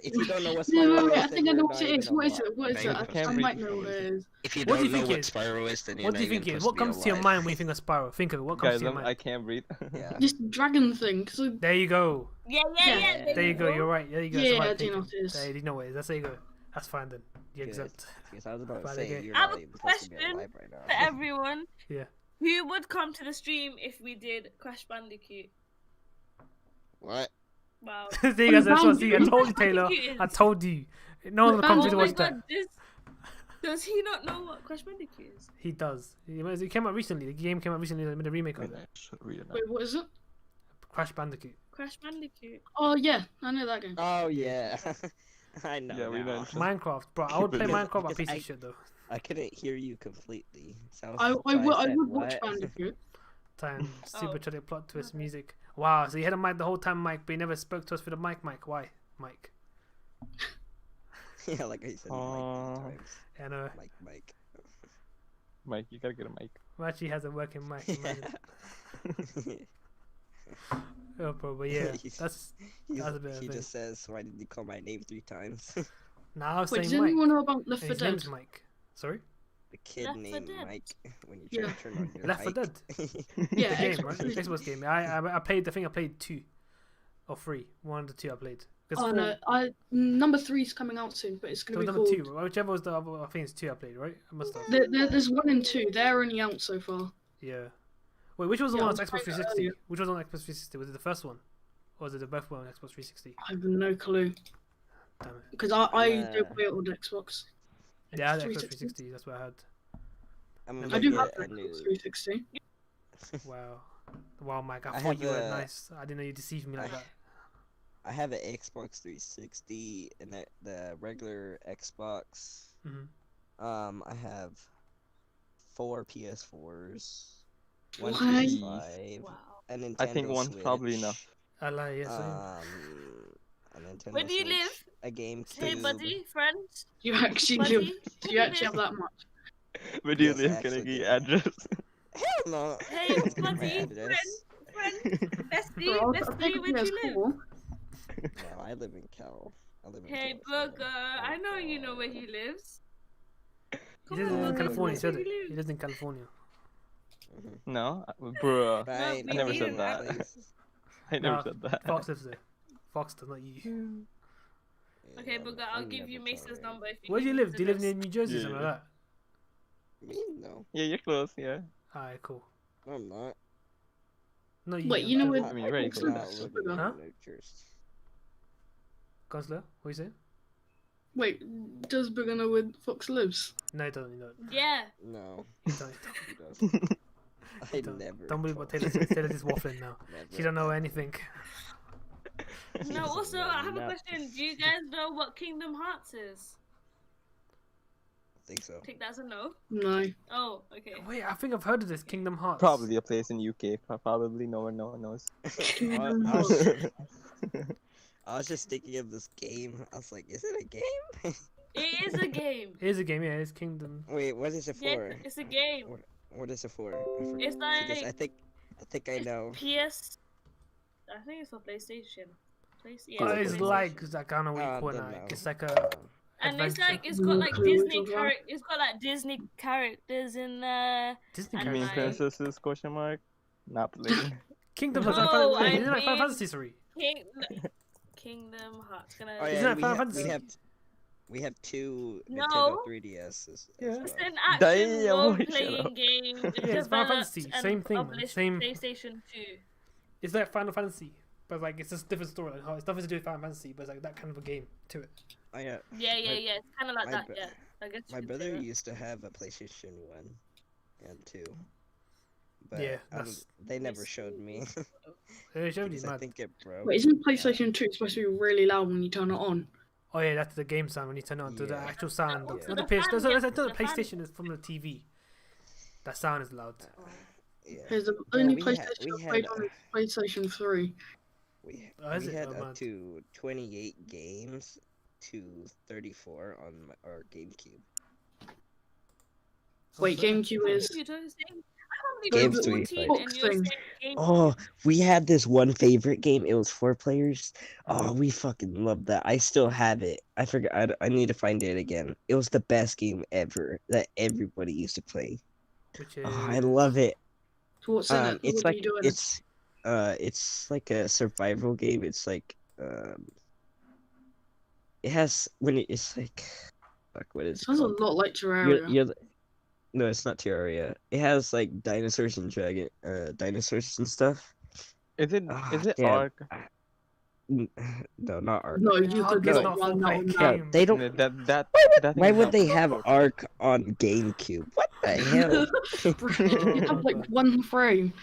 If you don't know what No, Spyro wait, is, I then think I you're know not what it even is. What is alive. it? What is it? You're I, not can't I even might read know what it is. If you What do don't you know think what it is? Spyro is, then you're What do not you think even it is? supposed What to be comes to your alive. mind when you think of Spyro? Think of it. What comes Guys, to your I mind? can't breathe. Yeah. This dragon thing. Cause I, There you go. Yeah. Yeah. There you go. You're right. There you go. Yeah, That's I right do know thinking. what it is. There you know what it is. That's there you go. That's fine then. You're Good. exempt. Because I was about to By the say game. you're I have not a even supposed to be question alive right For now. everyone. Yeah. Who would come to the stream if we did Crash Bandicoot? What? Wow. There you guys. That's what. See, I told you, Taylor. I told you. No one will come to Oh my watch that. god, does he not know what Crash Bandicoot is? He does. It came out recently. The game came out recently. They made a remake of Wait, it. I should read it now. wait, what is it? Crash Bandicoot. Crash Bandicoot. Oh yeah, I know that game. Oh yeah. I know. Yeah, we now. mentioned. Minecraft, bro. I would play Because- Minecraft, but a because piece I- of shit though. I couldn't hear you completely. So I so would I said, would watch "What?" Bandicoot. Time super Oh. tragic plot twist music. Wow. So you had a mic the whole time, Mike, but you never spoke to us through the mic. Why, Mike? Yeah, like I said, Aw. Mike I know. Mike. Mike, you gotta get a mic. Who actually has a working mic? Imagine. Oh, bro, but yeah, that's He's- a bit of a he thing. just says, "Why did you call my name 3 times?" now I was Wait, does saying anyone Mike. know about Left And 4 his Dead? name's Mike. Sorry, The kid Left 4 named Dead. Mike when you Yeah. turn on your Left 4 mic. Dead. Yeah, The game, Xbox right? 360. Xbox game. I played. I think I played 2 or 3. One of the 2 I played. 'Cause Oh no, number 3 is coming out soon, but it's So gonna be number called. 2, whichever was the other, I think it's 2 I played, right? I must have. There's 1 and 2. They're only out so far. Yeah. Wait, which was the Yeah, one I on was Xbox playing that 360? earlier. Which was on Xbox 360? Was it the first one? Or was it the both one on Xbox 360? I have no clue Damn it. because I Uh, don't play it on Xbox. Yeah, I had Xbox 360. 360. That's what I had. I'm I gonna do get have a an new. Xbox 360. Wow. Wow, Mike, I I thought have you were a- nice. I didn't know you deceived me like that. I have an Xbox 360 and the regular Xbox. Hmm. I have 4 PS4s, one What? PS5, Wow. a Nintendo I think one's Switch, probably enough. I lie, yes. a Nintendo Where do you Switch, live? a Hey, GameCube. buddy, friend. You actually Buddy, live. where Do do you you actually have live? that much? Where do you Yes, I live? Can I actually get do. your address? Hell no. Hey, I don't give my buddy, address. friend, bestie, Bro, I'll take bestie, a where do you live? PS4. No, I live in Cal. I live in Hey, California. Burger, I know you know where he lives. He Come lives on, in Burger, California, he that's where said it. he He lives. lives in California. No, bruh. But No, ain't I never no said that. places. I never Nah, said that. Fox lives there. Fox does, not you. Okay, Yeah, Burger, I'm I'll give you never Maister's tolerated. number if you Where do you need live? him Do you to live near New Jersey, Yeah, something yeah. like Me? No. Yeah, you're close. Yeah. that? Alright, cool. No, I'm not. No, you. Wait, you know I'm where? joking. I mean, very Xbox close. Not lives? living in Huh? New Jersey. Counselor, what you saying? Wait, does Booger know where Fox lives? No, he doesn't. He don't. Yeah. No, He don't. he doesn't. I Don't- never. Don't believe what told Taylor says. Taylor is waffling now. Never. She don't know anything. No, also, I have a No. question. Do you guys know what Kingdom Hearts is? I think so. Take that as a no. No. Oh, okay. Wait, I think I've heard of this Kingdom Hearts. Probably a place in UK. Probably no one knows. Kingdom I Hearts. I was just thinking of this game. I was like, is it a game? It is a game. It is a game, yeah. It's Kingdom. Wait, what is it Yeah, for? it's a game. What is it for? It's Because like I think I know. PS. I think it's for PlayStation. Oh, Yeah, it's PlayStation. like that kind of what you Oh, call then it. no. It's like a. And it's adventure. like it's got like Clue Disney as well. character. It's got like Disney characters in there. Disney And You mean like- character. princesses? Question mark. Not playing. Kingdom No, Hearts. I Isn't that Final mean- Fantasy 3? Kingdom Hearts. Gonna. Oh, Isn't yeah, that Final we Fantasy? have we have two No. Nintendo 3DSs. as Yeah. well. It's an Damn, action boy, role-playing shut up. game. Yeah, it's Final Fantasy, developed same and thing, man, published same- PlayStation 2. It's like Final Fantasy, but like it's just a different story. Like, how it's nothing to do with Final Fantasy, but it's like that kind of a game to it. Oh yeah. Yeah, yeah, My- yeah. It's kind of like my that. bro- Yeah. I guess. My you could say brother that. used to have a PlayStation 1 and 2. But Yeah, I don't- that's- they never showed me. It showed you, because I mad. think it broke. Wait, isn't PlayStation 2 supposed to be really loud when you turn it on? Oh yeah, that's the game sound when you turn it on to the Yeah. actual sound. Oh, Not so the the PS. fan That's gets the the fan- PlayStation is from the TV. That sound is loud. Yeah. Because the Yeah, only we had- PlayStation we I played had, on is PlayStation 3. Oh, is we it? had Oh, up mad. to 28 games to 34 on our GameCube. Wait, GameCube is. You're doing the same. I Games can't to believe be you're fun. 14 and you're saying game. Oh, we had this one favorite game. It was 4 players. Oh, we fucking loved that. I still have it. I forgot. I need to find it again. It was the best game ever that everybody used to play. Which is. Oh, I love it. So what's in it? It's What are like you doing? it's like a survival game. It's like it has it's like fuck, what is it Sounds a called? lot like Terraria. No, it's not Terraria. It has like dinosaurs and dinosaurs and stuff. Is it? Ah, Is it damn. Ark? No, not Ark. No, you Ark could is like not run that full-playing on game. No, they don't. That Why is would not they have Ark. Ark on GameCube? What the hell, You have like one frame.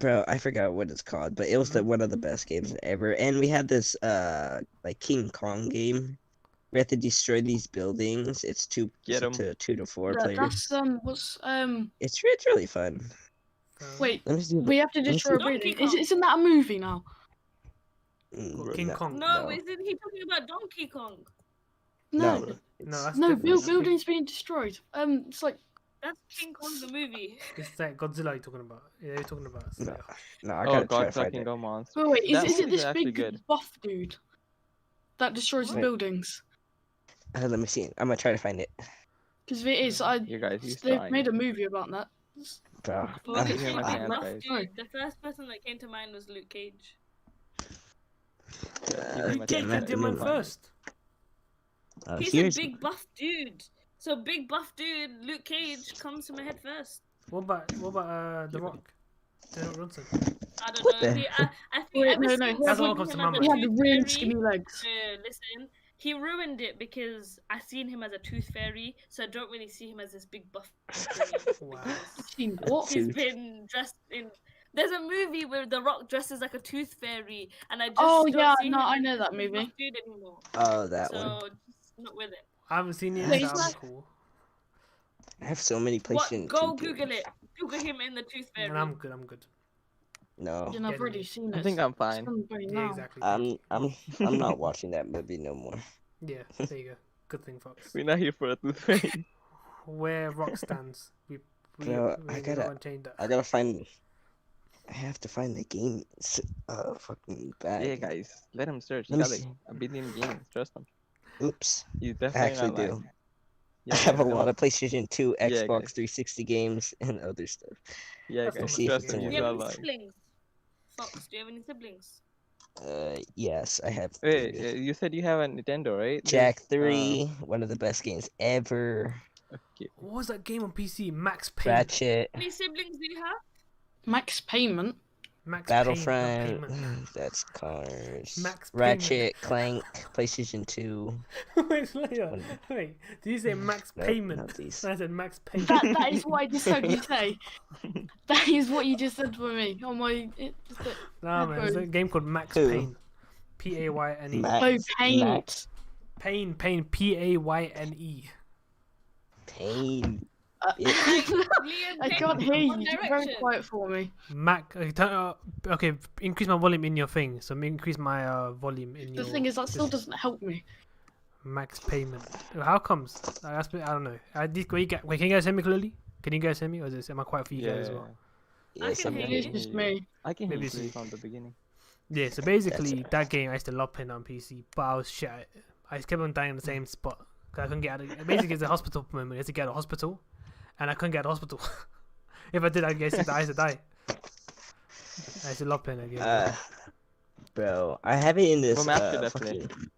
bro? I forgot what it's called, but it was one of the best games ever. And we had this like King Kong game. We have to destroy these buildings. It's Get 'em. to 2 to 4 Yeah, players. that's It's really fun. wait, Let me see. we have to Let's destroy a see. Donkey building. Kong. Isn't that a movie now? King Kong. No, isn't he talking about Donkey Kong? No, No, No, it's- that's no, different. buildings being destroyed. It's like That's King Kong the movie. It's that Godzilla you're talking about. Yeah, you're talking about. No. Slayer. no, I Oh gotta try God, to find fucking it. go monster. wait, is That it movie's this actually big good. buff dude that destroys the Wait. buildings? Let me see. I'm gonna try to find it, Because if it is, You guys, he's they've trying. made a movie about that. bro. Well, Give they him say a Big hand, Buff guys. Dude. The first person that came to mind was Luke Cage. Give him a Luke Cage chance. did your man first. He's Here's a big buff dude. So big buff dude, Luke Cage comes to my head first. What about The Rock? Daniel Johnson. I don't What know. the I think Wait, ever no, since no, I that's seen what comes to him my as a mind. He had the really tooth skinny fairy- legs. Listen, he ruined it because I seen him as a tooth fairy, so I don't really see him as this big buff thingy. Wow. Because Seen what? he's been dressed in. There's a movie where The Rock dresses like a tooth fairy, and I just Oh, don't yeah, see no, him I as know this that big movie. buff dude anymore. Oh, that one. So just not with it. I haven't seen it, Wait, so is I'm that- cool. I have so many What? PlayStation Go 2 Google games. it. Google him in the tooth fairy. And I'm good. I'm good. No, Yeah, I've Yeah, already no. seen it. I think I'm fine. It's on the brain Yeah, now. exactly. I'm not watching that movie no more. Yeah, there you go. Good thing, Fox. We're not here for a tooth fairy. Where Rock stands, we Bro, we're I not gotta- gonna change that. I gotta find. I have to find the game. Fucking bad. Yeah, guys, let him search. He Let me got like see. a billion games. Trust him. Oops. He's I definitely actually not lying. do. Yeah, I have a guys, lot of PlayStation 2, Yeah, Xbox guys. 360 games, and other stuff. Yeah, That's guys, not See if trust it's him. in He's Do you one. have not any lying. siblings? Fox, do you have any siblings? Yes, I have. Wait, three. you said you have a Nintendo, right? Jack There's, 3, one of the best games ever. Okay. What was that game on PC? Max Payne. Ratchet, How many siblings do you have? Max Payment. Max Battlefront, Payne. Not that's cars. Max Ratchet, Clank, PlayStation 2. Payment. Wait, Slayer. Wait, did you say Max Nope, Payment? not these. I said Max Payne. That is what I just heard you say. That is what you just said for me. Oh my. Nah, man, there's a game called Max Who? Payne. Payne. Max, Oh, Paint. Max Payne. Payne. Payne. Liam I Payne can't from hear One you. You're very Direction. quiet for me. Mac. Okay, increase my volume in your thing. So increase my volume in The your. thing is, that still this- doesn't help me. Max Payment. How comes? I don't know. Wait, can you guys hear me clearly? Can you guys hear me, or am I quiet for you Yeah, guys as well? Yes, can I'm hear It is you. just me. I can Maybe hear it's you you. from the beginning. Yeah. So basically, that game I used to love playing on PC, but I was shit at it. I just kept on dying in the same spot. 'Cause I couldn't get out of it. Basically, it's a hospital moment. You have to get out of hospital, and I couldn't get out of hospital. If I did, I guess I used to die. I used to love playing that game. Bro, I have it in this. From after that play. fucking-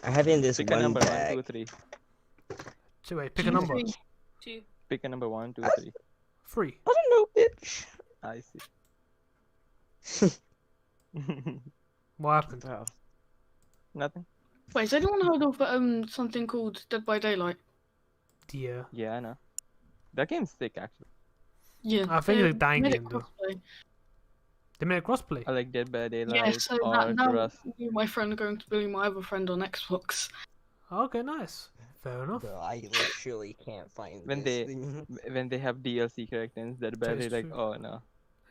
I have it in this Pick a one number 1, bag. 2, 3. So wait, pick a number. 2. Pick a number 1, 2, 3. 3. I don't know, bitch. I see. What happened? Nothing. Wait, has anyone heard of something called Dead by Daylight? Yeah. Yeah, I know. That game's sick, actually. Yeah. I think they it's a dying made it game, though. crossplay. They made a crossplay. I like Dead by Daylight Yeah, so or that, now Rust. me and my friend are going to be my other friend on Xbox. Okay, nice. Fair enough. Bro, I literally can't find When this they- thing. When they have DLC characters, Dead by That is Daylight, like, true. oh no.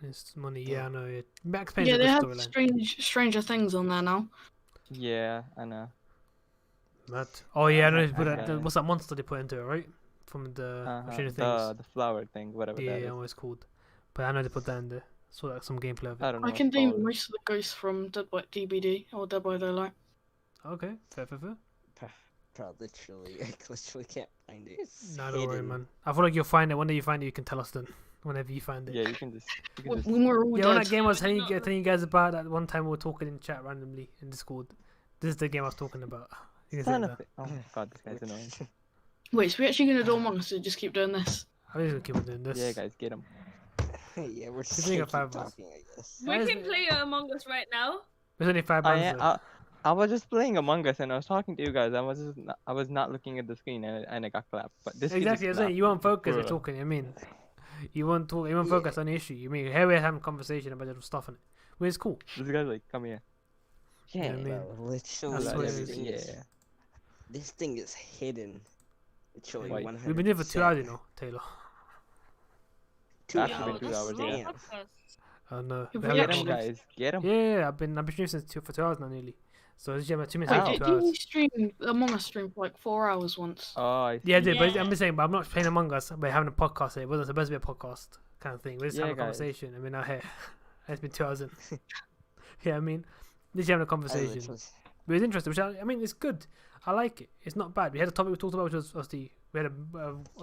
It's money. Yeah, I know. Yeah. Max Payne's Yeah, a they good have storyline. Stranger Things on there now. Yeah, I know. But oh yeah, I know. I But got it. what's that monster they put into it, right? From the Stranger Things. The flower thing, whatever Yeah, that yeah, is. what it's called. But I know they put that in there. Saw like some gameplay of it. I don't know. I what can it's name called. most of the ghosts from Dead by DBD or Dead by Daylight. Okay, fair. Bro, literally, I literally can't find it. It's No, don't worry, hidden. man. I feel like you'll find it. One day you find it, you can tell us then. Whenever you find it. Yeah, you can just. When we're all Yeah, when dead. that game I was Yeah, telling you guys about that one time we were talking in chat randomly in Discord. This is the game I was talking about. You can say Son that. of a- Oh my god, this guy's annoying. Wait, so we actually gonna do Among Us or just keep doing this? I'm just gonna keep on doing this. Yeah, guys, get him. Yeah, we're just Just think gonna of keep 5 of us. talking, I guess. We Guys, can play Among Us right now. There's only 5 I, rounds. I, I was just playing Among Us and I was talking to you guys. I was not looking at the screen and I got clapped. But this kid Exactly, I just was saying you won't focus Bruh. when talking. I mean, you won't talk. You won't focus on the issue. You mean here we're having a conversation about just stuff in it, which is cool. This guy's like, come here. Yeah, Yeah, I mean, Bro, literally, That's what it this is. thing yeah. is, this thing is hidden. Literally, Wait. 100%. We've been here for 2 hours, you know, Taylor. 2 That's Yo, been 2 that's hours, a long yeah. podcast. Oh no. If We we haven't Get actually- him, covered- guys. Get him. Yeah, I've been streaming since for 2 hours now nearly. So it's just about 2 minutes Ow. after Wait, 2 didn't you hours. stream Among Us stream for like 4 hours once? Oh, I see. Yeah, I did, but Yeah. I'm just saying, but I'm not playing Among Us. We're having a podcast here. It wasn't supposed to be a podcast kind of thing. We're just Yeah, having a guys. conversation. I mean, out here, it's been 2 hours in. Yeah, I mean, just having a I conversation. literally- But it's interesting, which I mean, it's good. I like it. It's not bad. We had a topic we talked about, which was obviously we had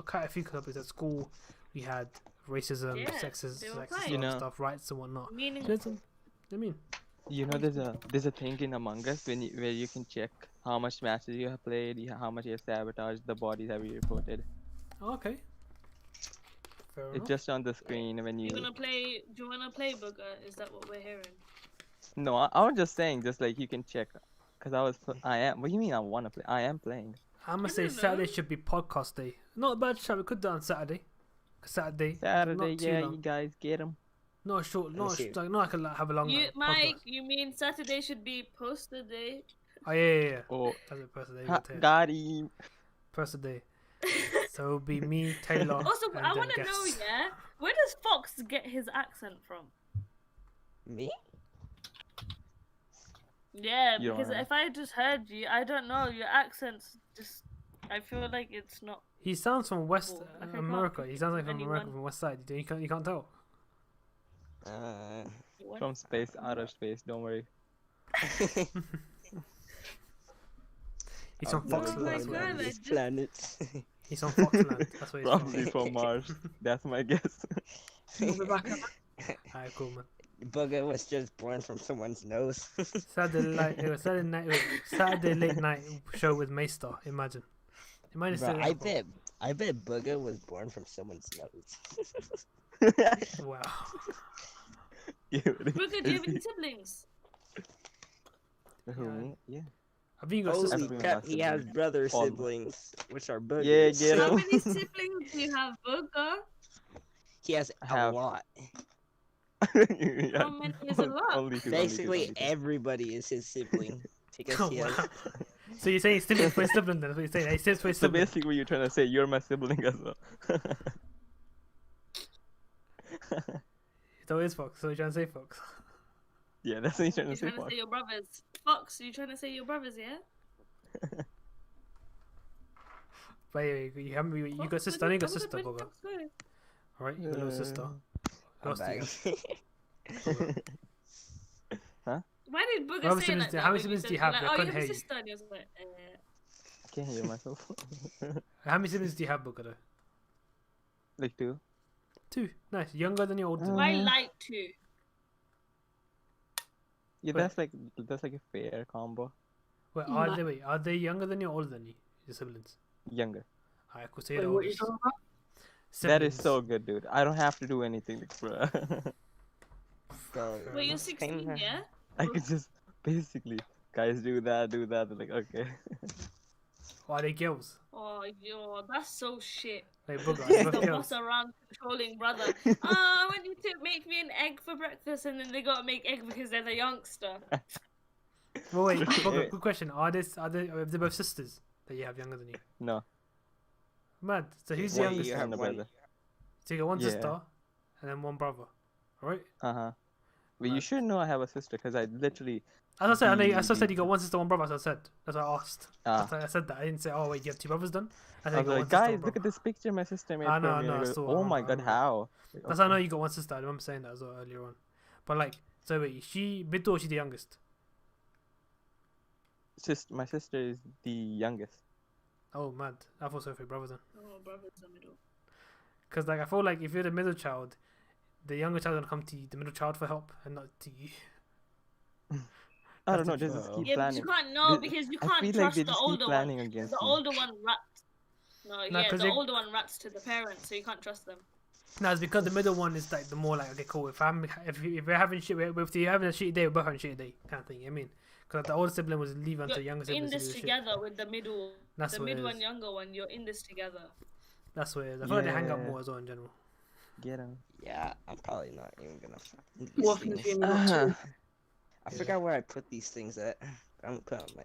quite a few topics at school. We had racism, Yeah, sexism, they were sexism fine. You know- stuff, rights and whatnot. Meaning, So it's- I mean, You know, there's a thing in Among Us where you can check how much matches you have played, how much you have sabotaged, the bodies have you reported. okay. Fair It's enough. just on the screen when you. do you wanna play Booger? Is that what we're hearing? No, I was just saying, just like you can check Cause I am. What do you mean I want to play? I am playing. I'm gonna I say don't know. Saturday should be podcast day. Not a bad show. We could do it on Saturday. Saturday. Saturday, not too yeah, long. you guys get them. Not a short. Let me Not a see. like. Not like have a long You, podcast. Mike, you mean Saturday should be poster day? Oh yeah. Oh, That's a person day. got him. Person day. So it'll be me, Taylor. Also, and I then want to know, guests. yeah, where does Fox get his accent from? Me? Yeah, You don't because know. if I just heard you, I don't know, your accent's just, I feel like it's not. He sounds from West Cool. Like, I can't America. He sounds like from anyone. America, from West Side. You can't tell. What? From space, outer space. Don't worry. He's from I've never Oh my Foxland. been God, on I this just- planet. He's from Foxland. That's where he's Probably from. from Mars. That's my guess. We'll be back. Alright, cool man. Bugger was just born from someone's nose. It was Saturday night. It was Saturday late night show with Maister. Imagine. Imagine. Bro, sitting I up- bet Bugger was born from someone's nose. Wow. Brooker, do you have any siblings? Who? Yeah. I think you got Holy sister. Everyone crap, got he has siblings. brother All- siblings, which are buggers. Yeah, get How him. many siblings do you have, Brooker? He has I a have- lot. Yeah. How many is a lot? Only two, Basically, only two. everybody is his sibling. Because Oh, he has wow. So you're saying sibling for his sibling then? That's what you're saying. Hey, siblings for his So sibling. basically, you're trying to say you're my sibling as well. So it is Fox. So you're trying to say Fox. Yeah, that's what you're trying You're to say. trying to Fuck. say your brothers. Fox, you trying to say your brothers, yeah? But anyway, you haven't. You got Fox, sister. I where know you got did- sister, where did Bugger. Fox go? Alright, you got a little sister. Who I'm else do you back. have? Why did Booger How many say siblings like do- that how many when siblings said- do you have? Like, I oh, you couldn't have a hear you. sister, and he was like, I can't hear myself. How many siblings do you have, Bugger? Though? Like two. Two. Nice. Younger than your older. than you. Why light two? Yeah, Wait. that's like a fair combo. Wait, No. are they younger than you or older than you? Your siblings. Younger. Alright, cool. So Wait, you're the what are you oldest. talking about? That is Siblings. so good, dude. I don't have to do anything, like, bro. Bro, Wait, you're that's 16, kinda- yeah? I could just basically, guys, do that. They're like, okay. Or are they girls? Oh, yo, that's so shit. Like Bugger, He's are they the both girls? boss around controlling brother. I want you to make me an egg for breakfast, and then they gotta make egg because they're the youngster. Well, wait, Bugger, good question. Are they both sisters that you have younger than you? No. Mad. So who's the Wait, youngest? you then? have and a one. brother. So you got one Yeah. sister and then one brother. Alright? But you Right. should know I have a sister because I literally. As I said, I know I still The- said you got one sister, one brother, as I said. That's what I asked. Ah. I said that. I didn't say, oh, wait, you have two brothers done? I said I you was got like, one sister, guys, one look at brother. this picture my sister made I for know, me. I And I know, I go, saw it, oh I my remember, god, I how? Like, That's how I know okay. you got one sister. I remember saying that as well earlier on. But like, so wait, she Bitu or she the youngest? My sister is the youngest. Oh, mad. I thought so for your brothers then. Oh, brother's the middle. Because like, I feel like if you're the middle child, the younger child gonna come to the middle child for help and not to you. I That's don't know. the Just troll. keep Yeah, but planning. you can't know They- because you I can't feel like trust they the just keep older one. planning against The me. older one rats. No, Nah, yeah, 'cause the they- older one rats to the parents, so you can't trust them. No, it's because the middle one is like the more like, okay, cool. If we're having shit, if you're having a shitty day, we're both having a shitty day, kind of thing. You know what I mean, because the older sibling was leave until the younger You're sibling in to do this the shit. together with the middle, That's the what it middle is. and younger one. You're in this together. That's what it is. I feel like they hang out Yeah. more as well in general. Get him. Yeah, I'm probably not even gonna find these Walking things. between the two. I forgot where I put these things at. I'm gonna put on my.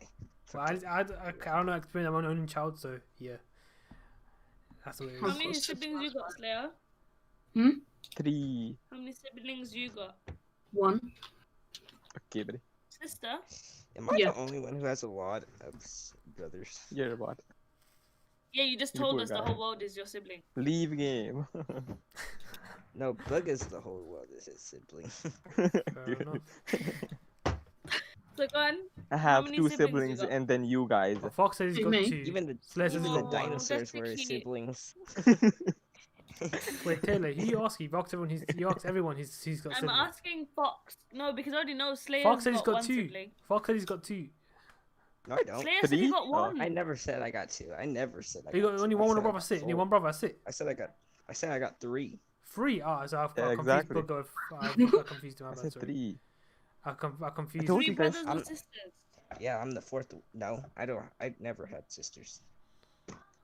Well, I don't know. Experience. I'm an only child, so yeah. That's the way it How is. many siblings you got, Slayer? 3. How many siblings you got? One. Okay, buddy. Sister? Am I Yeah. the only one who has a lot of brothers? You're about. Yeah, you just You told poor us the guy. whole world is your sibling. Leave game. No, Bug is the whole world is his sibling. Fair enough. So go on. I have many two siblings you siblings got? and then you guys. Well, Fox says he's got Me? two. Even the Slayer says even he's the got one. dinosaurs That's were his cute. siblings. Wait, Taylor, who you asking? You asked everyone. You asked everyone. He's got I'm siblings. asking Fox. No, because I already know Slayer's Fox said he's got got one two. sibling. Fox said he's got two. No, I don't. Slayer said he Three? got Oh. one. I never said I got two. I never said I You got got two. only I one said I brother got sit. Only four. one brother sit. I said I got 3. Three. Ah, so I've Yeah, confused exactly. Bugger. I confused him. I I'm said sorry. 3. I confused. told Three you guys- brothers I'm- or sisters? Yeah, I'm the fourth. No, I don't. I never had sisters.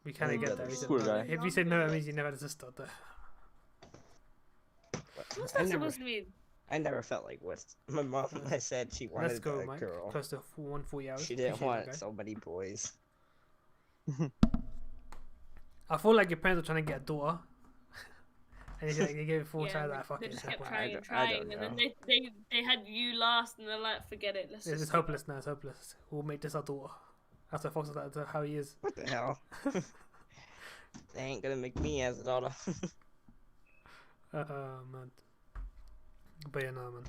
We kind of Only get that. brothers. Cool guy. If you said no, that means you never had a sister. Though. What's I that never, supposed to mean? I never felt like what my mom said she Let's wanted go, a Mike. girl. Close to 140 hours. She didn't Appreciate want it, guys. so many boys. I feel like your parents were trying to get a daughter. And they gave it full Yeah, time they that fucking just shit. kept I trying, don't trying, and then know. they had you last, and they're like, forget it. Let's It's just hopeless now. It's hopeless. We'll make this our daughter. That's what Fox is. That's how he is. What the hell? They ain't gonna make me as a daughter. Man. But yeah, no, man.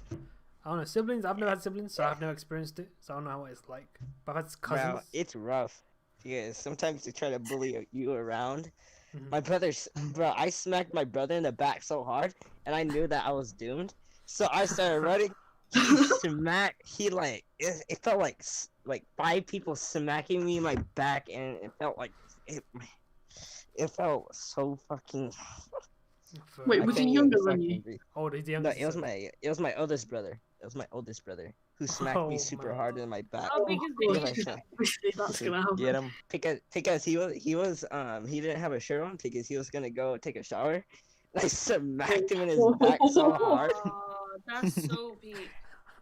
I don't know. Siblings. I've never had siblings, so I've never experienced it. So I don't know what it's like. But I've had cousins. Bro, it's rough. Yeah, sometimes they try to bully you around. Mhm. My brother's, bro, I smacked my brother in the back so hard, and I knew that I was doomed. So I started running. He like, it felt like 5 people smacking me in my back, and it felt like, it felt so fucking. Wait, I was he couldn't even younger than fucking you? breathe. Oh, he's the No, youngest. it was my oldest brother. It was my oldest brother who smacked Oh, me super man. hard in my back. How big is Oh, the God. issue? Obviously, that's gonna happen. Get him. Because he didn't have a shirt on because he was gonna go take a shower. I smacked him in his back so hard, Oh, that's so big.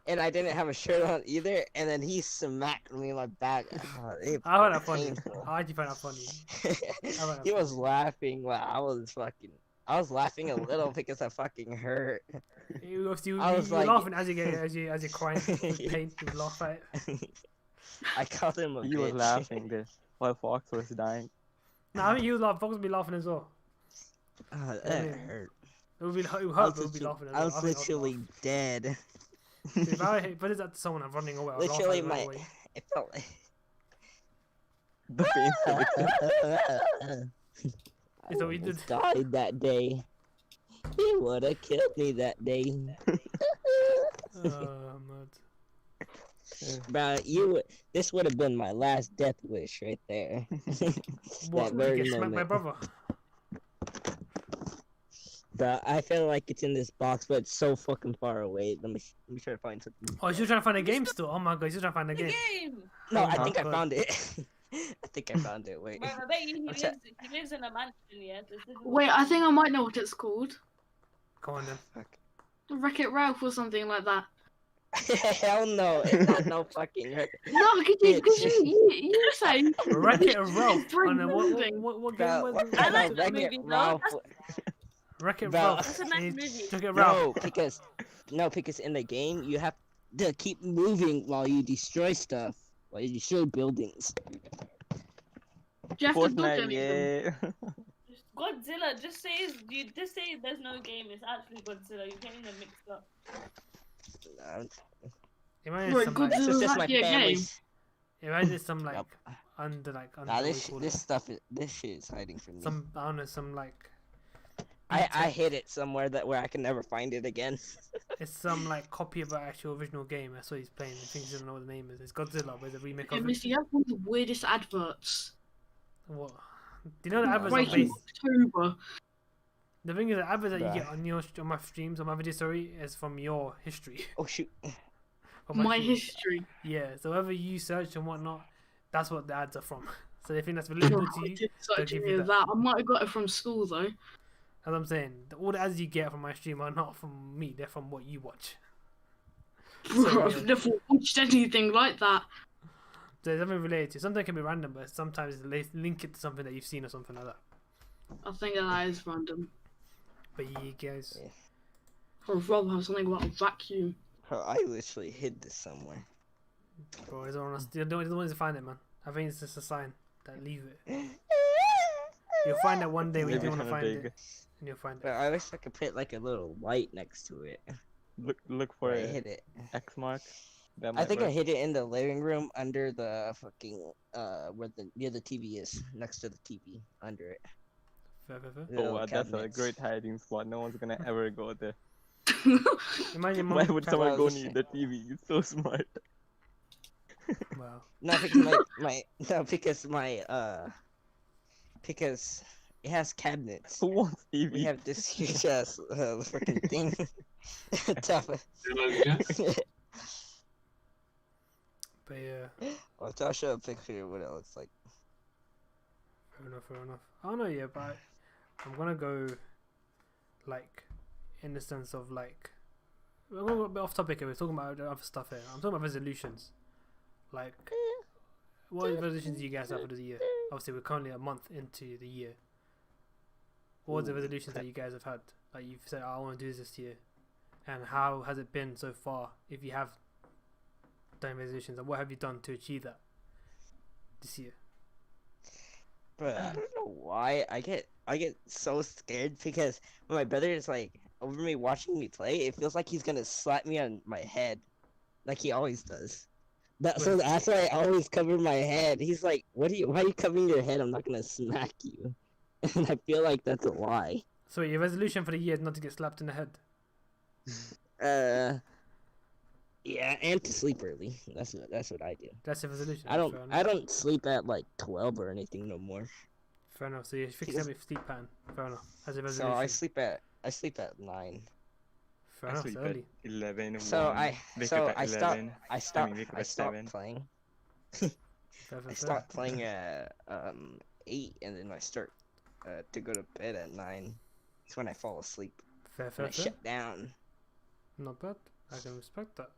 and I didn't have a shirt on either. And then he smacked me in my back. It I find that was funny. painful. I actually find that funny. find that He was laughing while I was laughing a little because I fucking hurt. You I you're was like- laughing as you're crying with pain. You laugh at it. I called him a He was bitch. laughing there while Fox was dying. No, I mean you laugh. Fox would be laughing as well. That hurt. It would be I hurt, was but it would be literally- laughing as I well. was I think literally dead. If I put it at someone I'm running away, I'll laugh Literally, at it right away. it felt like. The pain. Is that what you did? Died that day. He would have killed me that day. Mad. Bro, this would have been my last death wish right there. What? That You very get smacked by moment. brother? Bro, I feel like it's in this box, but it's so fucking far away. Let me try to find something. Oh, you're trying to find a game still? Oh my god, you're trying to find a The game. game. No, Oh I my think I God. found it. I think I found it. Wait. Bro, I bet you I'm try- he lives in a mansion, yeah? This is Wait, I think I might know what it's called. Come on then. Fuck. Wreck-It Ralph or something like that. Hell no, it's not no fucking hurt. No, because you say Wreck-It Ralph. Bring On a, moving. what Bro, game was what it? I kind like of that Wreck-It movie, though. Ralph? Wreck-It Bro. Ralph. That's a nice movie. Wreck-It Ralph. No, because in the game you have to keep moving while you destroy stuff, while you destroy buildings. Do you have to dodge Fortnite, anything? yeah. Godzilla, just say there's no game, it's actually Godzilla. You're getting them mixed up. Imagine Right, some good like, This is just my Actually, a game. family's. imagine some like Yep. under like Nah, what do this you call this it? stuff is this shit is hiding from me. Some I don't know some like I hid it somewhere where I can never find it again. it's some like copy of an actual original game. That's what he's playing. He thinks he doesn't know what the name is. It's Godzilla, but it's a remake Okay, of it. Missy, you have one of the weirdest adverts. What? Do you know the adverts are Right in based? October. The thing is, the adverts that you Bruh. get on my streams, on my video story, is from your history. Oh shoot! From My streams. history. Yeah, so whatever you search and whatnot, that's what the ads are from. So they think that's Oh, relatable to I you. did they'll search give any you of that. I might have got it from school though. As I'm saying, all the ads you get from my stream are not from me; they're from what you watch. Bro, yeah. I've never watched anything like that. So there's something related to. Something can be random, but sometimes they link it to something that you've seen or something like that. I think that is random. But you guys, Yeah. Or Rob has something about a vacuum. Bro, I literally hid this somewhere. bro, it's on us. You're the ones to find it, man. I think it's just a sign that leave it. You'll find that one day when you Maybe do want to trying to find dig. it, and you'll find But it. I wish I could put like a little light next to it. Look for Where I a hid it. X mark. That I might think I work. hid it in the living room under the fucking where near the TV is, next to the TV, under it. Fair, fair, fair. The Oh, little wow, that's a cabinets. great hiding spot. No one's gonna ever go there. Imagine Why mom would trying to- someone go listen. near the TV? It's so smart. Wow. No, because because it has cabinets. Who wants We TV? have this huge ass freaking thing. Tough. But But yeah, I'll show a picture of what it looks like. fair enough, fair enough. I don't know yet, but I'm gonna go like in the sense of like we're going a bit off topic here. We're talking about other stuff here. I'm talking about resolutions. Like, what resolutions do you guys have for the year? Obviously, we're currently a month into the year. What are the resolutions that you guys have had? Like you've said, I want to do this year, and how has it been so far? If you have done resolutions, and what have you done to achieve that this year? But I don't know why I get so scared because when my brother is like over me watching me play, it feels like he's gonna slap me on my head, like he always does. So that's why I always cover my head. He's like, why are you covering your head? I'm not gonna smack you. And I feel like that's a lie. So your resolution for the year is not to get slapped in the head. Yeah, and to sleep early. That's what I do. That's your resolution. I don't sleep at like 12 or anything no more. Fair enough. So you fix every sleep pattern. Fair enough. As a So resolution. I sleep at 9. Fair enough. It's early. 11. So 1, I wake up at 11. I stopped playing. I stopped playing at 8, and then I start to go to bed at 9. It's when I fall asleep. Fair. I shut down. Not bad. I can respect that.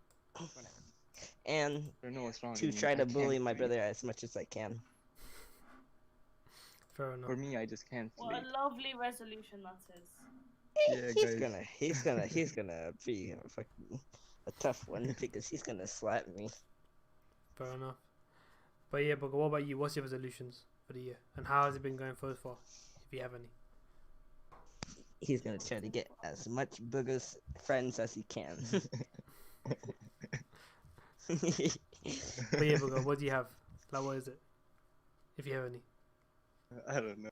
And I don't know what's wrong. to try to bully my brother as much as I can. Fair enough. For me, I just can't What sleep. a lovely resolution that is. Yeah, He's gonna be a fucking a tough one because he's gonna slap me. Fair enough. But yeah, but what about you? What's your resolutions for the year, and how has it been going so far, if you have any? He's gonna try to get as much boogers friends as he can. But yeah, but what do you have? Like, what is it? If you have any. I don't know.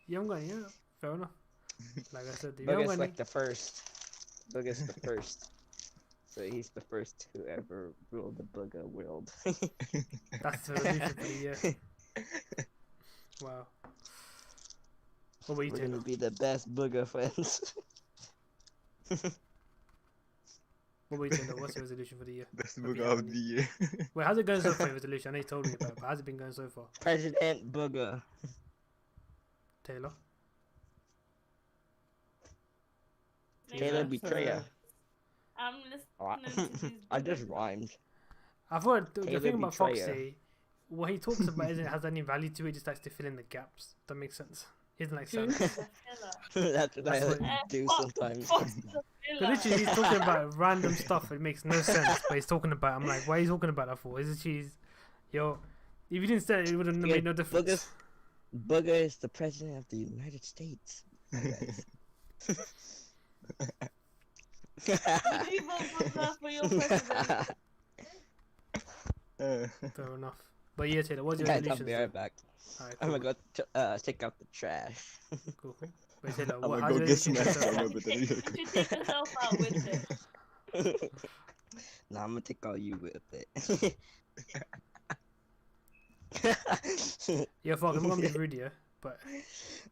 You haven't got any, yeah. Fair enough. Like I said, if you haven't got Boogers any, like the first. Boogers the first. So he's the first to ever rule the booger world. that's the resolution for the year. Wow. What about you, We're Taylor? gonna be the best booger friends. What about you, Taylor? What's your resolution for the year? Best Hope you book have of any. the year. Wait, how's it going so far, your resolution? I know you told me about it, but how's it been going so far? President Booger. Taylor? Taylor Yeah. Betrayer. I'm Oh, listening to these. I just rhymed. I thought the Taylor thing about Betrayer. Foxy, what he talks about isn't has any value to it, just likes to fill in the gaps. That makes sense. He doesn't like Who? silence. That's what I That's like what- to do sometimes. So literally, he's talking about random stuff. It makes no sense, but he's talking about. I'm like, why are you talking about that for? Is it cheese? Yo, if you didn't say it, it would have Yeah, made no difference. Booger is the president of the United States. Would you vote for your president? Fair enough. But yeah, Taylor, what's your Guys, I'll resolutions? be right back. Alright, I'm cool, gonna go take out the trash. cool, cool. Wait, Taylor, I'm what, gonna how's go your get some resolutions ass so all far? over You should take yourself out with it. Nah, I'm gonna take all you with it. Yeah, fuck, I'm gonna be rude, yeah, but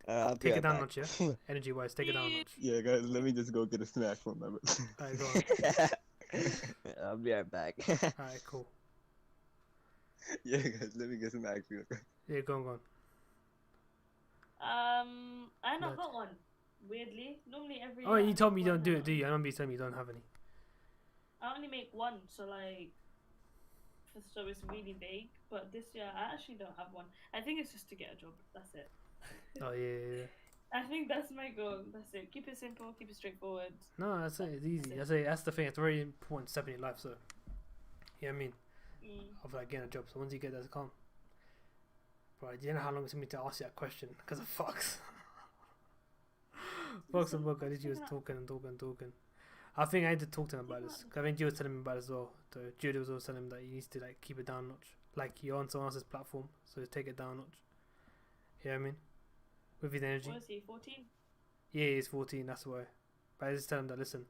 I'll be take it right down a back. notch, yeah? Energy wise, take it down a notch. Yeah, guys, let me just go get a snack from my Alright, go on. I'll be right back. Alright, cool. Yeah, guys, let me get some snacks real quick. Yeah, go on, go on. I not Right. got one. Weirdly, normally every. Oh, year you I told make me you don't one, do it, do you? I remember you telling me you don't have any. I only make one, so like, so it's really vague. But this year I actually don't have one. I think it's just to get a job. That's it. Oh, yeah. I think that's my goal. That's it. Keep it simple. Keep it straightforward. No, that's it. It's easy. That's the thing. It's a very important step in your life, so. You know what I mean? Of like getting a job. So once you get that, calm. Right, do you know how long it took me to ask you that question? Because of Fox. Fox and Book, I literally was talking. I think I had to talk to him about this. 'Cause I think Gio was telling me about it as well. So Gio was also telling him that he needs to like keep it down a notch. Like you're on someone else's platform, so take it down a notch. You know what I mean? With his energy. What is he? 14. Yeah, he's 14, that's why. But I just tell him that, listen,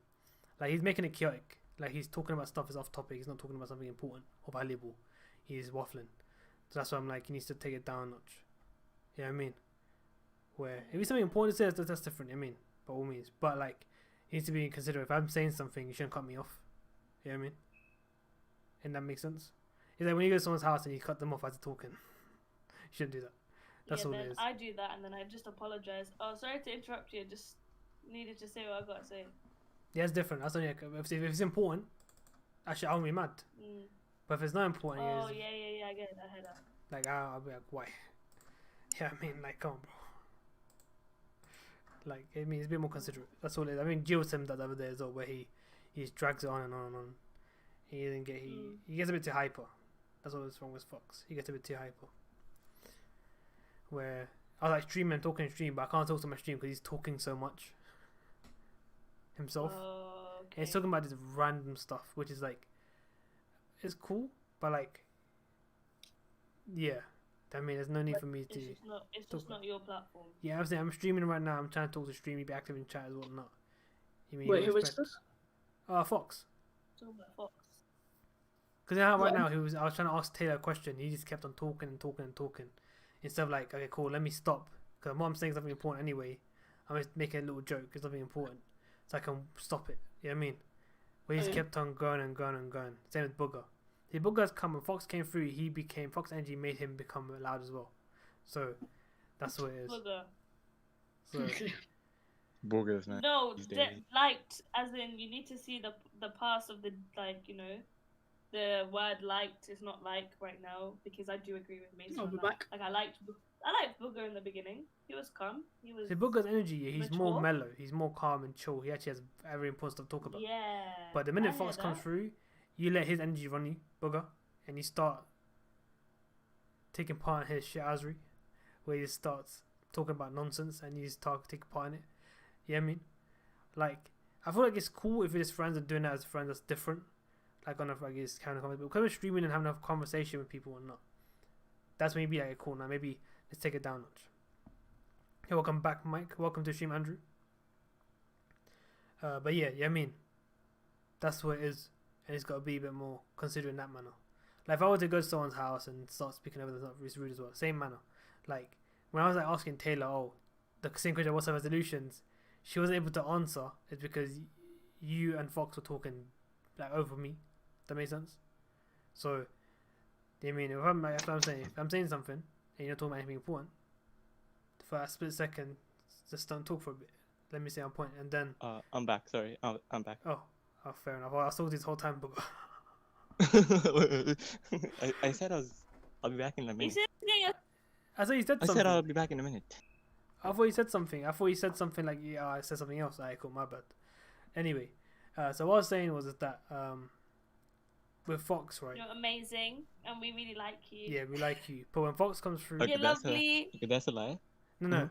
like he's making it chaotic. Like he's talking about stuff that's off topic. He's not talking about something important or valuable. He's waffling. So that's why I'm like, he needs to take it down a notch. You know what I mean? Where if it's something important to say, that's different. I mean, by all means. But like, he needs to be considerate. If I'm saying something, you shouldn't cut me off. You know what I mean? And that makes sense. He's like when you go to someone's house and you cut them off as they're talking. You shouldn't do that. That's all then it is. I do that, and then I just apologize. Oh, sorry to interrupt you. Just needed to say what I got to say. Yeah, it's different. That's only like, if it's important, actually I won't be mad. Mm. But if it's not important, Oh it's, yeah. I get it. I heard that. like I'll be like, why? Yeah, I mean, like, come on, bro. Like, I mean, he's a bit more considerate. That's all it is. I mean, Jill said that the other day as well, where he just drags it on and on and on. He doesn't get he gets a bit too hyper. That's what's wrong with Fox. He gets a bit too hyper. Where I was like streaming and talking stream, but I can't talk to my stream because he's talking so much himself. Oh, And okay. he's talking about this random stuff, which is like, it's cool, but like, yeah. I mean, there's no need for me to. It's just not your platform. Yeah, I'm saying I'm streaming right now. I'm trying to talk to stream. You be active in chat as well, not. You mean Wait, you who is expect- this? Fox. Talking about Fox. Because right What? now I was trying to ask Taylor a question. He just kept on talking and talking and talking. Instead of like, okay, cool, let me stop. Because I'm saying something important anyway. I'm just making a little joke. It's something important, so I can stop it. You know what I mean? But he just Okay. kept on going and going and going. Same with Booger. The Booger's come when Fox came through. He became Fox Energy made him become loud as well. So that's what it is. Booger. So Okay. Boogers, man. No, these the, days. liked, as in you need to see the past of the, like, you know, the word liked is not like right now, because I do agree with Maister I'll on be that. back. Like I liked Booger in the beginning. He was calm. He was the Booger's energy, he's more mature. mellow. He's more calm and chill. He actually has very important stuff to talk about. Yeah. But the I minute hear Fox comes that. through, you let his energy run you, Booger, and you start taking part in his shithousery, where he starts talking about nonsense and you start taking part in it. You know what I mean? Like, I feel like it's cool if his friends are doing that as friends. That's different. Like on a like his kind of conversation. Because we're streaming and having a conversation with people and not. That's when you be like, cool. Now maybe let's take it down a notch. Hey, welcome back, Mike. Welcome to stream, Andrew. But yeah, I mean, that's what it is, and it's got to be a bit more considering that manner. Like if I were to go to someone's house and start speaking over them, it's rude as well. Same manner. Like when I was like asking Taylor, oh, the same question, what's the resolutions? She wasn't able to answer. It's because you and Fox were talking like over me. That makes sense. So, I mean, if I'm saying something and you're not talking about anything important, for a split second, just don't talk for a bit. Let me say on point, and then I'm back. Sorry, I'm back. oh, fair enough. Well, I saw this whole time, but I said I'll be back in a He minute. said, yeah, I thought you said I something. said I'll be back in a minute. I thought you said something. I thought you said something like, yeah, I said something else. Alright, cool, my bad. Anyway, so what I was saying was that with Fox, right? you're amazing, and we really like you. Yeah, we like you. But when Fox comes through, Okay, You're that's lovely. that's a lie. no,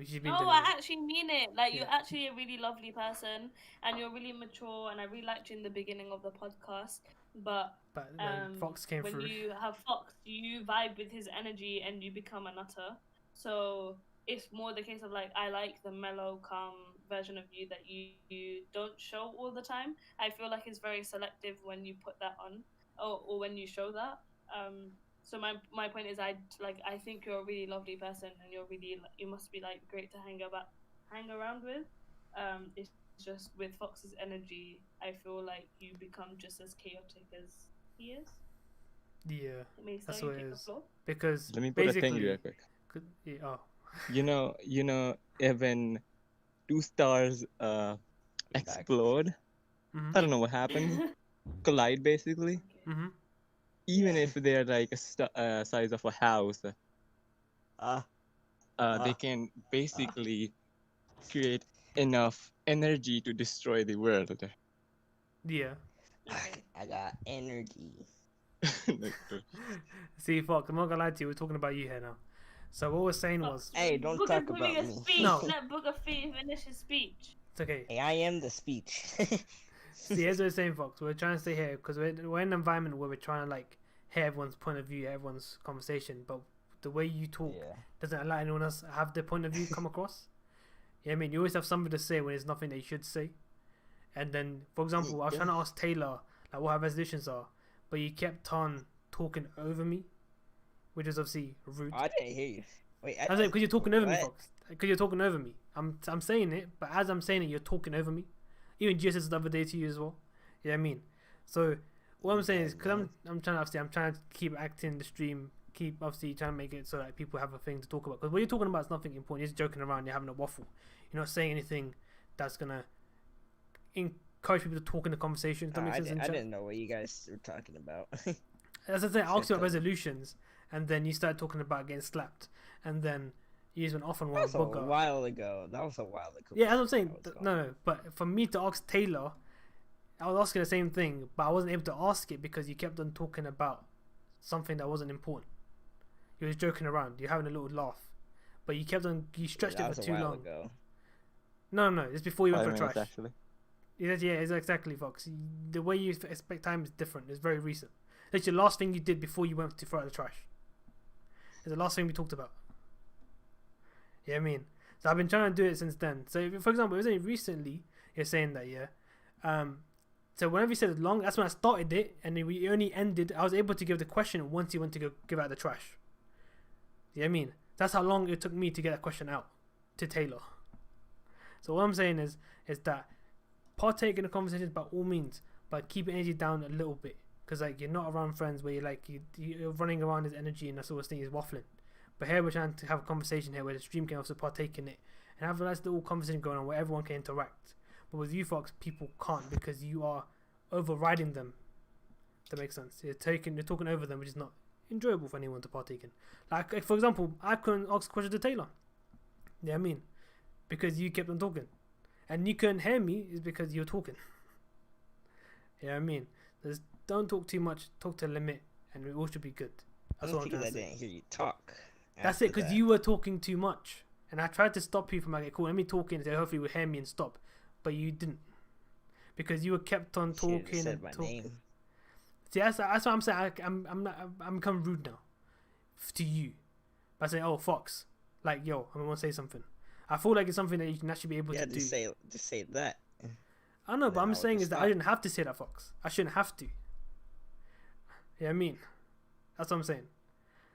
she's been No, doing I it. actually mean it. Like, you're Yeah. actually a really lovely person, and you're really mature, and I really liked you in the beginning of the podcast. But But when Fox came when through, you have Fox, you vibe with his energy, and you become a nutter. So it's more the case of like, I like the mellow, calm version of you that you don't show all the time. I feel like it's very selective when you put that on, or when you show that. So my point is, I think you're a really lovely person, and you must be like great to hang around with. It's just with Fox's energy, I feel like you become just as chaotic as he is. yeah, Maister, that's you what it take the is. floor. Because Let me put a basically, thing real quick. oh, You know, when two stars explode, I don't know what happens. Collide basically. mm-hmm. Even if they're like a size of a house, they can basically create enough energy to destroy the world. Yeah. I got energy. See, Fox, I'm not gonna lie to you. We're talking about you here now. So what we're saying was, Hey, don't Booger's talk giving about a me. speech. No. Let Booger finish his speech. it's okay. Hey, I am the speech. See, here's what we're saying, Fox. We're trying to stay here because we're in an environment where we're trying to like hear everyone's point of view, everyone's conversation, but the way you talk Yeah. doesn't allow anyone else to have their point of view come across. Yeah, I mean, you always have something to say when there's nothing that you should say. And then, for example, I was trying to ask Taylor like what her resolutions are, but you kept on talking over me, which is obviously rude. I didn't hear you. Wait, I was like, because you're talking over me, what? Fox. Because you're talking over me. I'm saying it, but as I'm saying it, you're talking over me. Even Gio said it the other day to you as well. You know what I mean? So what I'm saying is because I'm trying to keep acting the stream, keep obviously trying to make it so that people have a thing to talk about. Because what you're talking about is nothing important. You're just joking around. You're having a waffle. You're not saying anything that's gonna encourage people to talk in the conversation. Does that make sense? I didn't know what you guys were talking about. As I say, I asked you about resolutions, and then you started talking about getting slapped, and then you just went off on one. That was a while ago. Yeah, as I'm saying, no. But for me to ask Taylor, I was asking the same thing, but I wasn't able to ask it because you kept on talking about something that wasn't important. You was joking around. You're having a little laugh, but you stretched it for too long. Ago. No, it's before you went for 5 minutes, trash. actually. Yeah, it's exactly, Fox. The way you expect time is different. It's very recent. It's your last thing you did before you went to throw out the trash. It's the last thing we talked about. Yeah, I mean, so I've been trying to do it since then. So, for example, it was only recently you're saying that, yeah. So whenever you said long, that's when I started it, and then we only ended. I was able to give the question once you went to go give out the trash. Yeah, I mean, that's how long it took me to get that question out to Taylor. So what I'm saying is that partake in the conversations by all means, but keep your energy down a little bit. Because like you're not around friends where you're running around his energy and that sort of thing is waffling. But here we're trying to have a conversation here where the stream can also partake in it and have a nice little conversation going on where everyone can interact. But with you, Fox, people can't because you are overriding them. That makes sense. You're talking over them, which is not enjoyable for anyone to partake in. Like for example, I couldn't ask a question to Taylor. Yeah, I mean, because you kept on talking, and you couldn't hear me is because you're talking. Yeah, I mean, don't talk too much. Talk to a limit, and we all should be good. That's what I'm trying to say. I didn't hear you talk. That's it, because you were talking too much, and I tried to stop you from like, cool, let me talk in, so hopefully you will hear me and stop, but you didn't, because you were kept on talking said and my talking. name. See, that's what I'm saying. I'm becoming rude now to you by saying, "Oh, Fox, like, yo, I want to say something." I feel like it's something that you can actually be able to do. Just say that. I know, but Then I'm I saying would is that I didn't have to say that, Fox. I shouldn't have to. Yeah, I mean, that's what I'm saying.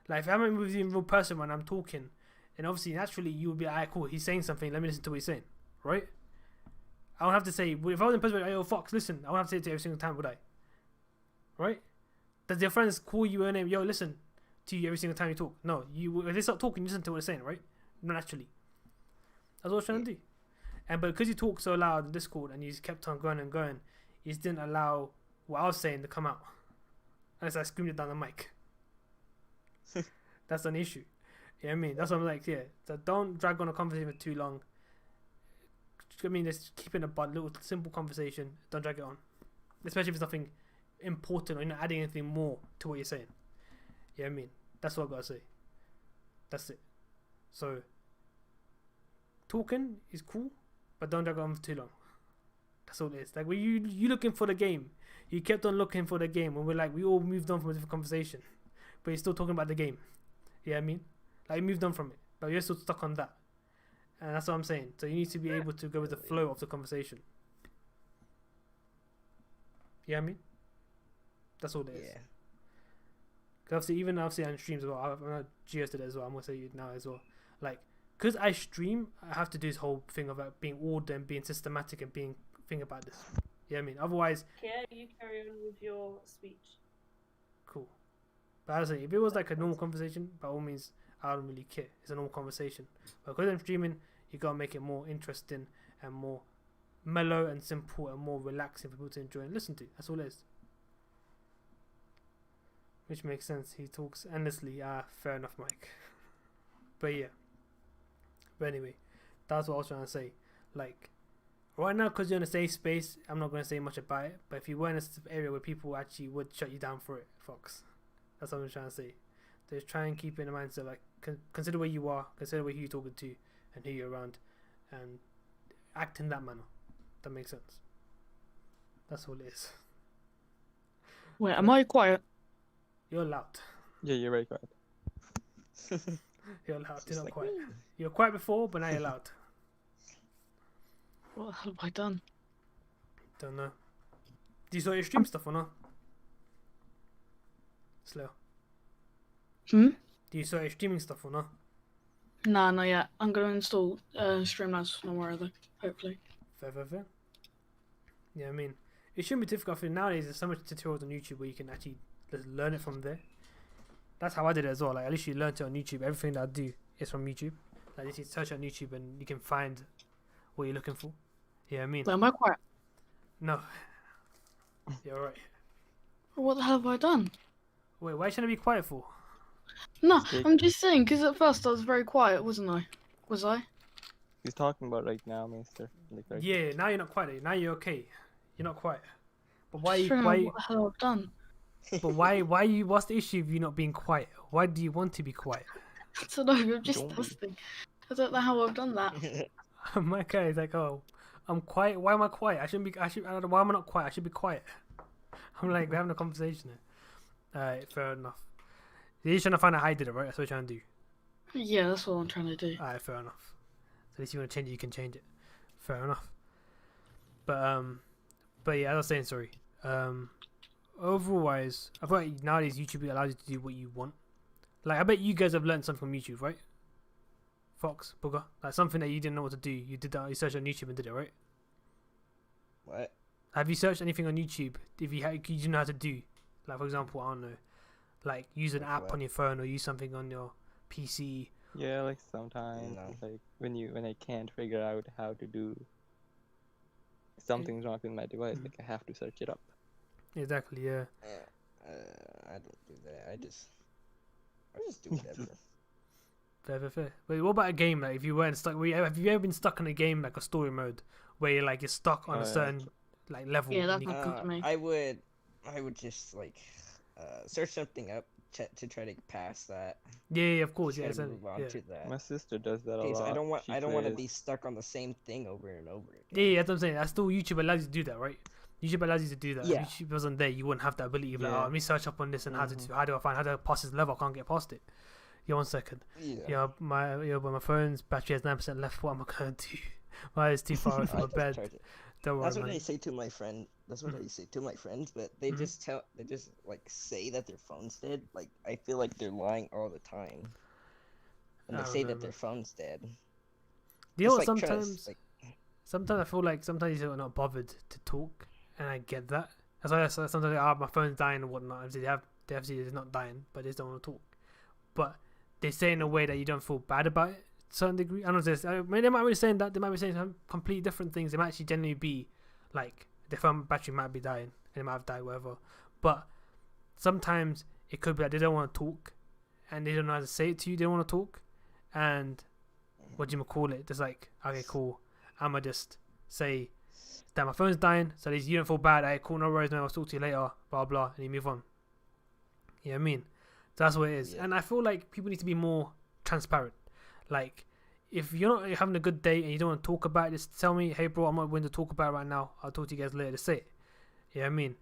Like, if I'm with you in real person when I'm talking, and obviously naturally you would be like, "Alright, cool, he's saying something. Let me listen to what he's saying," right? I don't have to say. If I was in person, like, "Yo, Fox, listen," I won't have to say it to you every single time, would I? Right? Does your friends call you a name? Yo, listen to you every single time you talk? No, if they start talking, you listen to what they're saying, right? Not naturally. That's what I was trying to do. But because you talk so loud in Discord and you just kept on going and going, you just didn't allow what I was saying to come out. Unless I screamed it down the mic. That's an issue. Yeah, I mean, that's what I'm like, yeah. So don't drag on a conversation for too long. I mean, just keep it a little simple conversation. Don't drag it on. Especially if it's nothing important or you're not adding anything more to what you're saying. Yeah, I mean, that's what I've got to say. That's it. So, talking is cool, but don't drag it on for too long. That's all it is. Like, when you looking for the game, you kept on looking for the game when we all moved on from a different conversation, but you're still talking about the game. Yeah, I mean, like, you moved on from it, but you're still stuck on that, and that's what I'm saying. So you need to be able to go with the flow of the conversation. Yeah, I mean, that's all it is. Yeah. Cause even on streams as well. I'm Geos did it as well. I'm gonna say it now as well. Like, cause I stream, I have to do this whole thing of being ordered and being systematic and being think about this. Yeah, I mean, otherwise. Yeah, you carry on with your speech. Cool. But I was saying, if it was like a normal conversation, by all means, I don't really care. It's a normal conversation. But because I'm streaming, you gotta make it more interesting and more mellow and simple and more relaxing for people to enjoy and listen to. That's all it is. Which makes sense. He talks endlessly. Fair enough, Mike. But yeah. But anyway, that's what I was trying to say. Like, right now, because you're in a safe space, I'm not going to say much about it. But if you were in a area where people actually would shut you down for it, Fox. That's what I'm trying to say. Just try and keep in the mindset, like, consider where you are, consider who you're talking to, and who you're around, and act in that manner. That makes sense. That's all it is. Wait, am I quiet? You're loud. Yeah, you're very quiet. You're loud. You're not like quiet. You were quiet before, but now you're loud. What have I done? Don't know. Do you saw your stream stuff or not? Slow. Hmm? Do you saw your streaming stuff or not? Nah, not yet. I'm gonna install Streamlabs somewhere though, hopefully. Fair. Yeah, I mean, it shouldn't be difficult. I think nowadays there's so much tutorials on YouTube where you can actually just learn it from there. That's how I did it as well. Like, I literally learned it on YouTube. Everything that I do is from YouTube. Like, you search on YouTube and you can find what you're looking for. Yeah, I mean, Am I quiet? no, you're right. What the hell have I done? Wait, why shouldn't I be quiet for? No, Stick. I'm just saying, because at first I was very quiet, wasn't I? Was I? He's talking about right now, Maister. Like right Yeah, now you're not quiet. Now you're okay. You're not quiet. But why? Just remember Why? what the hell I've done? But why? Why you? What's the issue of you not being quiet? Why do you want to be quiet? I don't know, I'm just Don't be. testing. I don't know how I've done that. My guy is like, oh, I'm quiet. Why am I quiet? I shouldn't be. I don't know. Why am I not quiet? I should be quiet. I'm like, we're having a conversation here. Alright, fair enough. You're just trying to find out how you did it, right? That's what you're trying to do. Yeah, that's what I'm trying to do. Alright, fair enough. So at least you want to change it, you can change it. Fair enough. But yeah, as I was saying, sorry. Overall wise, I feel like nowadays YouTube allows you to do what you want. Like, I bet you guys have learned something from YouTube, right? Fox, Booger, like something that you didn't know what to do. You did that. You searched on YouTube and did it, right? What? Have you searched anything on YouTube if you know how to do? Like, for example, I don't know, like use an Like app what? on your phone or use something on your PC. Yeah, like sometimes, No. like when I can't figure out how to do something's wrong with my device, like I have to search it up. Exactly, yeah. I don't do that. I just do whatever. Fair. Wait, what about a game? Like, if you weren't stuck, have you ever been stuck in a game like a story mode where you're stuck on Oh, a yeah. certain like level? Yeah, that's and you- not good to me. I would just search something up to try to get past that. yeah, of course, Try yeah, to exactly, move on yeah. to that. My sister does that a Okay, so lot. I don't want She to plays- be stuck on the same thing over and over again. Yeah, that's what I'm saying. That's still YouTube allows you to do that, right? YouTube allows you to do that. Yeah. If YouTube wasn't there, you wouldn't have that ability of like, Yeah. oh, let me search up on this and how Mhm. to how do I pass this level? I can't get past it. Yeah, 1 second. Yeah. But my phone's battery has 9% left. What am I gonna do? Mine is too far away from I my just bed. charge it. Don't worry, That's what man. I say to my friend. That's what I say to my friends, but they Mhm. just like say that their phone's dead. Like, I feel like they're lying all the time. And I they don't say know, that man. their phone's dead. You know It's what? like trust, like, Sometimes I feel like sometimes you're not bothered to talk, and I get that. That's why sometimes my phone's dying and whatnot. Obviously, it's not dying, but they just don't want to talk. But they say in a way that you don't feel bad about it to a certain degree. I don't know. I mean, they might be saying that. They might be saying some completely different things. They might actually genuinely be like their phone battery might be dying and it might have died, whatever. But sometimes it could be that they don't want to talk and they don't know how to say it to you. They don't want to talk, and what do you call it? Just like, okay, cool. I'ma just say that my phone's dying, so at least you don't feel bad. Hey, cool, no worries, man. I'll talk to you later. Blah blah, and you move on. You know what I mean? So that's what it is. Yeah. And I feel like people need to be more transparent. Like, if you're not having a good day and you don't want to talk about it, just tell me, hey, bro, I'm not willing to talk about it right now. I'll talk to you guys later. Just say it. You know what I mean?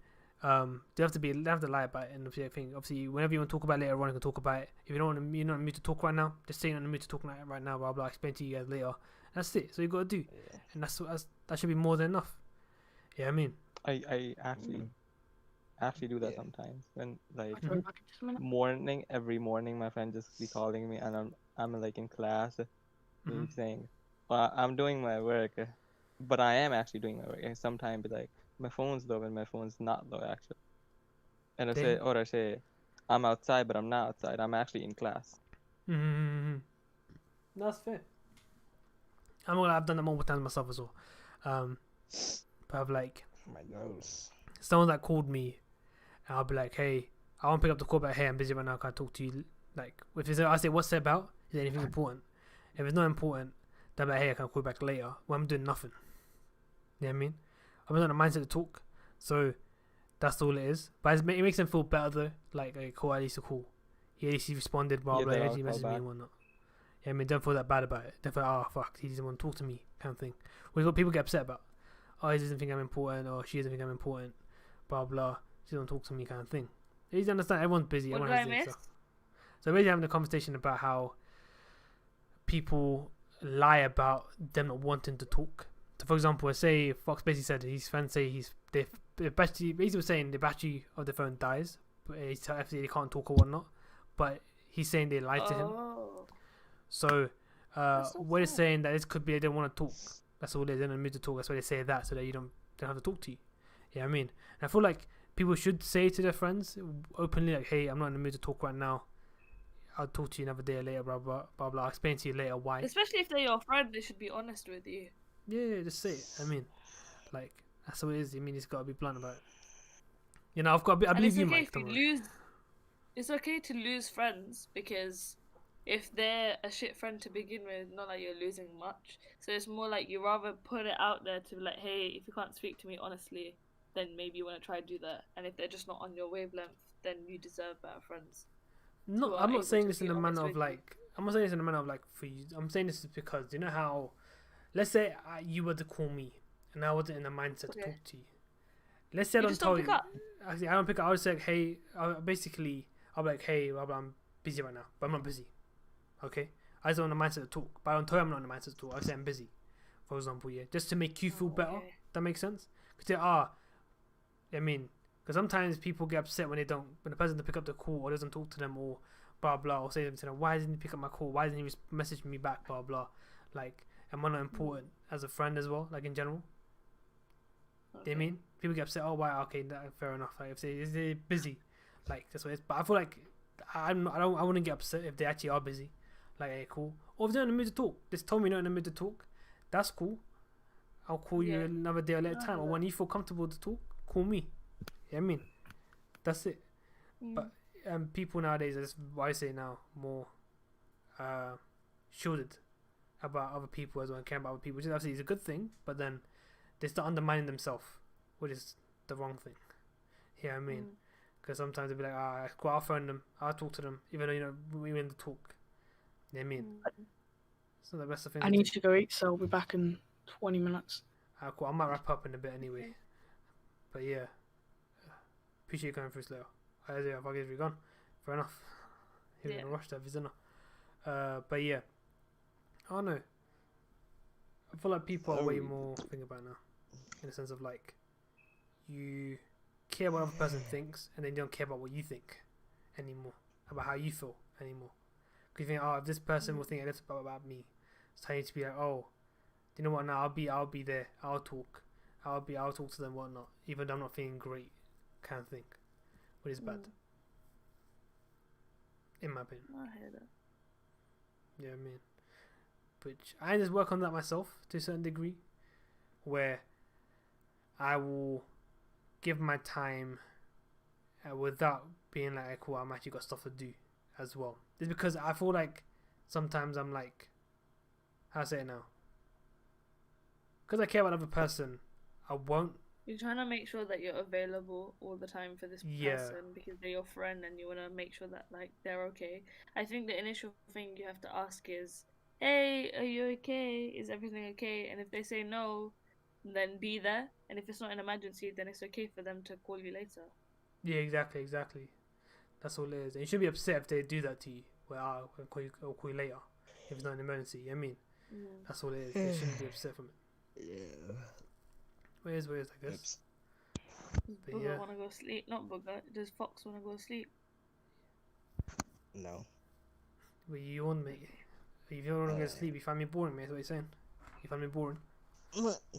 They have to lie about it. And obviously, whenever you want to talk about it later on, you can talk about it. If you don't want to, you're not in the mood to talk right now, just say you're not in the mood to talk right now. Blah blah. I'll explain to you guys later. That's it. So you got to do, yeah. and that should be more than enough. Yeah, I mean, I actually do that Yeah. sometimes when like I'll be back in just a minute. every morning my friend just be calling me and I'm like in class Mhm. saying, well, I'm doing my work, but I am actually doing my work. And sometimes be like, my phone's low and my phone's not low actually. And I say, I'm outside, but I'm not outside. I'm actually in class. Mm-hmm. That's fair. I've done that multiple times myself as well. But I've like My nose. someone that called me, and I'll be like, hey, I won't pick up the call, but hey, I'm busy right now. Can I talk to you? Like, I say, what's it about? Is there anything important? If it's not important, then I'm like, hey, I can call you back later. When I'm doing nothing. You know what I mean? I'm not in the mindset to talk, so that's all it is. But it makes them feel better though. Like, okay, cool, at least a call. At least he responded, blah Yeah, blah. then He I'll actually call messaged me back. and whatnot. Yeah, I mean, don't feel that bad about it. Don't feel, oh fuck, he doesn't want to talk to me, kind of thing. Which is what people get upset about. Oh, he doesn't think I'm important, or she doesn't think I'm important, blah blah. She doesn't talk to me, kind of thing. You need to understand, everyone's busy. What Everyone did has I their miss? stuff. So basically having a conversation about how people lie about them not wanting to talk. So for example, say Fox basically said his friends say the battery, basically was saying the battery of the phone dies, but they can't talk or whatnot. But he's saying they lied to him. Oh. So That's so what it's sad. saying that this could be they don't want to talk. That's all they're in the mood to talk. That's why they say that, so that you don't have to talk to you. You know Yeah, I mean, and I feel like people should say to their friends openly, like, "Hey, I'm not in the mood to talk right now. I'll talk to you another day or later, blah blah blah blah. I'll explain to you later why." Especially if they're your friend, they should be honest with you. Yeah, just say it. I mean, like that's what it is. I mean, he's got to be blunt about it. You know, I've got. I And believe it's you, okay Mike. if you Don't worry. lose. It's okay to lose friends because if they're a shit friend to begin with, not like you're losing much. So it's more like you rather put it out there to be like, hey, if you can't speak to me honestly, then maybe you want to try to do that. And if they're just not on your wavelength, then you deserve better friends. No, who are I'm able not saying to this in be a manner honest of with you. like. I'm not saying this in a manner of like for you. I'm saying this is because you know how, let's say you were to call me and I wasn't in the mindset to Okay. talk to you. Let's say I You don't just tell don't pick you. up. Actually, I don't pick up. I would say, like, hey, basically, I'll be like, hey, blah, blah, I'm busy right now, but I'm not busy. Okay, I just want the mindset to talk, but I don't tell you I'm not in the mindset to talk. I say I'm busy, for example, yeah, just to make you feel better. Okay. That makes sense. Because I mean, because sometimes people get upset when when the person doesn't pick up the call or doesn't talk to them or blah blah or say to them, why doesn't he pick up my call? Why doesn't he message me back? Blah blah. Like, am I not important as a friend as well? Like in general. Okay. You know what I mean? People get upset. Oh, wow, okay, fair enough. Like if they're busy, like that's what it is. But I feel like I wouldn't get upset if they actually are busy. Like, hey, cool. Or if they're in the mood to talk, just tell me you're not in the mood to talk. That's cool. I'll call you Yeah. another day or later time. Or when you feel comfortable to talk, call me. You know what I mean? That's it. But people nowadays, that's what I say now, more shielded about other people as well and caring about other people, which is obviously is a good thing. But then they start undermining themselves, which is the wrong thing. Yeah, I mean, because sometimes they'll be like, cool, I'll phone them, I'll talk to them, even though we're in the talk. You know what I mean? It's not the best of things. I need to go eat, so I'll be back in 20 minutes. Cool. I might wrap up in a bit anyway. But yeah, appreciate you going through slow. I guess you're gone. Fair enough. He was in a rush to have his dinner. But yeah, I don't know. I feel like people are way more thinking about it now, in the sense of like, you care what other person thinks, and then you don't care about what you think anymore, about how you feel anymore. Because you think, if this person will think this about me, so I need to be like, you know what? Now I'll be there. I'll talk. I'll talk to them, whatnot, even though I'm not feeling great, kind of thing, which is bad, in my opinion. I hear that. Yeah, I mean, which I just work on that myself to a certain degree, where I will give my time without being like, cool, I'm actually got stuff to do as well. It's because I feel like sometimes I'm like, how do I say it now? Because I care about another person, I won't. You're trying to make sure that you're available all the time for this person because they're your friend and you want to make sure that like they're okay. I think the initial thing you have to ask is, hey, are you okay? Is everything okay? And if they say no, then be there. And if it's not an emergency, then it's okay for them to call you later. Yeah, exactly. That's all it is. And you should be upset if they do that to you. Well, I'll call you later if it's not an emergency. You know what I mean? That's all it is. They shouldn't be upset from it. Yeah. Where is, I guess. Does But Booger yeah. want to go sleep? Not Booger. Does Fox want to go sleep? No. But you want me? If you don't want to go to sleep, you find me boring, mate. That's what you're saying. You find me boring.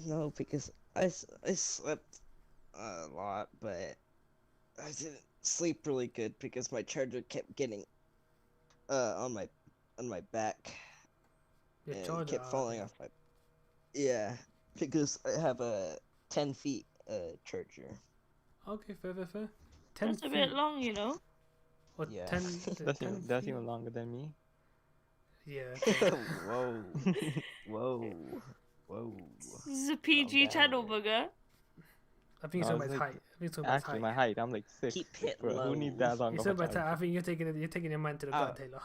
No, because I slept a lot, but I didn't sleep really good because my charger kept getting on my back Your and charger kept falling off my. Yeah, because I have a 10 feet charger. Okay, fair. 10 That's a feet. bit long, you know. Or Yeah. 10. That's 10 even, that's feet? even longer than me. Yeah. Okay. Whoa. This is a PG down, channel, bro. Booger. I think it's I talking was about his like, height. I think it's talking about his Actually, height. my height, I'm like 6. Keep it Bro, low. who needs that long It's of a talking about charger? I think you're taking your mind to the gut, Taylor.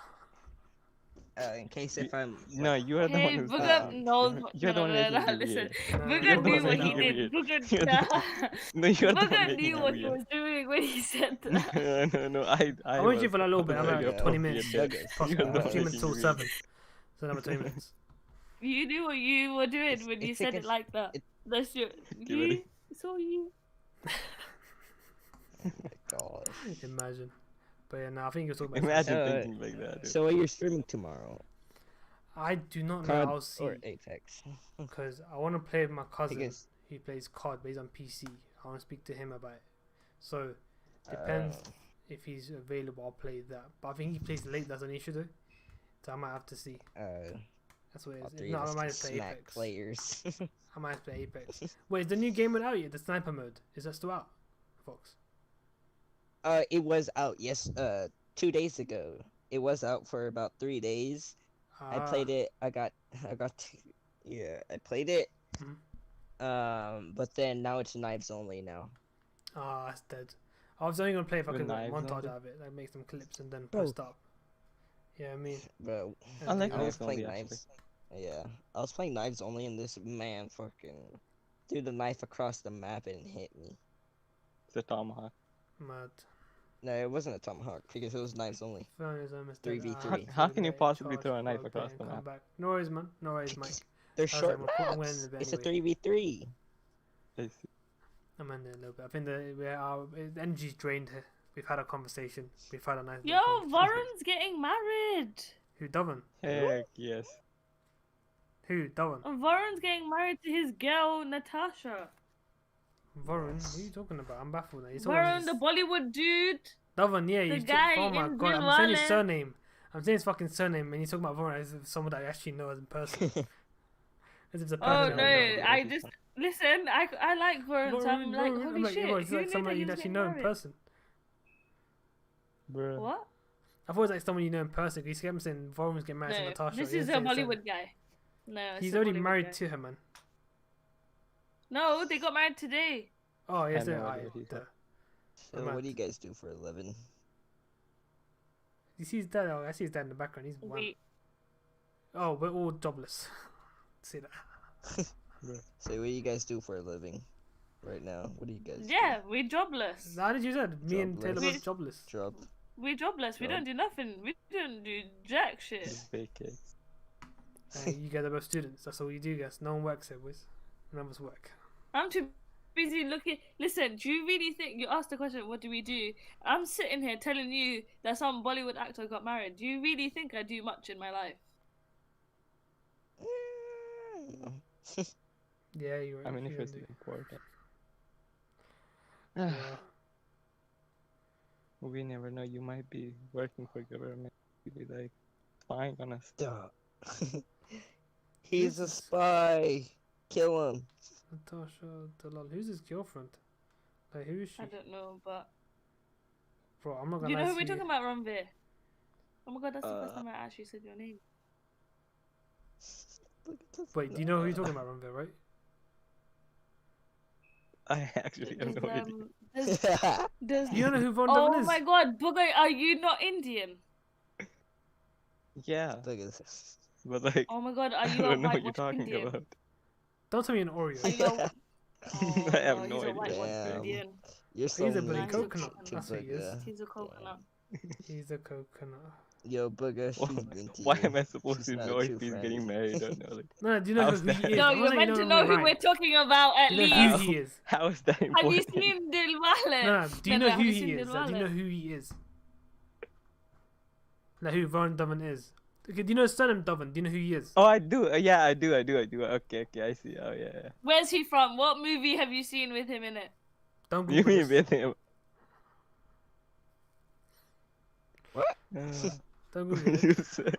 In case if I'm No, you are the Hey, one who's Booger thinking. knows. You're the one making it Listen. weird. No, You're Booger the knew one what making he it did. weird. Booger, You're the no, you're the one Booger making knew it what he weird. was doing when he said that. No, I I want you was for a little bit. I'm very like 20 appropriate minutes. there. Douglas. Possible. You're the one 15 minutes making till it 7. weird. So another 20 minutes. You knew what you were doing It's- when you it's said like it a- like that. That's your. Get ready. You. It's all you. Oh my gosh. Imagine. But yeah, no, I think you're talking about. Imagine Uh, thinking like that. Dude. So you're streaming tomorrow? I do not know. COD I'll see. or Apex? Because I want to play with my cousin Because who plays COD, but he's on PC. I want to speak to him about it. So depends if he's available. I'll play that. But I think he plays late. That's an issue though. So I might have to see. That's what it all is. If three not, of I us might can just play smack Apex. players. I might play Apex. Wait, is the new game out yet? The sniper mode, is that still out, Fox? It was out 2 days ago. It was out for about 3 days. I played it. I played it. But then now it's knives only now. That's dead. I was only gonna play if I With could like, knives montage only? out of it, like make some clips and then Bro. post up. Yeah, I mean, Bro, and I like then- I was knives only, playing actually. knives. Yeah, I was playing knives only, and this man fucking threw the knife across the map and hit me. It's a tomahawk. mad. No, it wasn't a tomahawk because it was knives only. Phone is almost dead. 3v3. How can you Let it possibly charge throw a knife while across playing, the come map? back. No worries, man. No worries, Mike. They're was short like, I'm gonna maps. end it It's a anyway. 3v3. I see. I'm ending it a little bit. I think our energy's drained here. We've had a conversation. We've had a nice. Yo, little conversation. Varun's getting married. Who, Dovan? Heck yes. Who, Dovan? Varun's getting married to his girl Natasha. Varun? What are you talking about? I'm baffled now. You're talking Varun, about the Bollywood dude. Dovan, yeah. the You guy oh my in god, I'm saying his Dilwale. surname. I'm saying his fucking surname, and you're talking about Varun as if someone that I actually know as in person. As if it's a person Oh that no, I know. I just listen. I like Varun, so I'm like, holy I'm like, shit. yeah, it's who like knew someone that he you was actually getting know in married? person. Bruh. What? I thought it was like someone you know in person. Because you kept saying Varun's getting married to No, Natasha. this You is a didn't say his Bollywood surname. guy. No, it's He's a already Bollywood married guy. to her, man. No, they got married today. Oh, yes, I know I. what he said. So what do you guys do for a living? You see his dad? Oh, I see his dad in the background. He's one. Wait, Oh, we're all jobless. See that? So what do you guys do for a living right now? What do you guys yeah, we're jobless. How did you said? Me and Taylor Jobless. were jobless. do? Job. We're jobless. We Job. don't do nothing. We don't do jack shit. Just vacate. You guys are both students. That's all you do, guys. No one works here, boys. None of us work. I'm too busy looking. Listen, do you really think you asked the question? What do we do? I'm sitting here telling you that some Bollywood actor got married. Do you really think I do much in my life? Yeah, you're right. I mean, if you it's do. important. Yeah. We never know. You might be working for government. You'd be like spying on us. Duh. He's a spy. Kill him. Natasha Dalal. Who's his girlfriend? Like, who is she? I don't know, but Bro, I'm not do gonna you know lie who to we're talking about, Ranveer? Oh my god, that's the first Uh, time I actually said your name. Look at this Wait, do you know who you're talking about, Ranveer, right? I actually have no idea. There's You don't know who Von oh Devon is? my god, Booger, are you not Indian? Yeah, Look at this. but like Oh my god, are I you a don't know what you're whitewash talking Indian? about. Don't tell me an Oreo. Are you a... Oh, I have no, no he's a idea. whitewash Damn. Indian. You're so He's a mean bloody Nice. to- coconut. to That's what he is. Booger. He's a coconut. He's a coconut. Yo, Booger, she's been to Why you. am I supposed She's to not know a if true he's friend. getting married or not? Like, No, do you know How's who that? he is? No, I'm you're saying meant you to don't know me who right. we're talking about at Do you know least. who he is? how is that Have you important? seen Dilwale? No, do you know have who you he seen is? Like, do you know who he is? Like who Von Devon is? Okay, do you know his surname Devon? Do you know who he is? Oh, I do. Yeah, I do. Okay, I see. Oh, yeah. Where's he from? What movie have you seen with him in it? Don't You Google mean this. with him? What? Don't Google it. You said.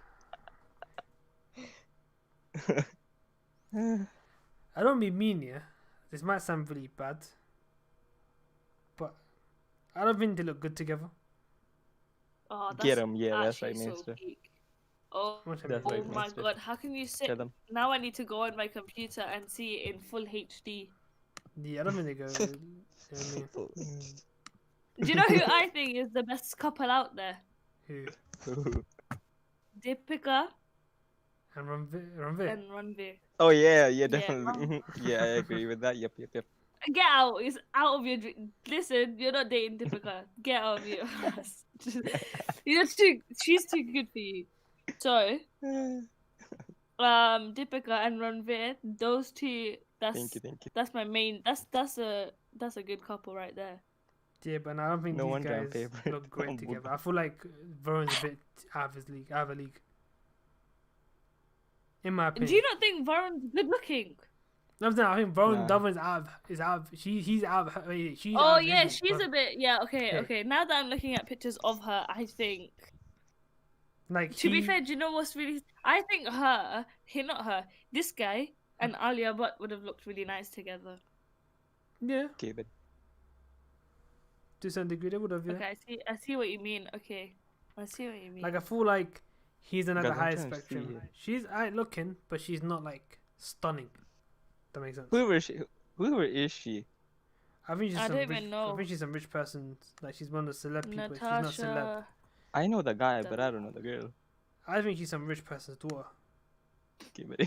I don't be mean, yeah. This might sound really bad, but I don't think they look good together. Oh, that's Get him. Yeah, that's actually right, so Maister. peak. Oh, What I That's mean. oh right, my Maister. god, how can you sit? Get him. Now I need to go on my computer and see it in full HD. Yeah, I don't think they go. You know what I mean? Do you know who I think is the best couple out there? Who? Deepika And Ranveer. and Ranveer. Oh yeah, Yeah. definitely. Mhm. Yeah, I agree with that. Yep. Get out! It's out of your dream. Listen, you're not dating Deepika. Get out of your ass. You're too. She's too good for you. So, Deepika and Ranveer, those two. Thank you. That's my main. That's a good couple right there. Yeah, but I don't think No these wonder I'm guys favorite look great on together. Buddha. I feel like Varun's a bit out of his league, out of a league. In my opinion. Do you not think Varun's good looking? No, I'm saying, I think Baron Nah. Dover is out of he's out of her. She's Oh out of yeah, his she's league, a bit. Yeah, okay, Yeah. okay. Now that I'm looking at pictures of her, I think. but, like To be fair, do you know what's really? I think not her. This guy and Alia Bhatt would have looked really nice together. yeah, Okay, but to some degree they would have. Yeah. Okay, I see what you mean. Okay, I see what you mean. Like I feel like he's on the Guys, I'm higher trying to see spectrum. here. She's alright looking, but she's not like stunning. That makes sense. whoever is she? I think she's I some don't rich. even know. I think she's some rich person. Like she's one of the celeb people. She's not celeb. Natasha. I know the guy, but I don't know the girl. I think she's some rich person's daughter. Okay, but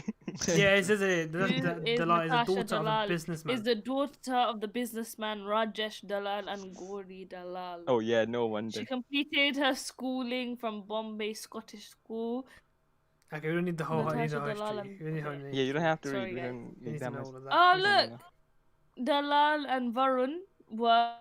Yeah, it says Who is Dalal is the Natasha daughter of a Dalal? businessman. Is the daughter of the businessman Rajesh Dalal and Gauri Dalal. oh yeah, no wonder. She completed her schooling from Bombay Scottish School. Okay, we don't need the whole. We need the whole Natasha Dalal history. and- We need her okay. name. Yeah, you don't have to Sorry, read. We guys. don't We need need to that know much. all of that. Oh We don't look, know. Dalal and Varun were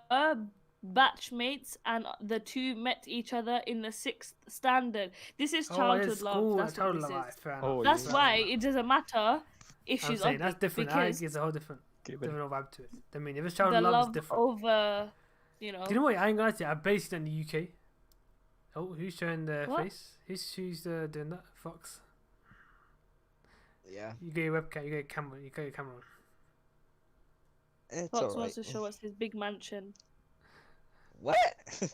batchmates, and the two met each other in the 6th standard. This is Oh, childhood it's love. school. That's what Childhood this love. is. Fair Oh, enough. That's yeah. why it doesn't matter if I'm she's saying ugly, that's different. because It's a whole different, Okay, but different vibe to it. I mean, if it's the childhood love, love it's different. over, you know. Do you know what? I ain't gonna lie to you. I based it in the UK. Oh, who's showing their What? face? Who's doing that? Fox. Yeah, You got your webcam. You got your camera. You got your camera on. it's Fox alright. wants to show us his big mansion. What? He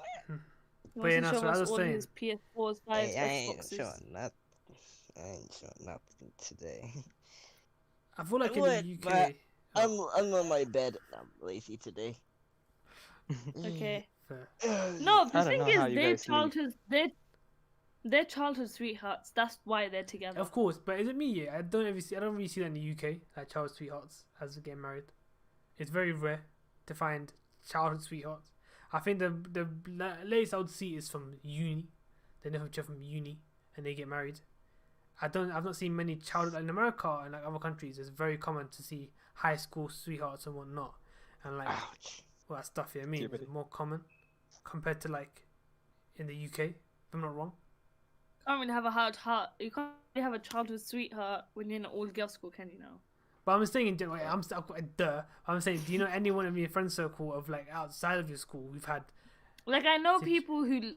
But wants yeah, to no, show so I us was all saying- his PS4s, 5s, I ain't Xboxes. showing nothing. I ain't showing nothing today. I feel like in would, the UK. but I'm on my bed. I'm lazy today. Okay. Fair. No, the I don't thing know how is, you guys sleep. they're childhood sweethearts. That's why they're together. Of course, but is it me? Yeah, I don't really see that in the UK. Like child sweethearts as they get married. It's very rare to find childhood sweethearts. I think the latest I would see is from uni. They know each other from uni and they get married. I've not seen many childhood in America and like other countries. It's very common to see high school sweethearts and whatnot, and like Ouch. all that stuff. Yeah, I mean, Yeah, it's but more common compared to like in the UK. If I'm not wrong. Can't really have a hard heart. You can't really have a childhood sweetheart when you're in an all-girls school, can you now? But I'm saying, I'm saying, do you know anyone in your friend circle of like outside of your school who've had? Like I know Sit- people who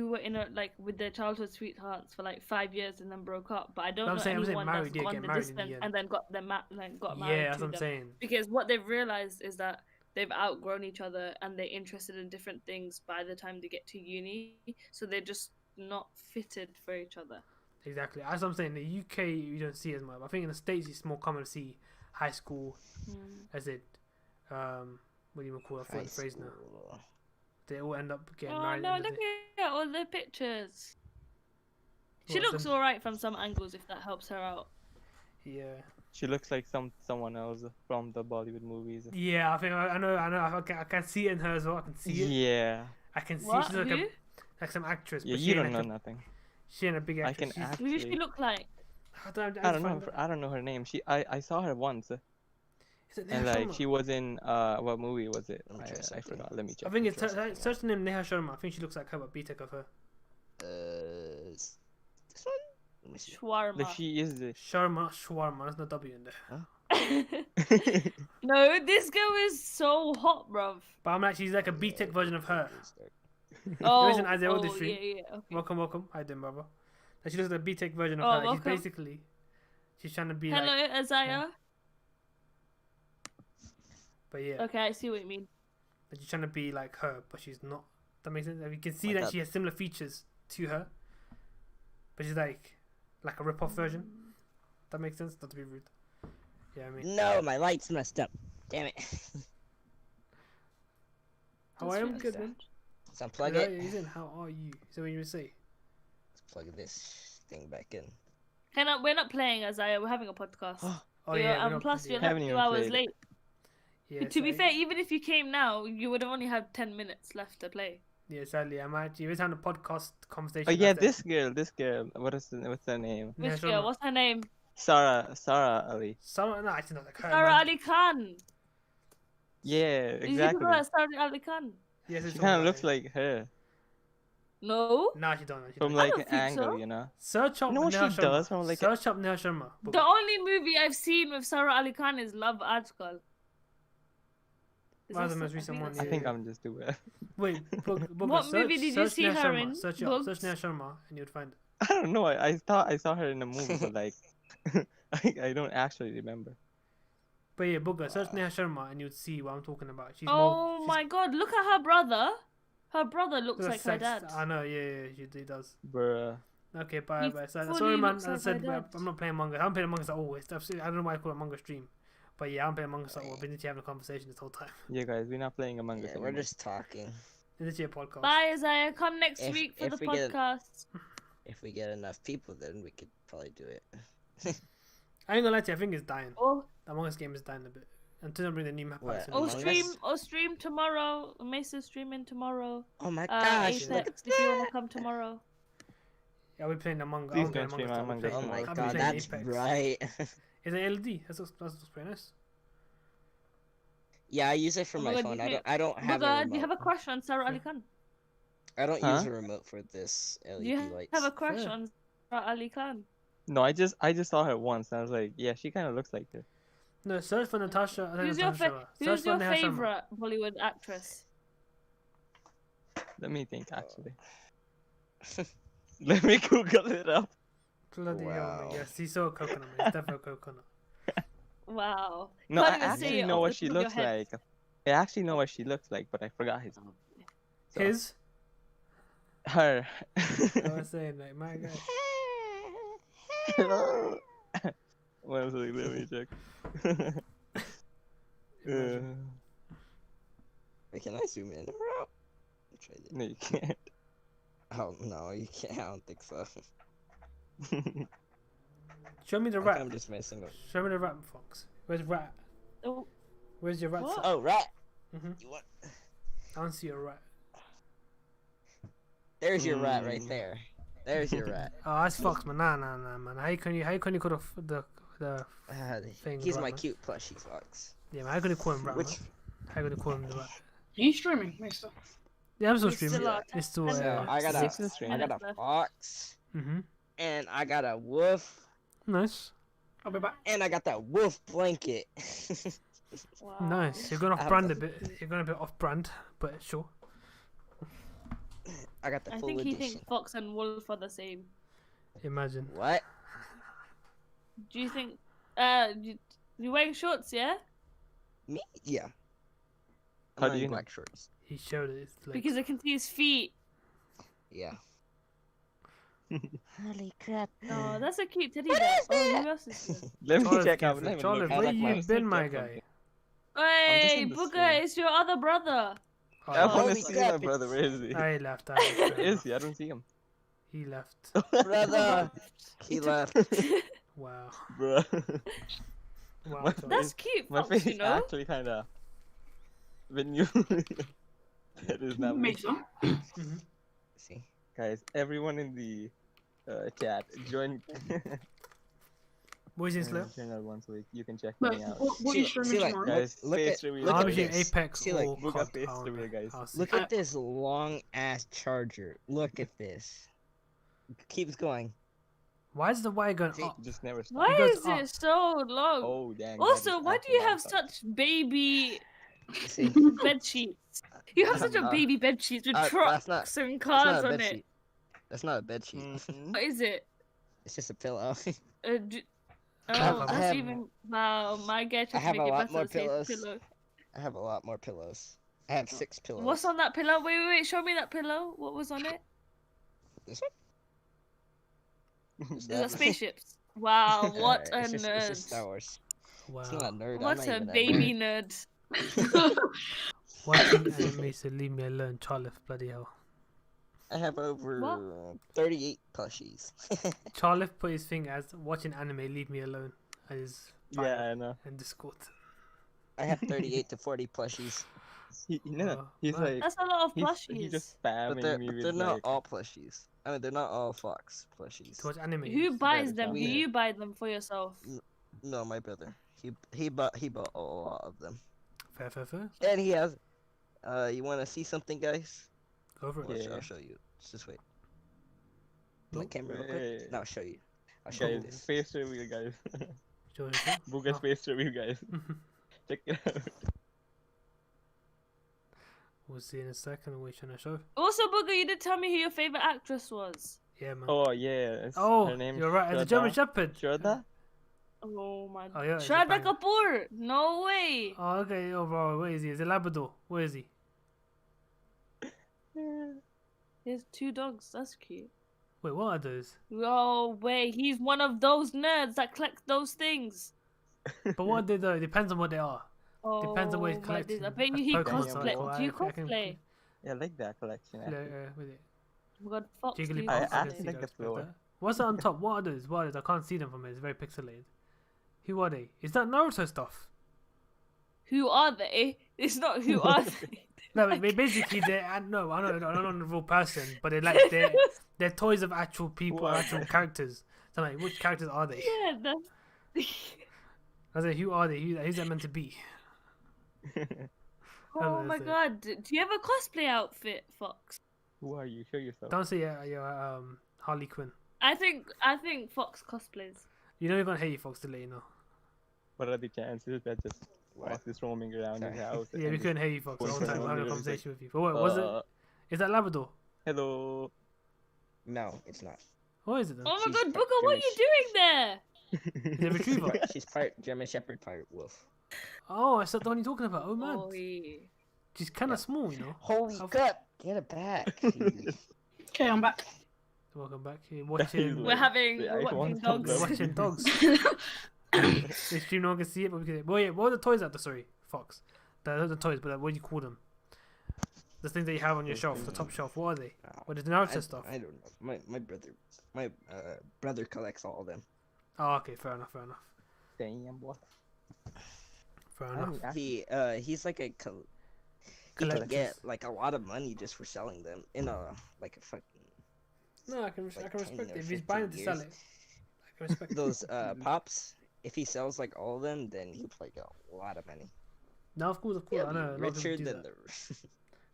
were in a like with their childhood sweethearts for like 5 years and then broke up. But I don't I'm know saying anyone married, that's yeah, gone get the married in the distance end. and then got got married Yeah, that's to what I'm them. saying. Because what they've realized is that they've outgrown each other and they're interested in different things by the time they get to uni. So they're just not fitted for each other. Exactly. As I'm saying, in the UK you don't see as much. I think in the States it's more common to see high school as it, what do you call it? I forgot the phrase now. school. They all end up getting Oh married. no! at the end Look of the- at all the pictures. She What, looks some- alright from some angles if that helps her out. Yeah. She looks like someone else from the Bollywood movies. Yeah, I think I know. I can see it in her as well. I can see it. Yeah. I can see What? she's like, Who? like some actress. Yeah, but you she ain't don't know like nothing. she ain't a big I actress. can She's- Who does she actually. look like? I don't I don't know. I don't know her name. I saw her once, Is it and Neha like Sharma? she was in what movie was it? Let me try I something. forgot. Let me check. I think it's Interesting. search the name Neha Sharma. I think she looks like her, but B-Tech of her. This one? Let me see. Shawarma. Like she is the. Sharma, Shawarma. There's no W in there. No, this girl is so hot, bruv. But I'm like, she's like a B-Tech version of her. Oh, isn't Isaiah oh Oldestream? yeah, yeah. Okay. Welcome. How you doing, brother? Like, she looks like a B-Tech version of Oh, her. She's welcome. basically, she's trying to be Hello, like, Isaiah. but yeah, Okay, I see what you mean. but she's trying to be like her, but she's not. That makes sense. Like, you can see Like that that. she has similar features to her, but she's like a rip-off version. That makes sense. Not to be rude. Yeah, I mean, No, my light's messed up. Damn it. how I am good, man. Let's unplug Yeah, it. he's in. How are you? So what you would say? Let's plug this thing back in. We're not playing, Isaiah. We're having a podcast. Oh yeah, we're and not plus playing, you're yeah. like Haven't 2 even hours played it. late. Yeah, To be so- fair, even if you came now, you would have only had 10 minutes left to play. Yeah, sadly, I'm actually every time the podcast conversation. Oh yeah, that's this girl. What's her name? Yeah, Which sure, girl? man. What's her name? Sarah Ali. No, actually not like her. Sarah man. Ali Khan. Yeah, Is you exactly. talking about Sarah Ali Khan? Yes, She kind of looks like her. No. Nah, she don't. She From don't. like don't an think angle, so. you know. Search up No, she Neha Sharma. does from like. Search up Neha Sharma. The only movie I've seen with Sarah Ali Khan is Love Ajkal. Is That's that the most so- I recent think one, that's- I think I'm just doing it. Wait, book What search, movie did you search see Neha her Sharma. in? Search it up. Search Neha Sharma, and you'd find it. I don't know. I thought I saw her in a movie, but like, I don't actually remember. But yeah, Booker, search Neha Sharma, and you'd see what I'm talking about. She's Oh more. my god, look at her brother. Her brother looks She's like her dad. I know. Yeah, he does. Bruh. Okay, bye, He bye. fully Sorry, man. looks As I like said, my dad. I'm not playing Among Us. I haven't played Among Us at all. It's absolutely, I don't know why I call it Among Us stream. But yeah, I'm playing Among Us at all. We've been literally having a conversation this whole time. Yeah, guys, we're not playing Among Us. Yeah, we're anymore. just talking. It's literally a podcast. Bye, Isaiah. Come next If- week for if the we get- podcast. If we get enough people, then we could probably do it. I ain't gonna lie to you, I think it's dying. Or The Among Us game is dying a bit. Until they bring the new map What? out. soon. or Among stream Us? or stream tomorrow. Maister streaming tomorrow. Oh my gosh! Look Apex, at if you that! wanna come tomorrow. Yeah, we're playing Among Us. Please I'm playing don't stream Among Us. Among I'm Us. Oh playing- my I'm god, playing that's Apex. right. It's an LED. That's pretty nice. Yeah, I use it for Oh my my God, phone. you I don't have a Booger, remote. do you have a crush on Sarah Ali Khan? I don't Huh? use a remote for this LED Do you lights. have a crush Fair. on Sarah Ali Khan? No, I just saw her once, and I was like, yeah, she kind of looks like her. No, search for Natasha. Who's your, Search who's for your Neha Sharma. favorite Bollywood actress? Let me think, actually. Let me Google it up. Bloody hell, Wow. man. Yes, he's so coconut. Man. It's definitely coconut. Wow. No, Can't I even say actually it know off what the she top of your looks head. like. I actually know what she looks like, but I forgot his name. So, His? Her. I was saying, like, my God. One second, let me check. Wait, can I zoom in? Try this. No, you can't. Oh no, you can't. I don't think so. Show me the I think rat. I'm just messing up. Show me the rat, Fox. Where's rat? Oh, Where's your rat? What? Oh, rat. Mm-hmm. You want? I don't see a rat. There's your rat right Hmm. there. There's your rat. Oh, that's Fox, man. Nah, man. How can you call the Thing He's rat, my man. cute plushie fox. yeah, man? How can you call him rat? Which Man? How can you call him the rat? Are you streaming, Maister? Yeah, I'm still We still streaming. are. It's still. so I got Six a is stream. I got a minutes left. fox Mm-hmm. and I got a wolf Nice. I'll be back. and I got that wolf blanket. wow. Nice. You're going I off have brand the- a bit. You're going a bit off brand, but sure. I got the I full think he edition. thinks Fox and Wolf are the same. Imagine. What? Do you think? You wearing shorts? Yeah. Me? Yeah. I'm How do wearing you know? black shorts? He showed it. It's like, Because I can see his feet. Yeah. Holy crap! No, that's a cute teddy bear. Oh, who else is here? Let me Charlotte, check out. Kevin, Let me Charlotte, look. I where like my you been, my guy? just Hey, in the Booger, stream. it's your other brother. Oh, I want Holy to see crap, my brother. Where is he? he left. Where is he? I don't see him. He left. Brother, he left. Wow. Bro. Wow. My Charlotte. That's cute, My Fox, face you know. actually kind of. When you. That is not me. Maister. Mhm. See, Guys, everyone in the chat, join. Boys in Slip. Channel once a week. You can check Look, me out. what are you See, streaming like, tomorrow? Guys, look face at- reveal. look I'll at be guys. doing this. Apex See, like, or Book COD. up face I don't reveal, know. guys. I'll see. look at this long ass charger. Look at this. Keeps going. Why is the wire going See, up? Just never stop. Why goes is up. it so long? Oh dang. that Also, is why do you actually have long. such baby See, bed sheets? You have such a baby bed sheets with that's trucks not- and that's cars not a on bed it. sheet. That's not a bed sheet. Mhm. What is it? It's just a pillow. D- have- oh, I that's have- even wow. My guy tried I to have make a it lot better. more the same pillows. pillow. I have a lot more pillows. I have 6 pillows. What's on that pillow? Wait. Show me that pillow. What was on it? This one? Is that spaceships? Wow, what a It's just nerd. Star Wars. It's not Wow. a nerd. I'm What not a even baby nerd. nerd. Watching anime, so leave me alone, Charlotte. Bloody hell. I have over What? 38 plushies. Charlotte put his thing as watching anime, leave me alone. And his Yeah, I know. and Discord. I have 38 to 40 plushies. No, Oh, he's nice. like. That's a lot of He's plushies. just spamming But me they're with not like. all plushies. I mean, they're not all Fox plushies. To watch anime. Who buys is them? not Do fair. you buy them for yourself? No, my brother. He bought a lot of them. Fair. And he has. You want to see something, guys? Go for it. Yeah. Watch, I'll show you. Just wait. My Nope. camera real quick. Hey. No, I'll show you. I'll show you Guys, this. face reveal, guys. Show it, show. Boogers Oh. face reveal, guys. Check it out. We'll see in a second. What you trying to show? Also, Booger, you did tell me who your favorite actress was. Yeah, man. Oh yeah. Oh, her name you're right. As a German Shepherd. Shraddha? Oh my. Oh, yeah, it's a Shraddha banger. Kapoor. No way. Oh, okay. Oh, bro. Where is he? Is it Labrador? Where is he? He has 2 dogs. That's cute. Wait, what are those? Oh wait, he's one of those nerds that collect those things. But what are they though? It depends on what they are. Oh, Depends on what he's my collecting. days. I bet you Like he Pokemon, so cosplay. Do you I can- cosplay? Yeah, I like that collection. Yeah, Actually. with it. Oh my god, Fox, do you Jigglypuff. I can actually see think that, it's expect lower. that. What's that on top? What are those? What are those? I can't see them from here. It's very pixelated. Who are they? Is that Naruto stuff? Who are they? It's not who are they. No, but basically they're no, I know, not a real person, but they're toys of actual people, Who are actual they? characters. So like, which characters are they? Yeah, that's. I say, who are they? Who's that meant to be? Oh that's my it. god, do you have a cosplay outfit, Fox? Who are you? Show yourself. Don't say Harley Quinn. I think Fox cosplays. You know you're gonna hate you, Fox, to let you know. What are the chances that just Fox is roaming around his Sorry. house? Yeah, we and couldn't hear you, Fox, the whole time. We're having a It's conversation with you. But what was it? uh, Is that Labrador? Hello. No, it's not. What is it then? Oh my She's god, part Booker, what are you doing there? Is it a retriever? She's part German Shepherd, part wolf. Oh, I said the one you're talking about. Oh man, Oh, yeah. she's kind of small, you know. Holy How- crap! Get it back. Jeez. Okay, I'm back. Welcome back. You're watching. We're having The we're watching iPhone dogs. We're watching dogs. The stream no one can see it, but we can. Well, yeah. What are the toys at the sorry, Fox? The toys, but what do you call them? The things that you have on your shelf, the top shelf. What are they? What is the Naruto stuff? I don't know. My brother collects all of them. Oh, okay. Fair enough. Damn, what? Fair enough. He's like a he Collectors. can get like a lot of money just for selling them in a like a fucking No, I can like respect 10 it. or If he's 15 buying it to sell years. it, I can respect it. those pops. If he sells like all of them, then he'll like a lot of money. No, of course. He'll I be know. A lot of people richer do than that.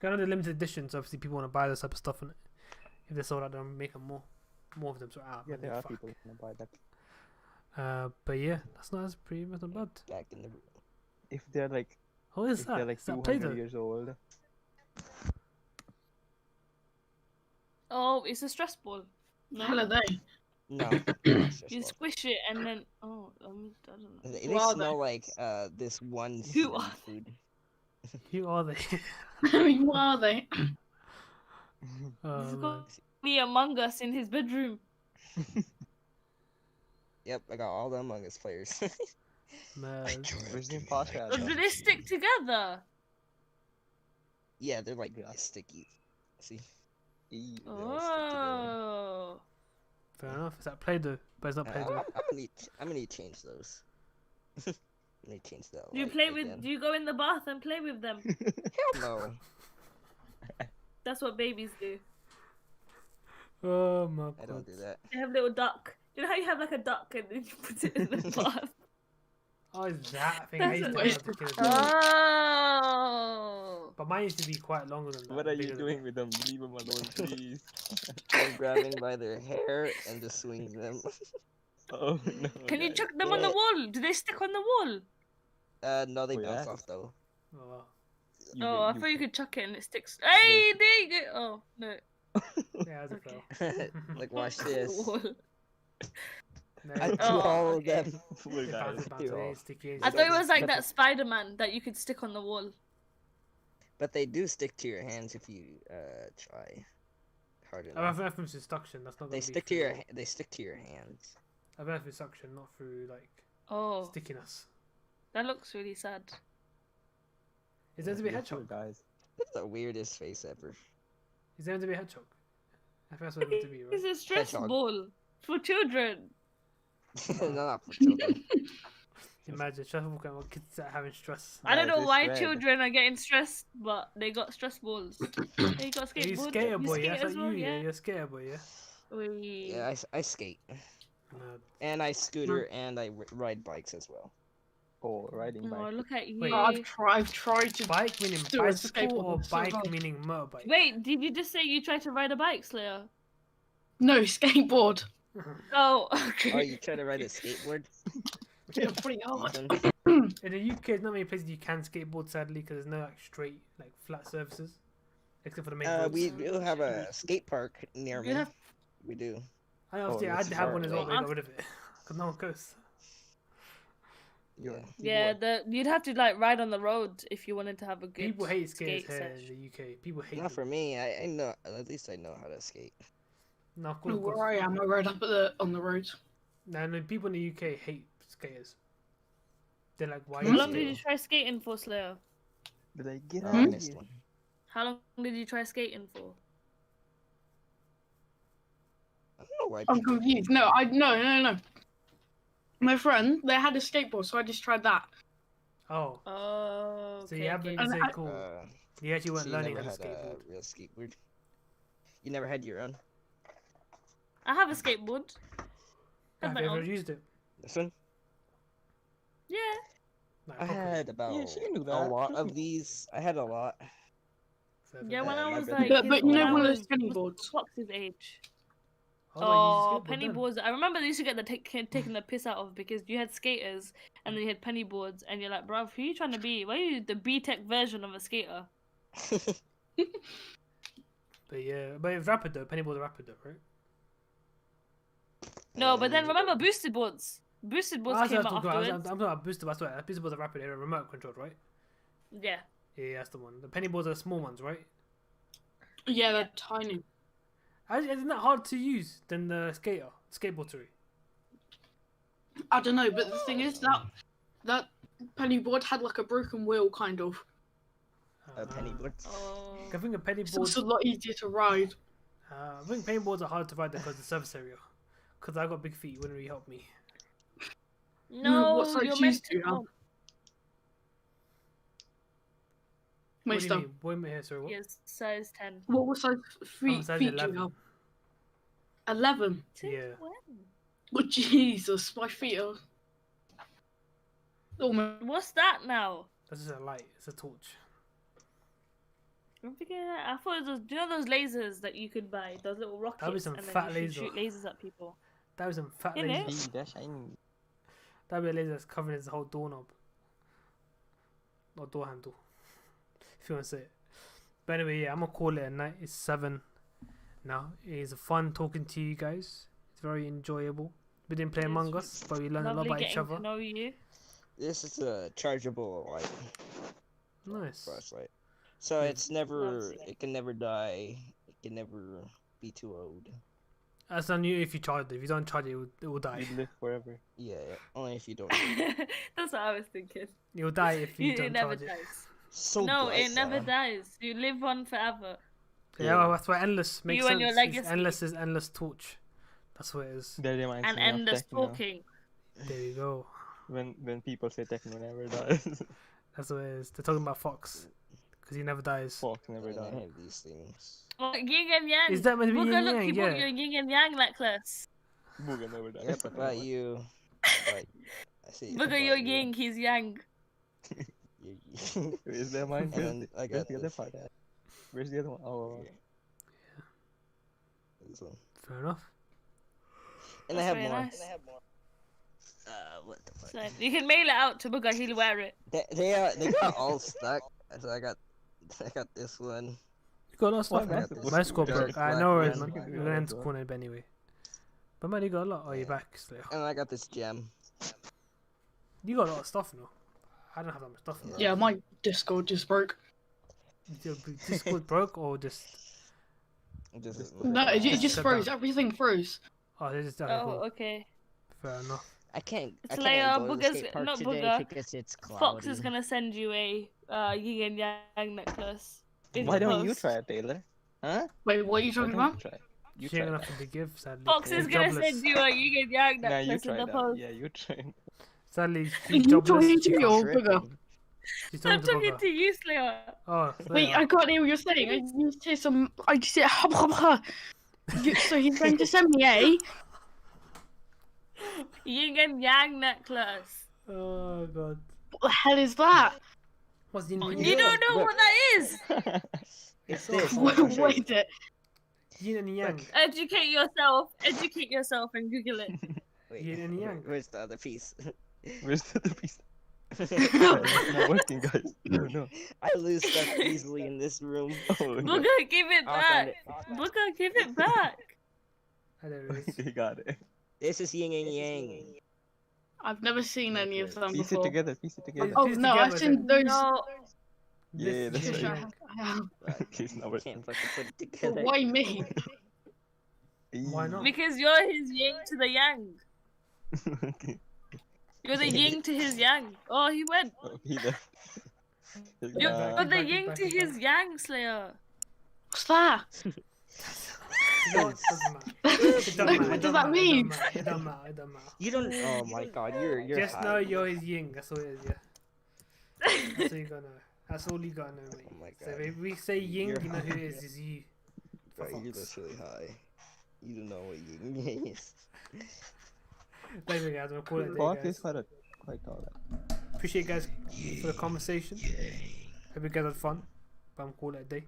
the. I know the limited editions. Obviously, people want to buy this type of stuff, and if they sold out, they'll make them more of them. So Yeah, there are people who can buy that. But yeah, that's pretty much not bad. Back in the. If they're like, What is if that? they're like Is that 200 Play-Doh? years old. Oh, it's a stress ball. No, Hell are they? No. it's just you all- squish it and then I don't know. They Who are smell like this one Who human are food. Who are they? I mean, what are they? Oh, He's man. got me Among Us in his bedroom. Yep, I got all the Among Us players. Man. Where's the imposter? Oh, do they stick together? Yeah, they're like Yeah. sticky. See? Eee. They all stick together. Oh. Fair enough. Is that Play-Doh? But it's not Play-Doh. I'm gonna need to change those. I'm gonna change that. Do you light play with? again. Do you go in the bath and play with them? No. That's what babies do. Oh my I don't do that. They have little duck. You know how you have like a duck and then you put it in the bath? Oh, is that thing? That's I used to what- have to kill it. Oh. But mine used to be quite longer than that. What are you bigger than doing with them? Leave them alone, please. I'm grabbing by their hair and just swinging them. Oh no. Can you guys. chuck them on the wall? Do they stick on the wall? No, they Oh, bounce yeah? off though. that. Oh, Oh, I thought you could chuck it and it sticks. Hey, there you go. Oh no. yeah, as it Okay. fell. Like watch this. Wall. No, I it's- do Oh, all of okay. them. Poor it guys. bounces, bounces, Yeah. it's sticky, I thought it was like But that Spider-Man that you could stick on the wall. But they do stick to your hands if you try hard I enough. don't know if it's suction. That's not. They gonna be stick to through- your they stick to your hands. I don't know if it's suction, not through like Oh, stickiness. that looks really sad. Is there to be a Poor hedgehog? guys. That's the weirdest face ever. Is there to be a hedgehog? I think that's what it's meant to be, It's right? a stress Hedgehog. ball for children. No, not for children. Imagine stressful kind kids that are having stress. I don't Guys, know it's why red. children are getting stressed, but they got stress balls. Hey, you got a Are you skateboard? skater boy? skate Yeah, that's as like well, you. Yeah, yeah. you're a skater boy. Yeah. Wee. Yeah, I skate No. and I scooter and I ride bikes as well. Oh, riding Oh, bike. look at you. Wait. I've tried to Bike meaning do a bicycle skateboard, or it's so bike hard. meaning motorbike? Wait, did you just say you tried to ride a bike, Slayer? No, skateboard. Oh, Oh, okay. you try to ride a skateboard? Yeah, pretty hard. Ethan? In the UK, there's not many places you can skateboard, sadly, because there's no like straight, like flat surfaces, except for the main roads. We do have a skate park near me. You have We do. I obviously Oh, I that's had far one as well, away. but I got rid of it because no one goes. Yeah. Yeah, you'd have to like ride on the road if you wanted to have a good People hate skaters skate here session. in the UK. People hate Not them. for me. I know. At least I know how to skate. No, of course, of where course. I am. I ride up on the road. No, people in the UK hate skaters. They're like, why? How you long did skating? you try skating for, Slayer? Did I get I out of missed here? one. How long did you try skating for? I don't know why. I'm people- confused. No. My friend, they had a skateboard, so I just tried that. Oh, Oh, so okay. you haven't okay. And say I- cool. Uh, You actually so weren't you learning never how to had skateboard. a real skateboard. You never had your own. I have a skateboard. Have my you ever own. used it? This one. Yeah. Like, I properly? had about Yeah, she can do a that. lot of these. I had a lot. Yeah, when Uh, I my was brother- like, But when you know I one of was those penny boards. Fox's age. Oh, Oh, you penny used skateboard boards. I remember they used to get taking the piss out of because you had skaters and then you had penny boards, and you're like, bruv, who are you trying to be? Why are you the B-Tech version of a skater? then. But yeah, but it's rapid though. Pennyboards are rapid though, right? No, but then remember boosted boards. Boosted boards Oh, came that's out what I'm afterwards. talking about booster boards. That's booster boards are rapid. They're remote controlled, right? Yeah. Yeah, that's the one. The pennyboards are small ones, right? Yeah, they're tiny. Isn't that hard to use than the skateboard? Sorry. I don't know, but the thing is that penny board had like a broken wheel, kind of. A pennyboard. Oh. I think a So it's pennyboard. a lot easier to ride. I think pennyboards are hard to ride because of the surface area. Because I got big feet, it wouldn't really help me. No, what size you're shoes meant do you to. have? Oh, What do you Maister, mean? What do you mean here? Sorry, what? yes, size 10. what size feet, size feet do 11. you have? 11. Yeah. Oh, Jesus, my feet are almost. What's that now? That's just a light. It's a torch. I'm thinking, I thought it was, do you know those lasers that you could buy? Those little rockets, some and then fat you laser. shoot lasers at people. That was some fat Innit? laser. Hey, that's shiny. That'd be a laser that's covering his whole doorknob. Or door handle. If you want to say it. But anyway, yeah, I'm gonna call it a night. It's 7 now. It's fun talking to you guys. It's very enjoyable. We didn't play It's Among Us, but we learned a lot Lovely about getting each other. to know you. This is a chargeable light. Nice. Flashlight. So it's never. Lovely. It can never die. It can never be too old. That's on you if you charge it. If you don't charge it, it will die. You live forever. Yeah, only if you don't. That's what I was thinking. It will die if you It don't never charge it. dies. So No, bright, it never though. dies. You live on forever. Yeah, well, that's why endless makes You sense. and your It's legacy. endless is endless torch. That's what it is. That reminds And me of endless techno. talking. There you go. When people say techno never dies, That's what it is. They're talking about Fox. Because he never dies. Fox never I don't dies. have these things. Oh, yin and yang. Is that meant to be Booga, yin look, yang? you bought Yeah. your yin and yang necklace. Booga never dies. Yep, about you. But I see. Booga, about you're you. yin, he's yang. Is there mine? And I Where's got the other this. part at? Where's the other one? Oh, This one. Fair enough. And I That's have very more. nice. And I have more. What the fuck? So you can mail it out to Booga, he'll wear it. They got all stuck. So I got this one. You got a lot of stuff, What? man. That's- My score that's broke. I black know one. it is, man. Yeah. We're gonna end the corner anyway. But man, you got a lot. Oh, you're back. So And I got this gem. you got a lot of stuff now. I don't have that much stuff. Now. Yeah, my Discord just broke. Your Discord broke or just? Just, No, it Just just shut froze. down. Everything froze. Oh, they just. Oh, Oh, cool. okay. Fair enough. I can't. I It's can't like, go to the Booga's- skate park not today Booga. because it's cloudy. Fox is gonna send you a yin and yang necklace. in why the don't you post. try it, Taylor? Huh? Wait, what are you Why talking don't about? you try it? You She ain't try got it. nothing to give, sadly. Fox She's is gonna jobless. send you a yin and yang Nah, you necklace in try the that. post. Yeah, you try it. Sadly, Are she's you jobless. talking to She me can't- or Tripping. Booger? She's I'm talking to talking Booger. to you, Slayer. Oh, Wait, Slayer. I can't hear what you're saying. You say some. I just say hub hub hub. So he's going to send me a. Yin and yang necklace. Oh god. What the hell is that? What's yin and You yang? don't know what that is. It's all this. fine. I'll show you. Wait it. Yin and yang. Educate yourself. Educate yourself and Google it. Wait, Yin and yang. where's the other piece? Where's the piece? It's not working, guys. Oh no. I lose stuff easily in this room. Oh no. Booker, give it I'll back. find it. Booker, give it back. I don't know. Okay, got it. This is yin and yang. I've never seen any of them Piece it before. together. Piece it together. Oh Piece no, I've together, seen those. No. Yeah, This that's is right. yin and I have. Okay, it's not working. Can't fucking put it But together. why me? Why not? Because you're his yin to the yang. Okay. You're the yin to his yang. Oh, he went. Oh, he left. You're Back the it, yin back to it, his yang, Slayer. What's that? You know what? It doesn't matter. What does that mean? It don't matter. It don't matter. You don't. Oh my god, you're Just high. know you're his yin. That's all it is. Yeah. That's all you gotta know. That's all you gotta know, mate. Oh my So god. if we say yin, You're you know who high. it is. Is you. For Bro, you're fucks. literally high. You don't know what yin and yang is. Anyway, guys, I'm gonna call it a day, Bark is guys. quite tall. Appreciate you guys for the conversation. Hope you guys had fun. But I'm calling it a day.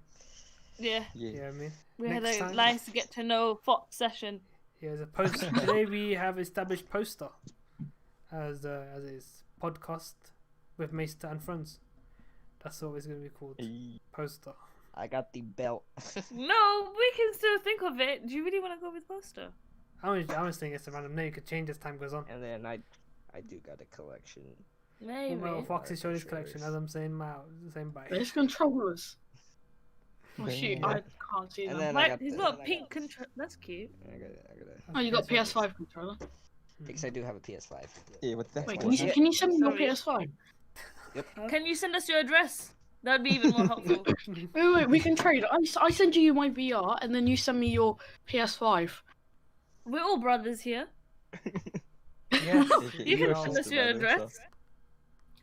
Yeah, Yeah. Yeah, I mean. we had Next a time- nice get to know Fox session. Yeah, as a post today we have established Poster as it is podcast with Maister and friends. That's what it's gonna be called. Hey. Poster. I got the belt. No, we can still think of it. Do you really want to go with poster? I was thinking it's a random name. You could change as time goes on. And then I do got a collection. Maybe. Well, Fox is showing his Controllers. collection as I'm saying my same bite. There's controllers. Oh shoot, Yeah. I can't see And them. then I Right, got he's the- got a pink control. That's cute. I got it. Oh, you got PS5 controller. Because I do have a PS5. Yeah, what's that? Wait, for? can you send me your Sorry. PS5? Can you send us your address? That'd be even more helpful. Wait, we can trade. I send you my VR, and then you send me your PS5. We're all brothers here. Yes. Okay, You can you're send sister, us your brother, so- address.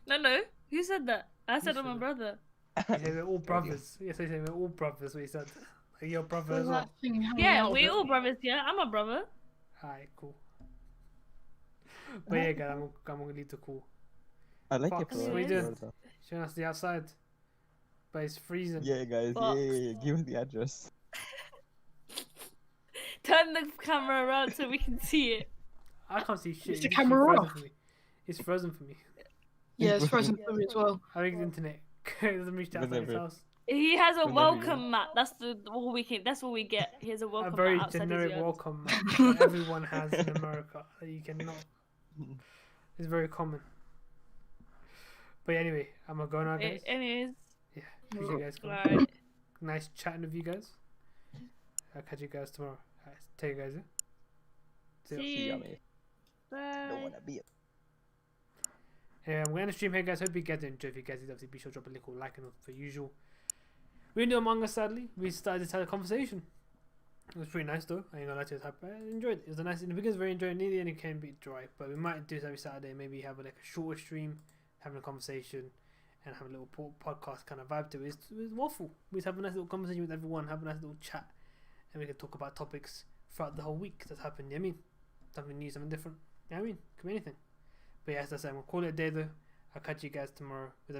No. Who said that? I said I'm a said brother. He said we're all brothers. Yes, he said we're all brothers. What he said. Like your brother as Where's well. that thing hanging Yeah, out we're of all it? brothers here. I'm a brother. Alright, cool. But yeah, guys, I'm gonna leave the call. I like Fox, it. what bro. you doing? Brother. Showing us the outside. But it's freezing. Yeah, guys. Fox. Yeah. Give us the address. Turn the camera around so we can see it. I can't see shit. Is the It's camera frozen off? for me. It's frozen for me. Yeah, it's frozen for me as well. I think the internet doesn't reach outside his Whenever. house. He has a Whenever you welcome mat. That's all we can. That's what we get. He has a A welcome very mat outside generic his yard. welcome mat that everyone has in America that you cannot. It's very common. But anyway, I'm gonna go now, guys. Anyways, Yeah, appreciate you guys coming. right. Nice chatting with you guys. I'll catch you guys tomorrow. Alright, take you guys. Yeah? See ya. See See ya, you. mate. Bye. Don't wanna be a Anyway, I'm going to end the stream here, guys. Hope you guys enjoyed. If you guys did, obviously be sure to drop a little like and for usual. We didn't do Among Us, sadly. We started to have a conversation. It was pretty nice, though. I ain't gonna lie to you. I enjoyed it. It was a nice. The beginners very enjoyed it. Near the end, it can be dry, but we might do this every Saturday. Maybe have like a shorter stream, having a conversation, and have a little podcast kind of vibe to it. It was waffle. We just have a nice little conversation with everyone, have a nice little chat, and we can talk about topics throughout the whole week that's happened. You know what I mean? Something new, something different. You know what I mean? Could be anything. But yeah, as I said, I'm gonna call it a day though. I'll catch you guys tomorrow with a